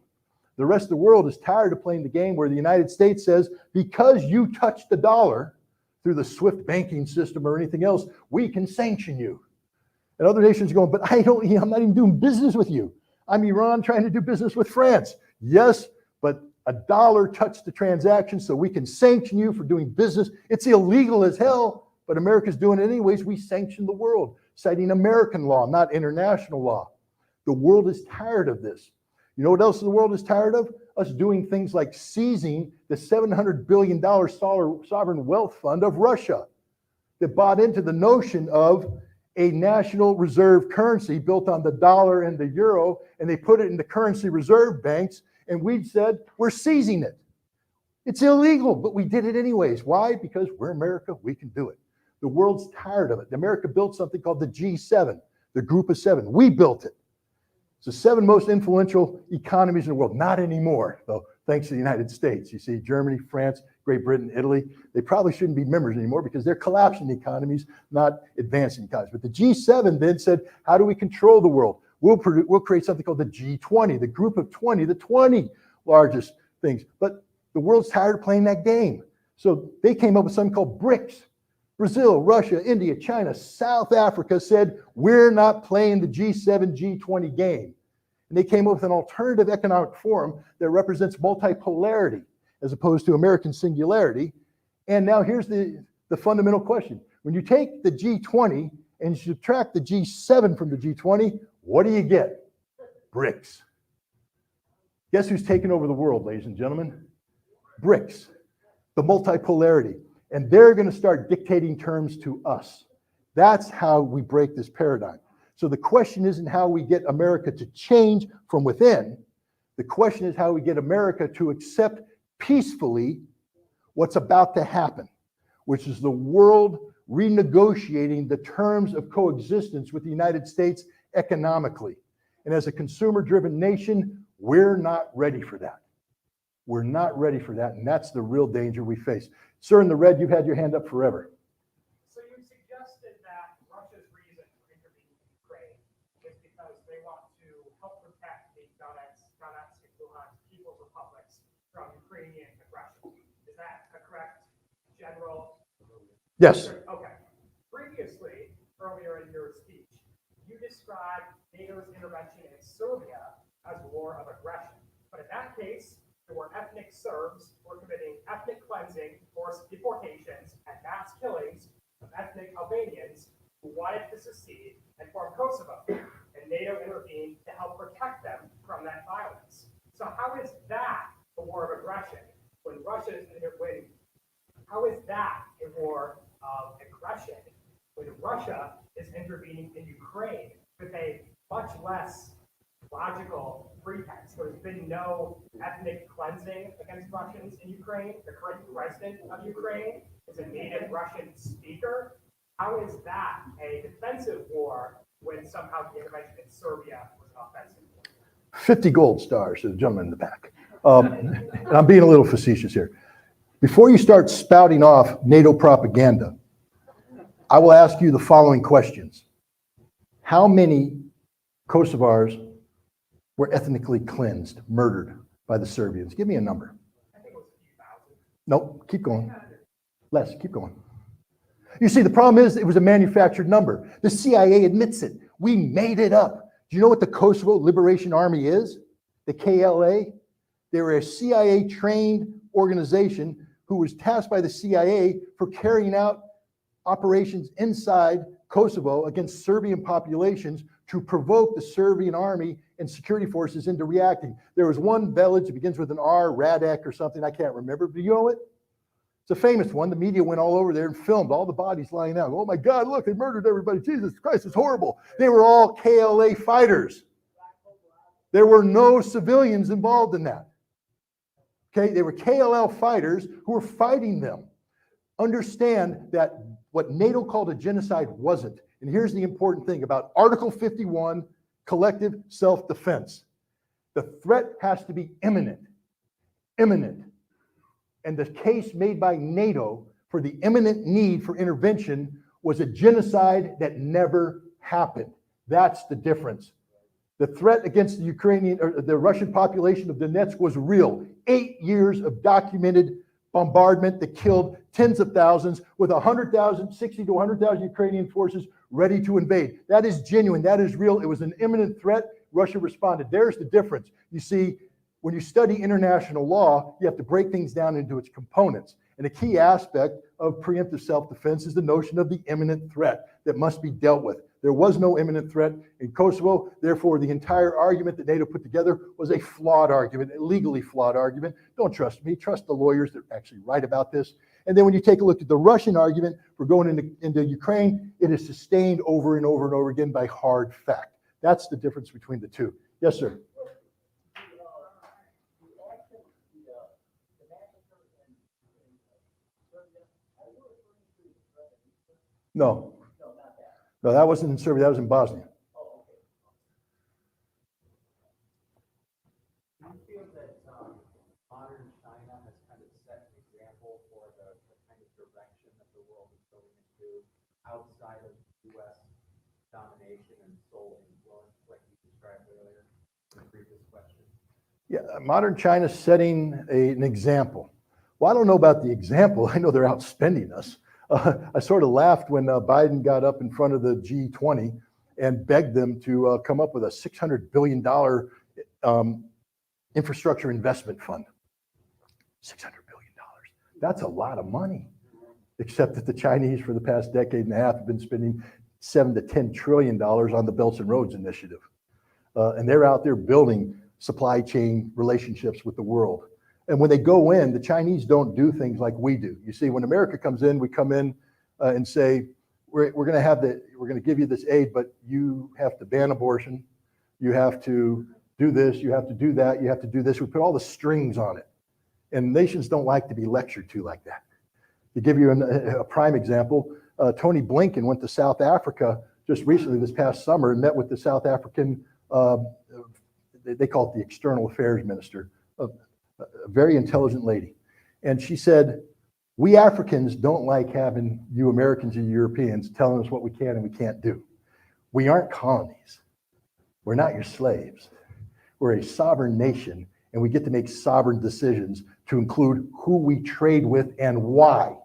The rest of the world is tired of playing the game where the United States says, because you touched the dollar through the SWIFT banking system or anything else, we can sanction you. And other nations are going, but I'm not even doing business with you. I'm Iran trying to do business with France. Yes, but a dollar touched the transaction, so we can sanction you for doing business. It's illegal as hell, but America's doing it anyways. We sanction the world, citing American law, not international law. The world is tired of this. You know what else the world is tired of? Us doing things like seizing the $700 billion sovereign wealth fund of Russia that bought into the notion of a national reserve currency built on the dollar and the euro, and they put it in the currency reserve banks, and we said, we're seizing it. It's illegal, but we did it anyways. Why? Because we're America, we can do it. The world's tired of it. America built something called the G7, the group of seven. We built it. It's the 7 most influential economies in the world. Not anymore, though, thanks to the United States. You see, Germany, France, Great Britain, Italy, they probably shouldn't be members anymore because they're collapsing economies, not advancing economies. But the G7 then said, how do we control the world? We'll create something called the G20, the group of 20, the 20 largest things. But the world's tired of playing that game. So they came up with something called BRICS. Brazil, Russia, India, China, South Africa said, we're not playing the G7, G20 game. And they came up with an alternative economic forum that represents multipolarity as opposed to American singularity. And now here's the fundamental question. When you take the G20 and you subtract the G7 from the G20, what do you get? BRICS. Guess who's taken over the world, ladies and gentlemen? BRICS, the multipolarity. And they're going to start dictating terms to us. That's how we break this paradigm. So the question isn't how we get America to change from within. The question is how we get America to accept peacefully what's about to happen, which is the world renegotiating the terms of coexistence with the United States economically. And as a consumer-driven nation, we're not ready for that. We're not ready for that, and that's the real danger we face. Sir, in the red, you've had your hand up forever. So you suggested that Russia's reason for intervening in Ukraine is because they want to help protect the Donetsk and Luhansk People's Republics from Ukrainian aggression. Is that a correct general? Yes. Okay. Previously, earlier in your speech, you described NATO's intervention in Serbia as a war of aggression. But in that case, there were ethnic Serbs who were committing ethnic cleansing, forced deportations, and mass killings of ethnic Albanians who wanted to secede and form Kosovo. And NATO intervened to help protect them from that violence. So how is that a war of aggression when Russia is how is that a war of aggression when Russia is intervening in Ukraine with a much less logical pretext? There's been no ethnic cleansing against Russians in Ukraine. The current president of Ukraine is a native Russian speaker. How is that a defensive war when somehow the intervention in Serbia was an offensive war? 50 gold stars to the gentleman in the back. And I'm being a little facetious here. Before you start spouting off NATO propaganda, I will ask you the following questions. How many Kosovars were ethnically cleansed, murdered by the Serbians? Give me a number. I think it was a few thousand. Nope, keep going. Less, keep going. You see, the problem is it was a manufactured number. The CIA admits it. We made it up. Do you know what the Kosovo Liberation Army is? The KLA? They were a CIA-trained organization who was tasked by the CIA for carrying out operations inside Kosovo against Serbian populations to provoke the Serbian army and security forces into reacting. There was one village that begins with an R, Radek or something, I can't remember. Do you know it? It's a famous one. The media went all over there and filmed all the bodies lying out. Oh my God, look, they murdered everybody. Jesus Christ, it's horrible. They were all KLA fighters. There were no civilians involved in that. Okay, they were KLL fighters who were fighting them. Understand that what NATO called a genocide wasn't. And here's the important thing about Article 51, collective self-defense. The threat has to be imminent. Imminent. And the case made by NATO for the imminent need for intervention was a genocide that never happened. That's the difference. The threat against the Ukrainian or the Russian population of Donetsk was real. 8 years of documented bombardment that killed tens of thousands with 100,000, 60 to 100,000 Ukrainian forces ready to invade. That is genuine. That is real. It was an imminent threat. Russia responded. There's the difference. You see, when you study international law, you have to break things down into its components. And a key aspect of preemptive self-defense is the notion of the imminent threat that must be dealt with. There was no imminent threat in Kosovo. Therefore, the entire argument that NATO put together was a flawed argument, a legally flawed argument. Don't trust me. Trust the lawyers that actually write about this. And then when you take a look at the Russian argument for going into Ukraine, it is sustained over and over and over again by hard fact. That's the difference between the two. Yes, sir. No. No, that wasn't in Serbia. That was in Bosnia. Do you feel that modern China has kind of set an example for the kind of direction that the world is going into outside of U.S. domination and sole influence, like you described earlier in the previous question? Yeah, modern China's setting an example. Well, I don't know about the example. I know they're outspending us. I sort of laughed when Biden got up in front of the G20 and begged them to come up with a $600 billion infrastructure investment fund. $600 billion. That's a lot of money. Except that the Chinese for the past decade and a half have been spending $7 to $10 trillion on the Belts and Roads Initiative. And they're out there building supply chain relationships with the world. And when they go in, the Chinese don't do things like we do. You see, when America comes in, we come in and say, we're going to give you this aid, but you have to ban abortion. You have to do this. You have to do that. You have to do this. We put all the strings on it. And nations don't like to be lectured to like that. To give you a prime example, Tony Blinken went to South Africa just recently this past summer and met with the South African, they call it the External Affairs Minister, a very intelligent lady. And she said, we Africans don't like having you Americans and Europeans telling us what we can and we can't do. We aren't colonies. We're not your slaves. We're a sovereign nation, and we get to make sovereign decisions to include who we trade with and why.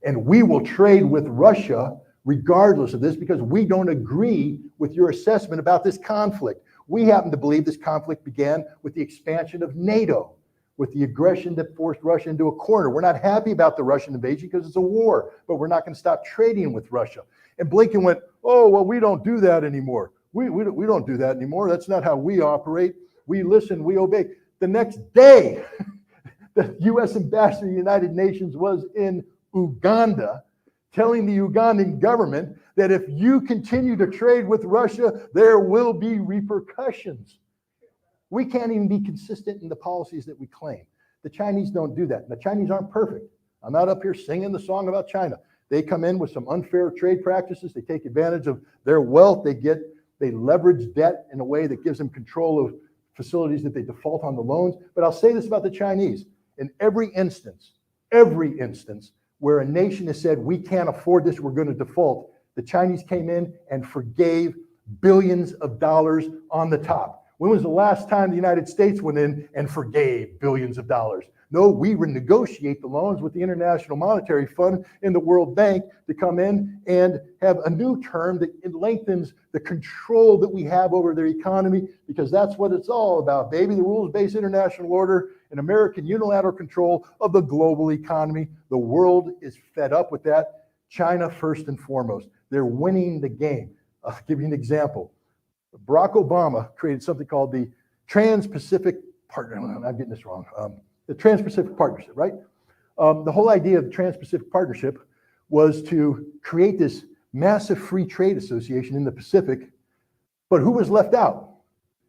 And we will trade with Russia regardless of this because we don't agree with your assessment about this conflict. We happen to believe this conflict began with the expansion of NATO, with the aggression that forced Russia into a corner. We're not happy about the Russian invasion because it's a war, but we're not going to stop trading with Russia. And Blinken went, oh, well, we don't do that anymore. We don't do that anymore. That's not how we operate. We listen, we obey. The next day, the U.S. ambassador to the United Nations was in Uganda telling the Ugandan government that if you continue to trade with Russia, there will be repercussions. We can't even be consistent in the policies that we claim. The Chinese don't do that. The Chinese aren't perfect. I'm not up here singing the song about China. They come in with some unfair trade practices. They take advantage of their wealth. They leverage debt in a way that gives them control of facilities that they default on the loans. But I'll say this about the Chinese. In every instance where a nation has said, we can't afford this, we're going to default, the Chinese came in and forgave billions of dollars on the top. When was the last time the United States went in and forgave billions of dollars? No, we renegotiate the loans with the International Monetary Fund and the World Bank to come in and have a new term that lengthens the control that we have over their economy, because that's what it's all about, baby. The rules-based international order and American unilateral control of the global economy. The world is fed up with that. China first and foremost. They're winning the game. I'll give you an example. Barack Obama created something called the Trans-Pacific Partner. I'm getting this wrong. The Trans-Pacific Partnership, right? The whole idea of the Trans-Pacific Partnership was to create this massive free trade association in the Pacific. But who was left out?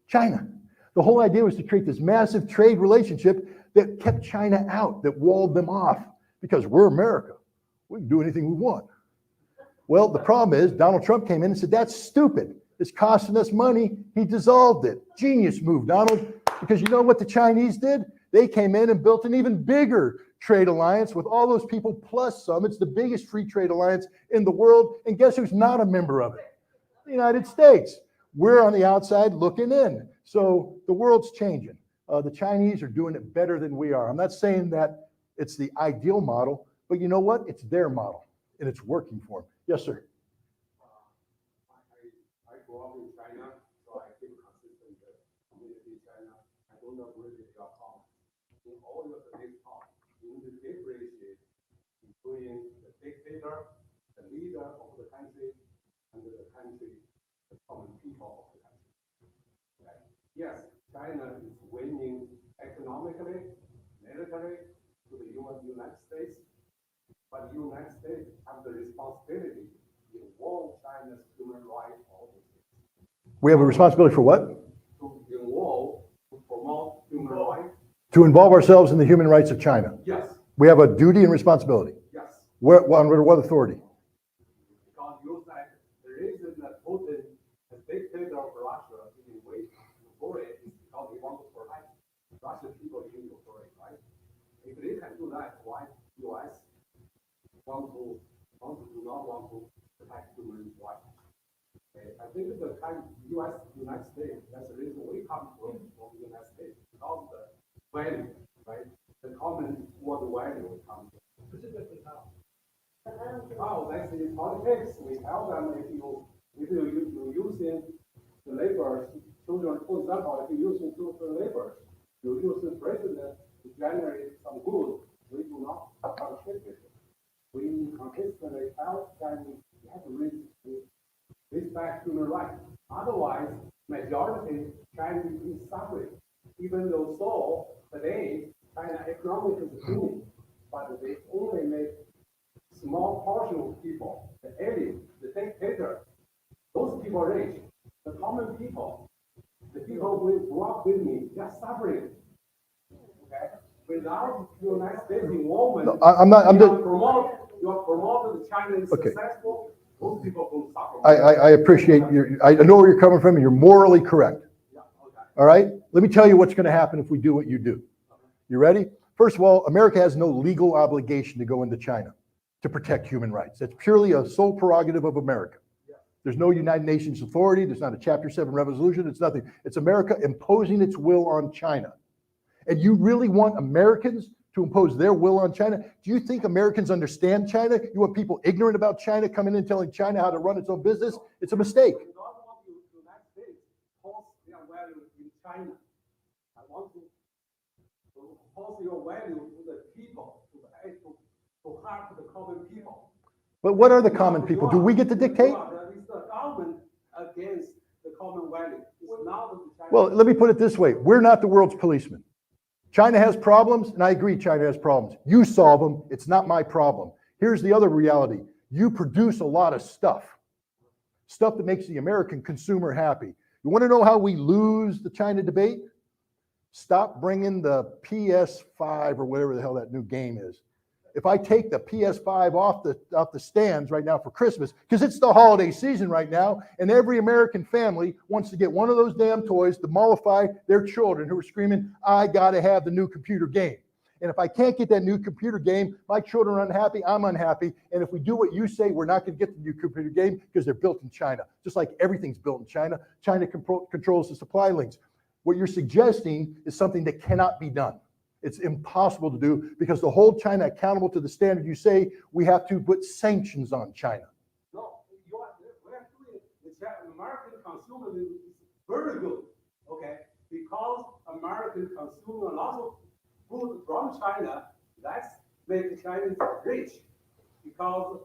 China. The whole idea was to create this massive trade relationship that kept China out, that walled them off, because we're America. We can do anything we want. Well, the problem is Donald Trump came in and said, that's stupid. It's costing us money. He dissolved it. Genius move, Donald, because you know what the Chinese did? They came in and built an even bigger trade alliance with all those people plus some. It's the biggest free trade alliance in the world. And guess who's not a member of it? The United States. We're on the outside looking in. So the world's changing. The Chinese are doing it better than we are. I'm not saying that it's the ideal model, but you know what? It's their model, and it's working for them. Yes, sir. I grew up in China, so I feel consistent with community in China. I don't agree with your comments. In all your today's talk, you need to differentiate between the dictator, the leader of the country, and the country, the common people of the country. Okay? Yes, China is winning economically, militarily to the United States, but the United States have the responsibility to involve China's human rights policies. We have a responsibility for what? To involve, to promote human rights. To involve ourselves in the human rights of China. Yes. We have a duty and responsibility. Yes. Under what authority? Because you said the reason that Putin, the dictator of Russia, didn't wait for it is because he wants to protect Russian people in Ukraine, right? If they can do that, why U.S. do not want to protect human rights? Okay. I think the kind U.S. United States, that's the reason we come from the United States, because the value, right? The common world value we come from. Specifically how? Oh, that's in politics. We tell them if you're using the laborers, children, for example, if you're using children laborers, you're using president to generate some good, we do not appreciate it. We consistently tell them you have to respect human rights. Otherwise, majority Chinese is suffering. Even though so, today, China economic is booming, but they only make small portion of people, the elite, the dictator, those people are rich. The common people, the people who grew up with me, they are suffering. Okay? Without the United States involvement, No, I'm not. I'm just. you are promoted China is Okay. successful, those people will suffer. I appreciate your. I know where you're coming from, and you're morally correct. Yeah, okay. All right. Let me tell you what's going to happen if we do what you do. You ready? First of all, America has no legal obligation to go into China to protect human rights. It's purely a sole prerogative of America. There's no United Nations authority. There's not a Chapter 7 resolution. It's nothing. It's America imposing its will on China. And you really want Americans to impose their will on China? Do you think Americans understand China? You want people ignorant about China coming in and telling China how to run its own business? It's a mistake. I don't want the United States to impose their value in China. I want to impose your value to the people, to help the common people. But what are the common people? Do we get to dictate? It's the government against the common value. It's not the China. Well, let me put it this way. We're not the world's policeman. China has problems, and I agree China has problems. You solve them. It's not my problem. Here's the other reality. You produce a lot of stuff that makes the American consumer happy. You want to know how we lose the China debate? Stop bringing the PS5 or whatever the hell that new game is. If I take the PS5 off the stands right now for Christmas, because it's the holiday season right now, and every American family wants to get one of those damn toys to mollify their children who are screaming, I gotta have the new computer game. And if I can't get that new computer game, my children are unhappy, I'm unhappy. And if we do what you say, we're not gonna get the new computer game because they're built in China. Just like everything's built in China. China controls the supply links. What you're suggesting is something that cannot be done. It's impossible to do because to hold China accountable to the standard you say, we have to put sanctions on China. No, we're doing the American consumer is very good, okay? Because American consumer a lot of food from China, that's make the Chinese rich. Because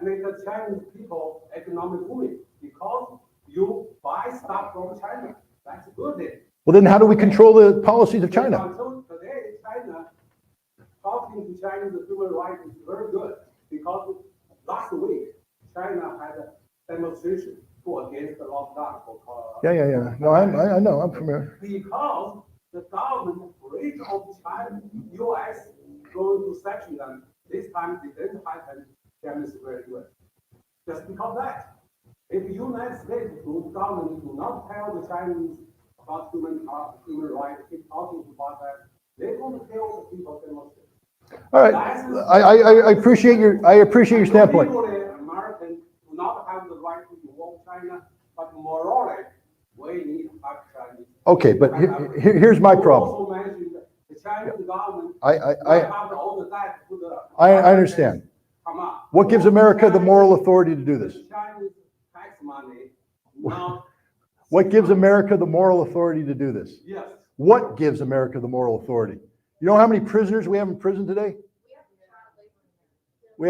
make the Chinese people economic booming. Because you buy stuff from China. That's good. Well, then how do we control the policies of China? Until today, China, talking to China, the human rights is very good, because last week, China had a demonstration against the lockdown. Yeah. No, I know, I'm familiar. Because the government afraid of China, US going to sanction them. This time it didn't happen, demonstrate good. Just because that. If the United States government do not tell the Chinese about human rights, keep talking about that, they're going to kill the people demonstrate. All right, I appreciate your standpoint. Legally, Americans do not have the right to involve China, but morally, we need to have Chinese. Okay, but here's my problem. Also mentioned the Chinese government. I understand. Come on. What gives America the moral authority to do this? Chinese tax money, not. What gives America the moral authority to do this? Yes. What gives America the moral authority? You know how many prisoners we have in prison today? Do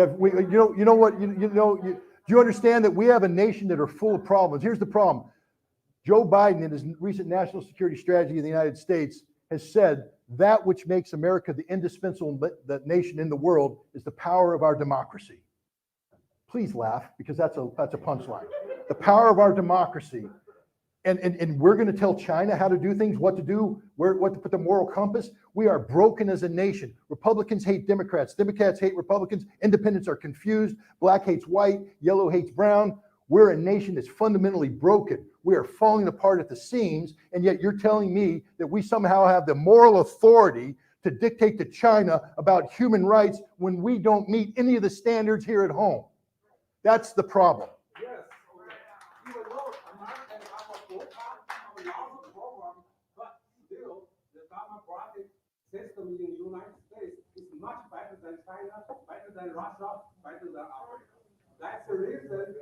you understand that we have a nation that are full of problems? Here's the problem. Joe Biden, in his recent national security strategy of the United States, has said that which makes America the indispensable nation in the world is the power of our democracy. Please laugh, because that's a punchline. The power of our democracy. And we're going to tell China how to do things, what to do, what to put the moral compass. We are broken as a nation. Republicans hate Democrats. Democrats hate Republicans. Independents are confused. Black hates white. Yellow hates brown. We're a nation that's fundamentally broken. We are falling apart at the seams, and yet you're telling me that we somehow have the moral authority to dictate to China about human rights when we don't meet any of the standards here at home. That's the problem. Yes. Even though Americans have a lot of program, but still the democratic system in the United States is much better than China, better than Russia, better than Africa. That's the reason that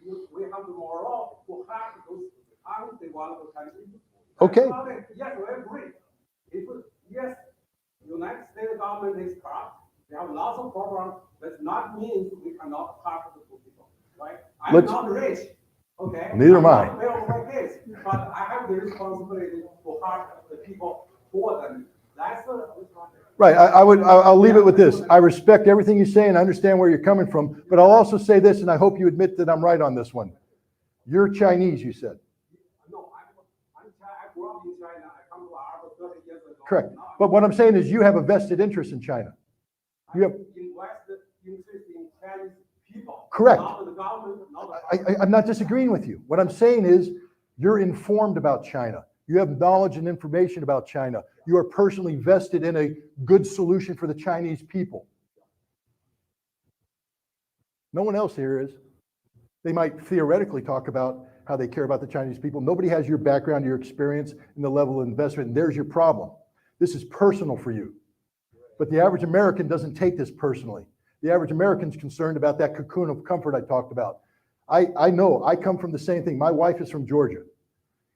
we have the moral to have those undeveloped countries. Okay. Yes, we agree. Yes, United States government is corrupt. They have lots of programs. Does not mean we cannot harm the people, right? I'm not rich, okay? Neither am I. But I have the responsibility to harm the people for them. That's the responsibility. Right. I'll leave it with this. I respect everything you say and I understand where you're coming from, but I'll also say this, and I hope you admit that I'm right on this one. You're Chinese, you said. No, I grew up in China. I come to Harvard 30 years ago. Correct. But what I'm saying is you have a vested interest in China. You have invested interest in Chinese people. Correct. Not the government, not the I'm not disagreeing with you. What I'm saying is you're informed about China. You have knowledge and information about China. You are personally vested in a good solution for the Chinese people. No one else here is. They might theoretically talk about how they care about the Chinese people. Nobody has your background, your experience, and the level of investment, and there's your problem. This is personal for you. But the average American doesn't take this personally. The average American's concerned about that cocoon of comfort I talked about. I know, I come from the same thing. My wife is from Georgia,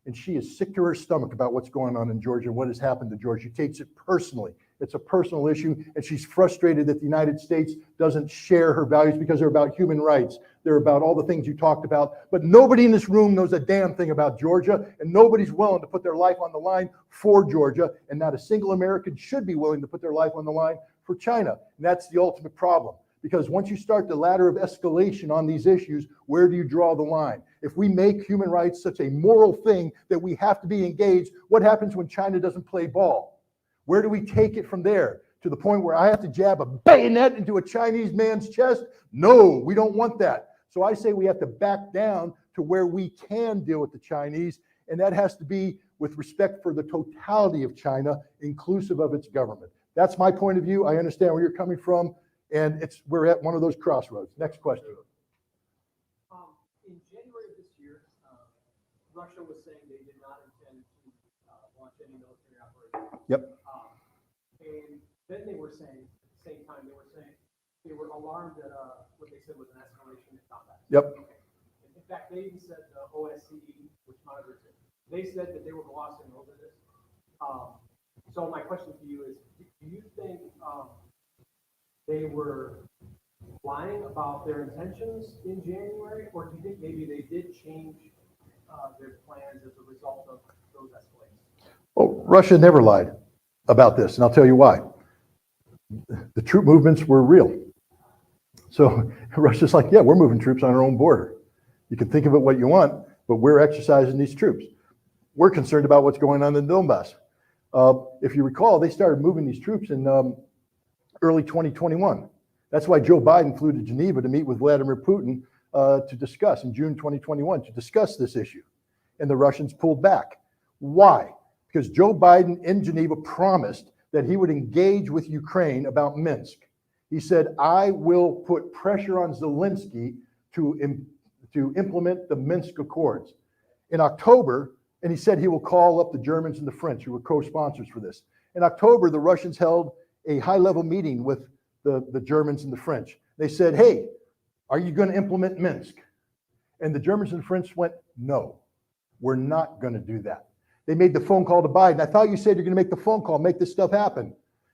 and she is sick to her stomach about what's going on in Georgia and what has happened to Georgia. She takes it personally. It's a personal issue, and she's frustrated that the United States doesn't share her values because they're about human rights. They're about all the things you talked about. But nobody in this room knows a damn thing about Georgia, and nobody's willing to put their life on the line for Georgia, and not a single American should be willing to put their life on the line for China. And that's the ultimate problem. Because once you start the ladder of escalation on these issues, where do you draw the line? If we make human rights such a moral thing that we have to be engaged, what happens when China doesn't play ball? Where do we take it from there? To the point where I have to jab a bayonet into a Chinese man's chest? No, we don't want that. So I say we have to back down to where we can deal with the Chinese, and that has to be with respect for the totality of China, inclusive of its government. That's my point of view. I understand where you're coming from. And we're at one of those crossroads. Next question. In January of this year, Russia was saying they did not intend to launch any military operations. Yep. And then they were saying, at the same time, they were alarmed at what they said was an escalation in combat. Yep. Okay. In fact, they even said the OSCE, which monitors it, they said that they were glossing over this. So my question to you is, do you think they were lying about their intentions in January, or do you think maybe they did change their plans as a result of those escalations? Well, Russia never lied about this, and I'll tell you why. The troop movements were real. So Russia's like, yeah, we're moving troops on our own border. You can think of it what you want, but we're exercising these troops. We're concerned about what's going on in Donbass. If you recall, they started moving these troops in early 2021. That's why Joe Biden flew to Geneva to meet with Vladimir Putin to discuss in June 2021, to discuss this issue. And the Russians pulled back. Why? Because Joe Biden in Geneva promised that he would engage with Ukraine about Minsk. He said, I will put pressure on Zelensky to implement the Minsk Accords. In October, and he said he will call up the Germans and the French, who were co-sponsors for this. In October, the Russians held a high-level meeting with the Germans and the French. They said, hey, are you going to implement Minsk? And the Germans and the French went, no, we're not going to do that. They made the phone call to Biden. I thought you said you're going to make the phone call, make this stuff happen.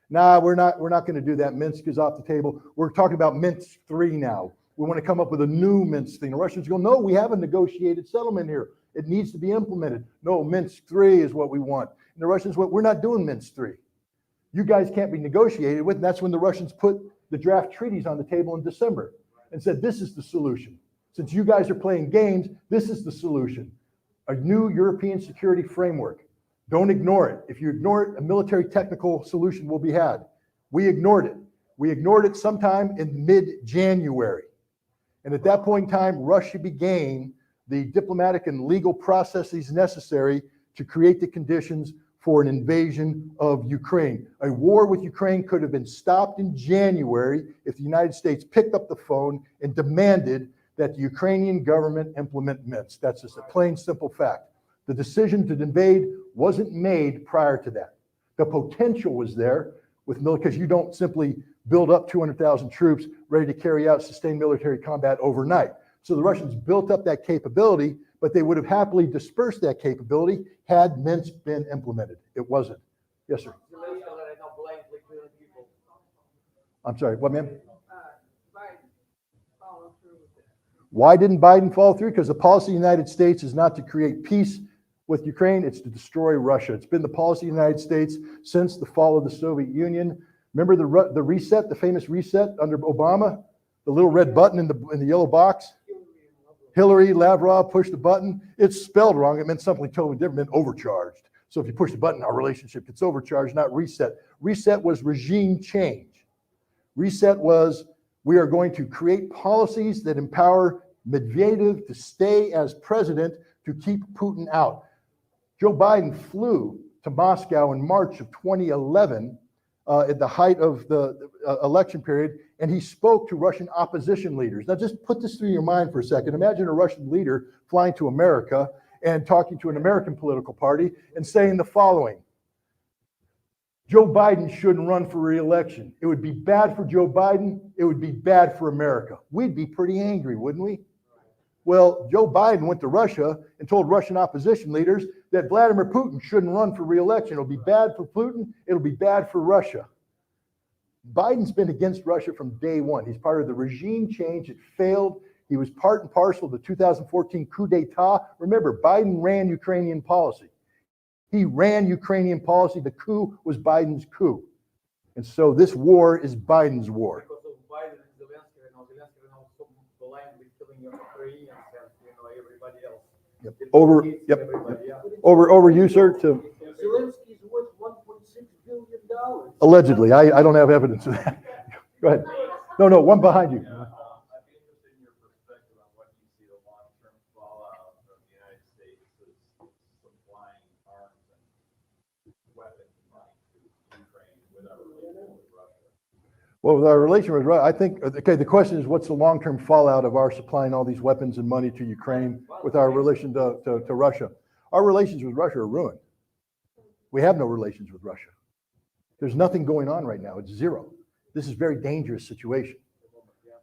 Nah, we're not going to do that. Minsk is off the table. We're talking about Minsk 3 now. We want to come up with a new Minsk thing. The Russians go, no, we have a negotiated settlement here. It needs to be implemented. No, Minsk 3 is what we want. And the Russians went, we're not doing Minsk 3. You guys can't be negotiated with. And that's when the Russians put the draft treaties on the table in December and said, this is the solution. Since you guys are playing games, this is the solution. A new European security framework. Don't ignore it. If you ignore it, a military technical solution will be had. We ignored it. We ignored it sometime in mid-January. And at that point in time, Russia began the diplomatic and legal processes necessary to create the conditions for an invasion of Ukraine. A war with Ukraine could have been stopped in January if the United States picked up the phone and demanded that the Ukrainian government implement Minsk. That's just a plain, simple fact. The decision to invade wasn't made prior to that. The potential was there with military, because you don't simply build up 200,000 troops ready to carry out sustained military combat overnight. So the Russians built up that capability, but they would have happily dispersed that capability had Minsk been implemented. It wasn't. Yes, sir. I'm sorry, what, ma'am? Why didn't Biden follow through? Because the policy of the United States is not to create peace with Ukraine, it's to destroy Russia. It's been the policy of the United States since the fall of the Soviet Union. Remember the reset, the famous reset under Obama? The little red button in the yellow box? Hillary, Lavrov pushed the button. It's spelled wrong. It meant something totally different. It meant overcharged. So if you push the button, our relationship gets overcharged, not reset. Reset was regime change. Reset was, we are going to create policies that empower Medvedev to stay as president to keep Putin out. Joe Biden flew to Moscow in March of 2011 at the height of the election period, and he spoke to Russian opposition leaders. Now just put this through your mind for a second. Imagine a Russian leader flying to America and talking to an American political party and saying the following: Joe Biden shouldn't run for re-election. It would be bad for Joe Biden. It would be bad for America. We'd be pretty angry, wouldn't we? Well, Joe Biden went to Russia and told Russian opposition leaders that Vladimir Putin shouldn't run for re-election. It'll be bad for Putin. It'll be bad for Russia. Biden's been against Russia from day one. He's part of the regime change. It failed. He was part and parcel of the 2014 coup d'etat. Remember, Biden ran Ukrainian policy. He ran Ukrainian policy. The coup was Biden's coup. And so this war is Biden's war. Because of Biden and Zelensky, Zelensky also aligned with killing Ukrainians and everybody else. Yep. Over you, sir. Zelensky's worth $1.6 billion. Allegedly, I don't have evidence of that. Go ahead. No, one behind you. I'd be interested in your perspective on what you see the long-term fallout of the United States supplying arms and weapons to Ukraine with our relationship with Russia. Well, with our relation with Russia, I think, okay, the question is, what's the long-term fallout of our supplying all these weapons and money to Ukraine with our relation to Russia? Our relations with Russia are ruined. We have no relations with Russia. There's nothing going on right now. It's zero. This is a very dangerous situation.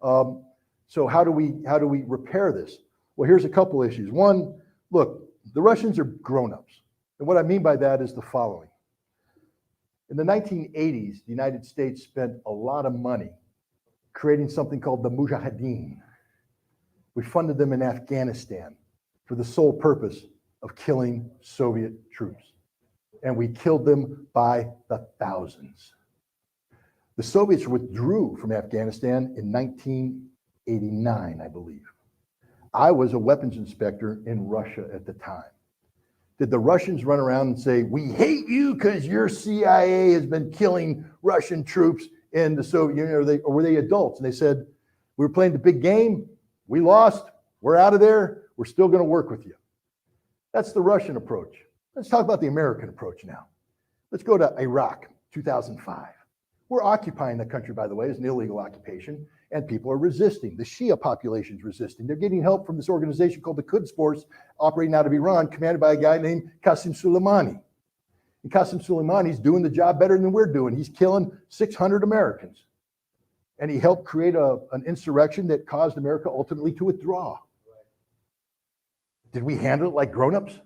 So how do we repair this? Well, here's a couple issues. One, look, the Russians are grown-ups. And what I mean by that is the following. In the 1980s, the United States spent a lot of money creating something called the Mujahideen. We funded them in Afghanistan for the sole purpose of killing Soviet troops. And we killed them by the thousands. The Soviets withdrew from Afghanistan in 1989, I believe. I was a weapons inspector in Russia at the time. Did the Russians run around and say, we hate you because your CIA has been killing Russian troops in the Soviet Union, or were they adults? And they said, we were playing the big game, we lost, we're out of there, we're still going to work with you. That's the Russian approach. Let's talk about the American approach now. Let's go to Iraq, 2005. We're occupying the country, by the way, as an illegal occupation, and people are resisting. The Shia population is resisting. They're getting help from this organization called the Quds Force, operating out of Iran, commanded by a guy named Qasem Soleimani. And Qasem Soleimani's doing the job better than we're doing. He's killing 600 Americans. And he helped create an insurrection that caused America ultimately to withdraw. Did we handle it like grown-ups?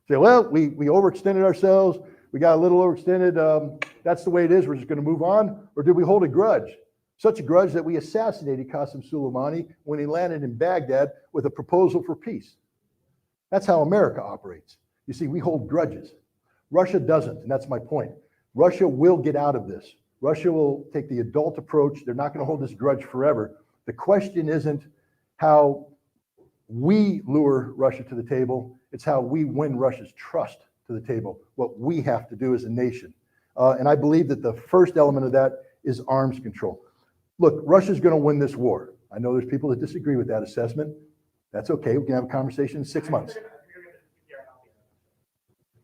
Say, well, we overextended ourselves. We got a little overextended. That's the way it is. We're just going to move on. Or did we hold a grudge? Such a grudge that we assassinated Qasem Soleimani when he landed in Baghdad with a proposal for peace. That's how America operates. You see, we hold grudges. Russia doesn't, and that's my point. Russia will get out of this. Russia will take the adult approach. They're not going to hold this grudge forever. The question isn't how we lure Russia to the table. It's how we win Russia's trust to the table, what we have to do as a nation. And I believe that the first element of that is arms control. Look, Russia's going to win this war. I know there's people that disagree with that assessment. That's okay. We can have a conversation in 6 months.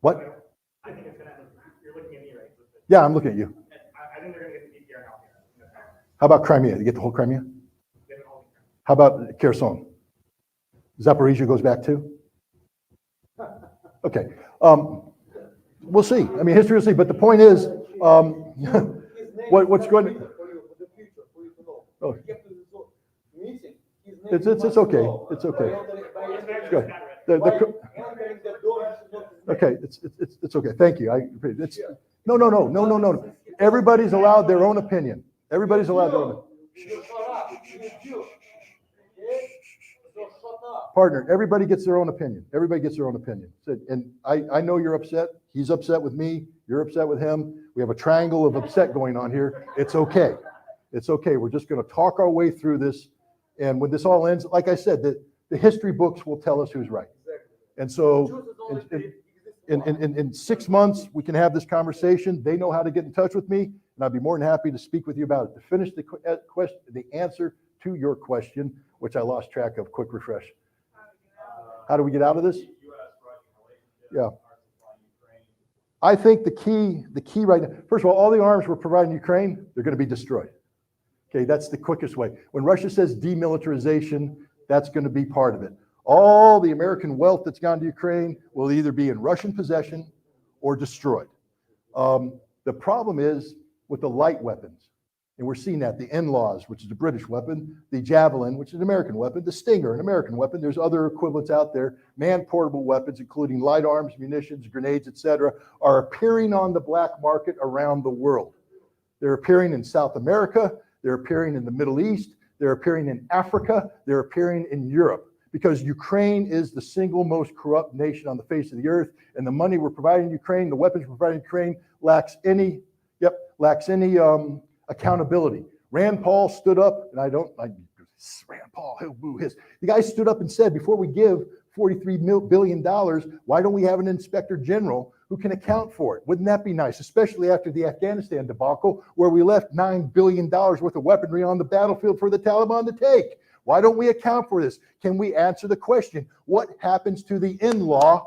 What? I think it's going to, you're looking at me, right? Yeah, I'm looking at you. I think they're going to get the DPR out here. How about Crimea? You get the whole Crimea? How about Kherson? Zaporizhia goes back too? Okay. We'll see. I mean, history will see. But the point is, what's going to... Oh. It's okay. It's okay. It's good. Okay. It's okay. Thank you. No. Everybody's allowed their own opinion. Everybody's allowed their own. Partner, everybody gets their own opinion. Everybody gets their own opinion. And I know you're upset. He's upset with me. You're upset with him. We have a triangle of upset going on here. It's okay. It's okay. We're just going to talk our way through this. And when this all ends, like I said, the history books will tell us who's right. And so in 6 months, we can have this conversation. They know how to get in touch with me, and I'd be more than happy to speak with you about it. To finish the answer to your question, which I lost track of, quick refresh. How do we get out of this? Yeah. I think the key right now, first of all the arms we're providing Ukraine, they're going to be destroyed. Okay, that's the quickest way. When Russia says demilitarization, that's going to be part of it. All the American wealth that's gone to Ukraine will either be in Russian possession or destroyed. The problem is with the light weapons, and we're seeing that, the NLAWs, which is a British weapon, the Javelin, which is an American weapon, the Stinger, an American weapon. There's other equivalents out there. Man-portable weapons, including light arms, munitions, grenades, etc., are appearing on the black market around the world. They're appearing in South America. They're appearing in the Middle East. They're appearing in Africa. They're appearing in Europe, because Ukraine is the single most corrupt nation on the face of the earth, and the money we're providing Ukraine, the weapons we're providing Ukraine, lacks any accountability. Rand Paul stood up, and Rand Paul, the guy stood up and said, before we give $43 billion, why don't we have an inspector general who can account for it? Wouldn't that be nice, especially after the Afghanistan debacle, where we left $9 billion worth of weaponry on the battlefield for the Taliban to take? Why don't we account for this? Can we answer the question, what happens to the NLAW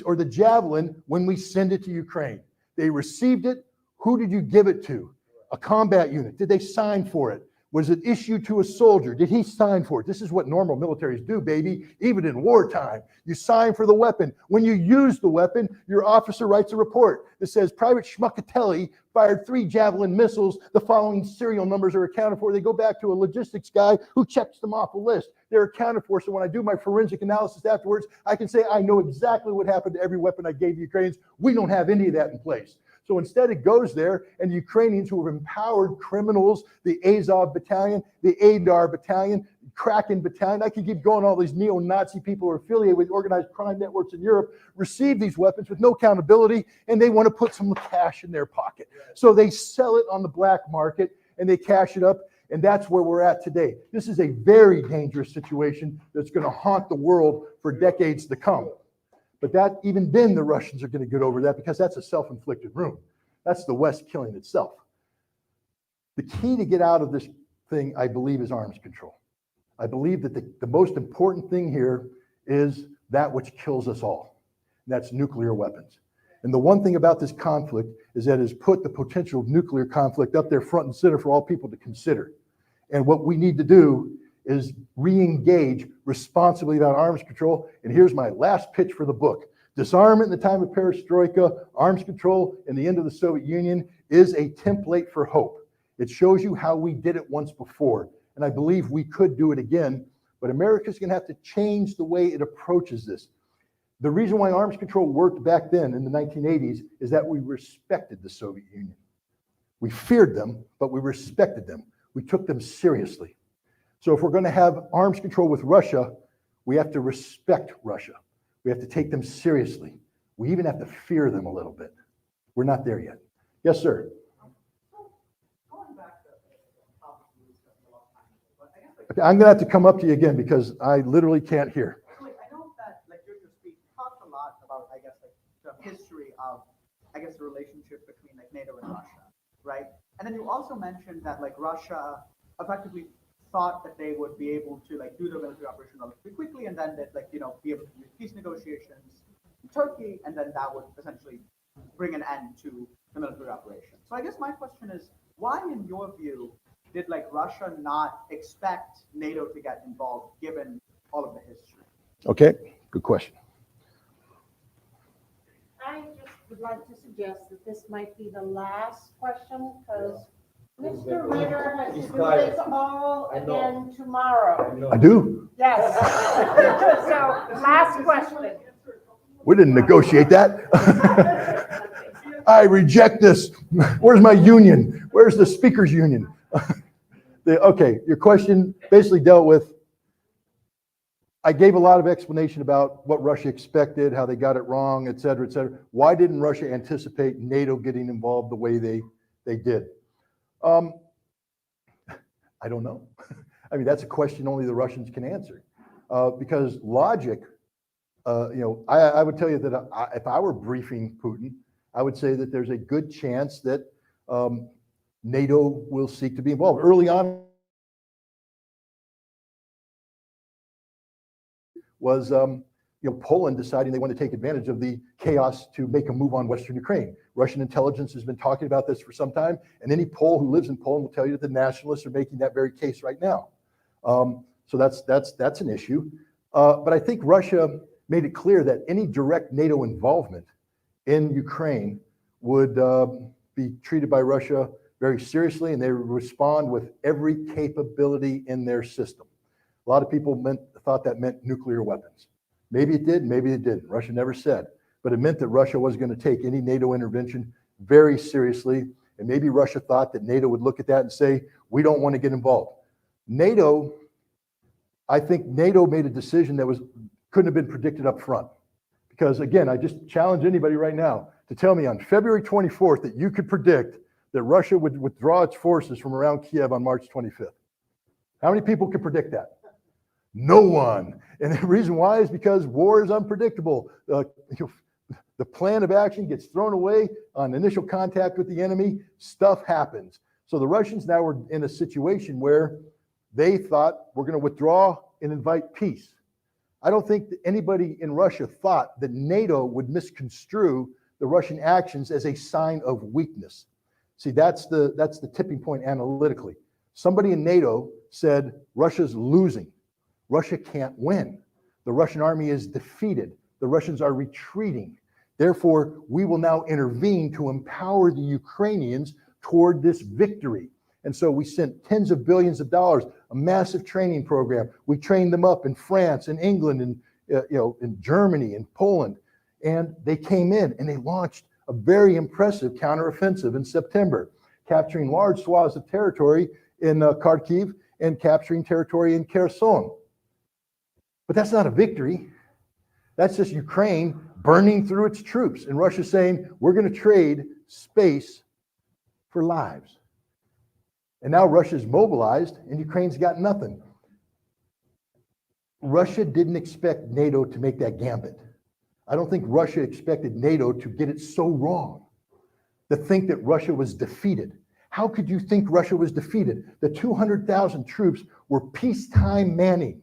or the Javelin when we send it to Ukraine? They received it. Who did you give it to? A combat unit. Did they sign for it? Was it issued to a soldier? Did he sign for it? This is what normal militaries do, baby, even in wartime. You sign for the weapon. When you use the weapon, your officer writes a report that says Private Schmuckatelli fired 3 Javelin missiles. The following serial numbers are accounted for. They go back to a logistics guy who checks them off a list. They're accounted for. So when I do my forensic analysis afterwards, I can say I know exactly what happened to every weapon I gave the Ukrainians. We don't have any of that in place. So instead it goes there, and Ukrainians who have empowered criminals, the Azov battalion, the Adar battalion, Kraken battalion. I could keep going. All these neo-Nazi people who are affiliated with organized crime networks in Europe receive these weapons with no accountability, and they want to put some cash in their pocket. So they sell it on the black market and they cash it up. And that's where we're at today. This is a very dangerous situation that's going to haunt the world for decades to come. But that, even then, the Russians are going to get over that because that's a self-inflicted wound. That's the West killing itself. The key to get out of this thing, I believe, is arms control. I believe that the most important thing here is that which kills us all. And that's nuclear weapons. And the one thing about this conflict is that it has put the potential of nuclear conflict up there front and center for all people to consider. And what we need to do is re-engage responsibly about arms control. And here's my last pitch for the book. Disarmament in the time of perestroika, arms control, and the end of the Soviet Union is a template for hope. It shows you how we did it once before. And I believe we could do it again. But America's going to have to change the way it approaches this. The reason why arms control worked back then in the 1980s is that we respected the Soviet Union. We feared them, but we respected them. We took them seriously. So if we're going to have arms control with Russia, we have to respect Russia. We have to take them seriously. We even have to fear them a little bit. We're not there yet. Yes, sir. Going back to the topic we discussed a long time ago, but I guess Okay, I'm going to have to come up to you again because I literally can't hear. I know that, like, during your speech, you talked a lot about, I guess, like, the history of, I guess, the relationship between, like, NATO and Russia, right? And then you also mentioned that, like, Russia effectively thought that they would be able to, like, do their military operation relatively quickly, and then that, like, you know, be able to do peace negotiations in Turkey, and then that would essentially bring an end to the military operation. So I guess my question is, why, in your view, did, like, Russia not expect NATO to get involved, given all of the history? Okay, good question. I just would like to suggest that this might be the last question, because Mr. Ritter has to do this all again tomorrow. I do. Yes. So, last question. We didn't negotiate that. I reject this. Where's my union? Where's the speakers union? Okay, your question basically dealt with, I gave a lot of explanation about what Russia expected, how they got it wrong, et cetera, et cetera. Why didn't Russia anticipate NATO getting involved the way they did? I don't know. I mean, that's a question only the Russians can answer. Because logic, I would tell you that if I were briefing Putin, I would say that there's a good chance that NATO will seek to be involved. Early on was Poland deciding they want to take advantage of the chaos to make a move on Western Ukraine. Russian intelligence has been talking about this for some time, and any Pole who lives in Poland will tell you that the nationalists are making that very case right now. So that's an issue. But I think Russia made it clear that any direct NATO involvement in Ukraine would be treated by Russia very seriously, and they would respond with every capability in their system. A lot of people thought that meant nuclear weapons. Maybe it did, maybe it didn't. Russia never said. But it meant that Russia was going to take any NATO intervention very seriously. And maybe Russia thought that NATO would look at that and say, we don't want to get involved. I think NATO made a decision that couldn't have been predicted up front. Because again, I just challenge anybody right now to tell me on February 24th that you could predict that Russia would withdraw its forces from around Kiev on March 25th. How many people could predict that? No one. And the reason why is because war is unpredictable. The plan of action gets thrown away on initial contact with the enemy. Stuff happens. So the Russians now were in a situation where they thought, we're going to withdraw and invite peace. I don't think that anybody in Russia thought that NATO would misconstrue the Russian actions as a sign of weakness. See, that's the tipping point analytically. Somebody in NATO said, Russia's losing. Russia can't win. The Russian army is defeated. The Russians are retreating. Therefore, we will now intervene to empower the Ukrainians toward this victory. And so we sent tens of billions of dollars, a massive training program. We trained them up in France and England and in Germany and Poland. And they came in and they launched a very impressive counteroffensive in September, capturing large swaths of territory in Kharkiv and capturing territory in Kherson. But that's not a victory. That's just Ukraine burning through its troops and Russia saying, we're going to trade space for lives. And now Russia's mobilized and Ukraine's got nothing. Russia didn't expect NATO to make that gambit. I don't think Russia expected NATO to get it so wrong, to think that Russia was defeated. How could you think Russia was defeated? The 200,000 troops were peacetime manning.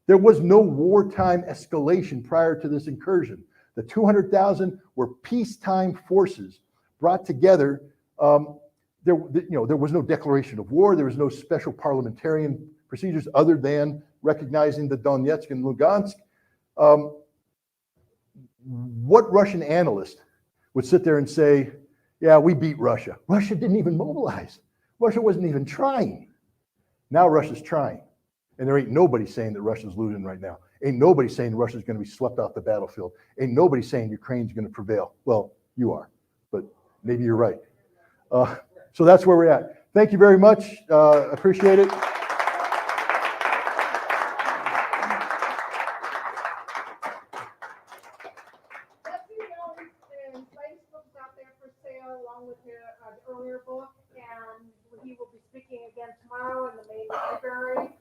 There was no wartime escalation prior to this incursion. The 200,000 were peacetime forces brought together. There was no declaration of war. There was no special parliamentarian procedures other than recognizing the Donetsk and Lugansk. What Russian analyst would sit there and say, yeah, we beat Russia? Russia didn't even mobilize. Russia wasn't even trying. Now Russia's trying. And there ain't nobody saying that Russia's losing right now. Ain't nobody saying Russia's going to be swept off the battlefield. Ain't nobody saying Ukraine's going to prevail. Well, you are, but maybe you're right. So that's where we're at. Thank you very much. Appreciate it. Along with the earlier book, and he will be speaking again tomorrow in the main library.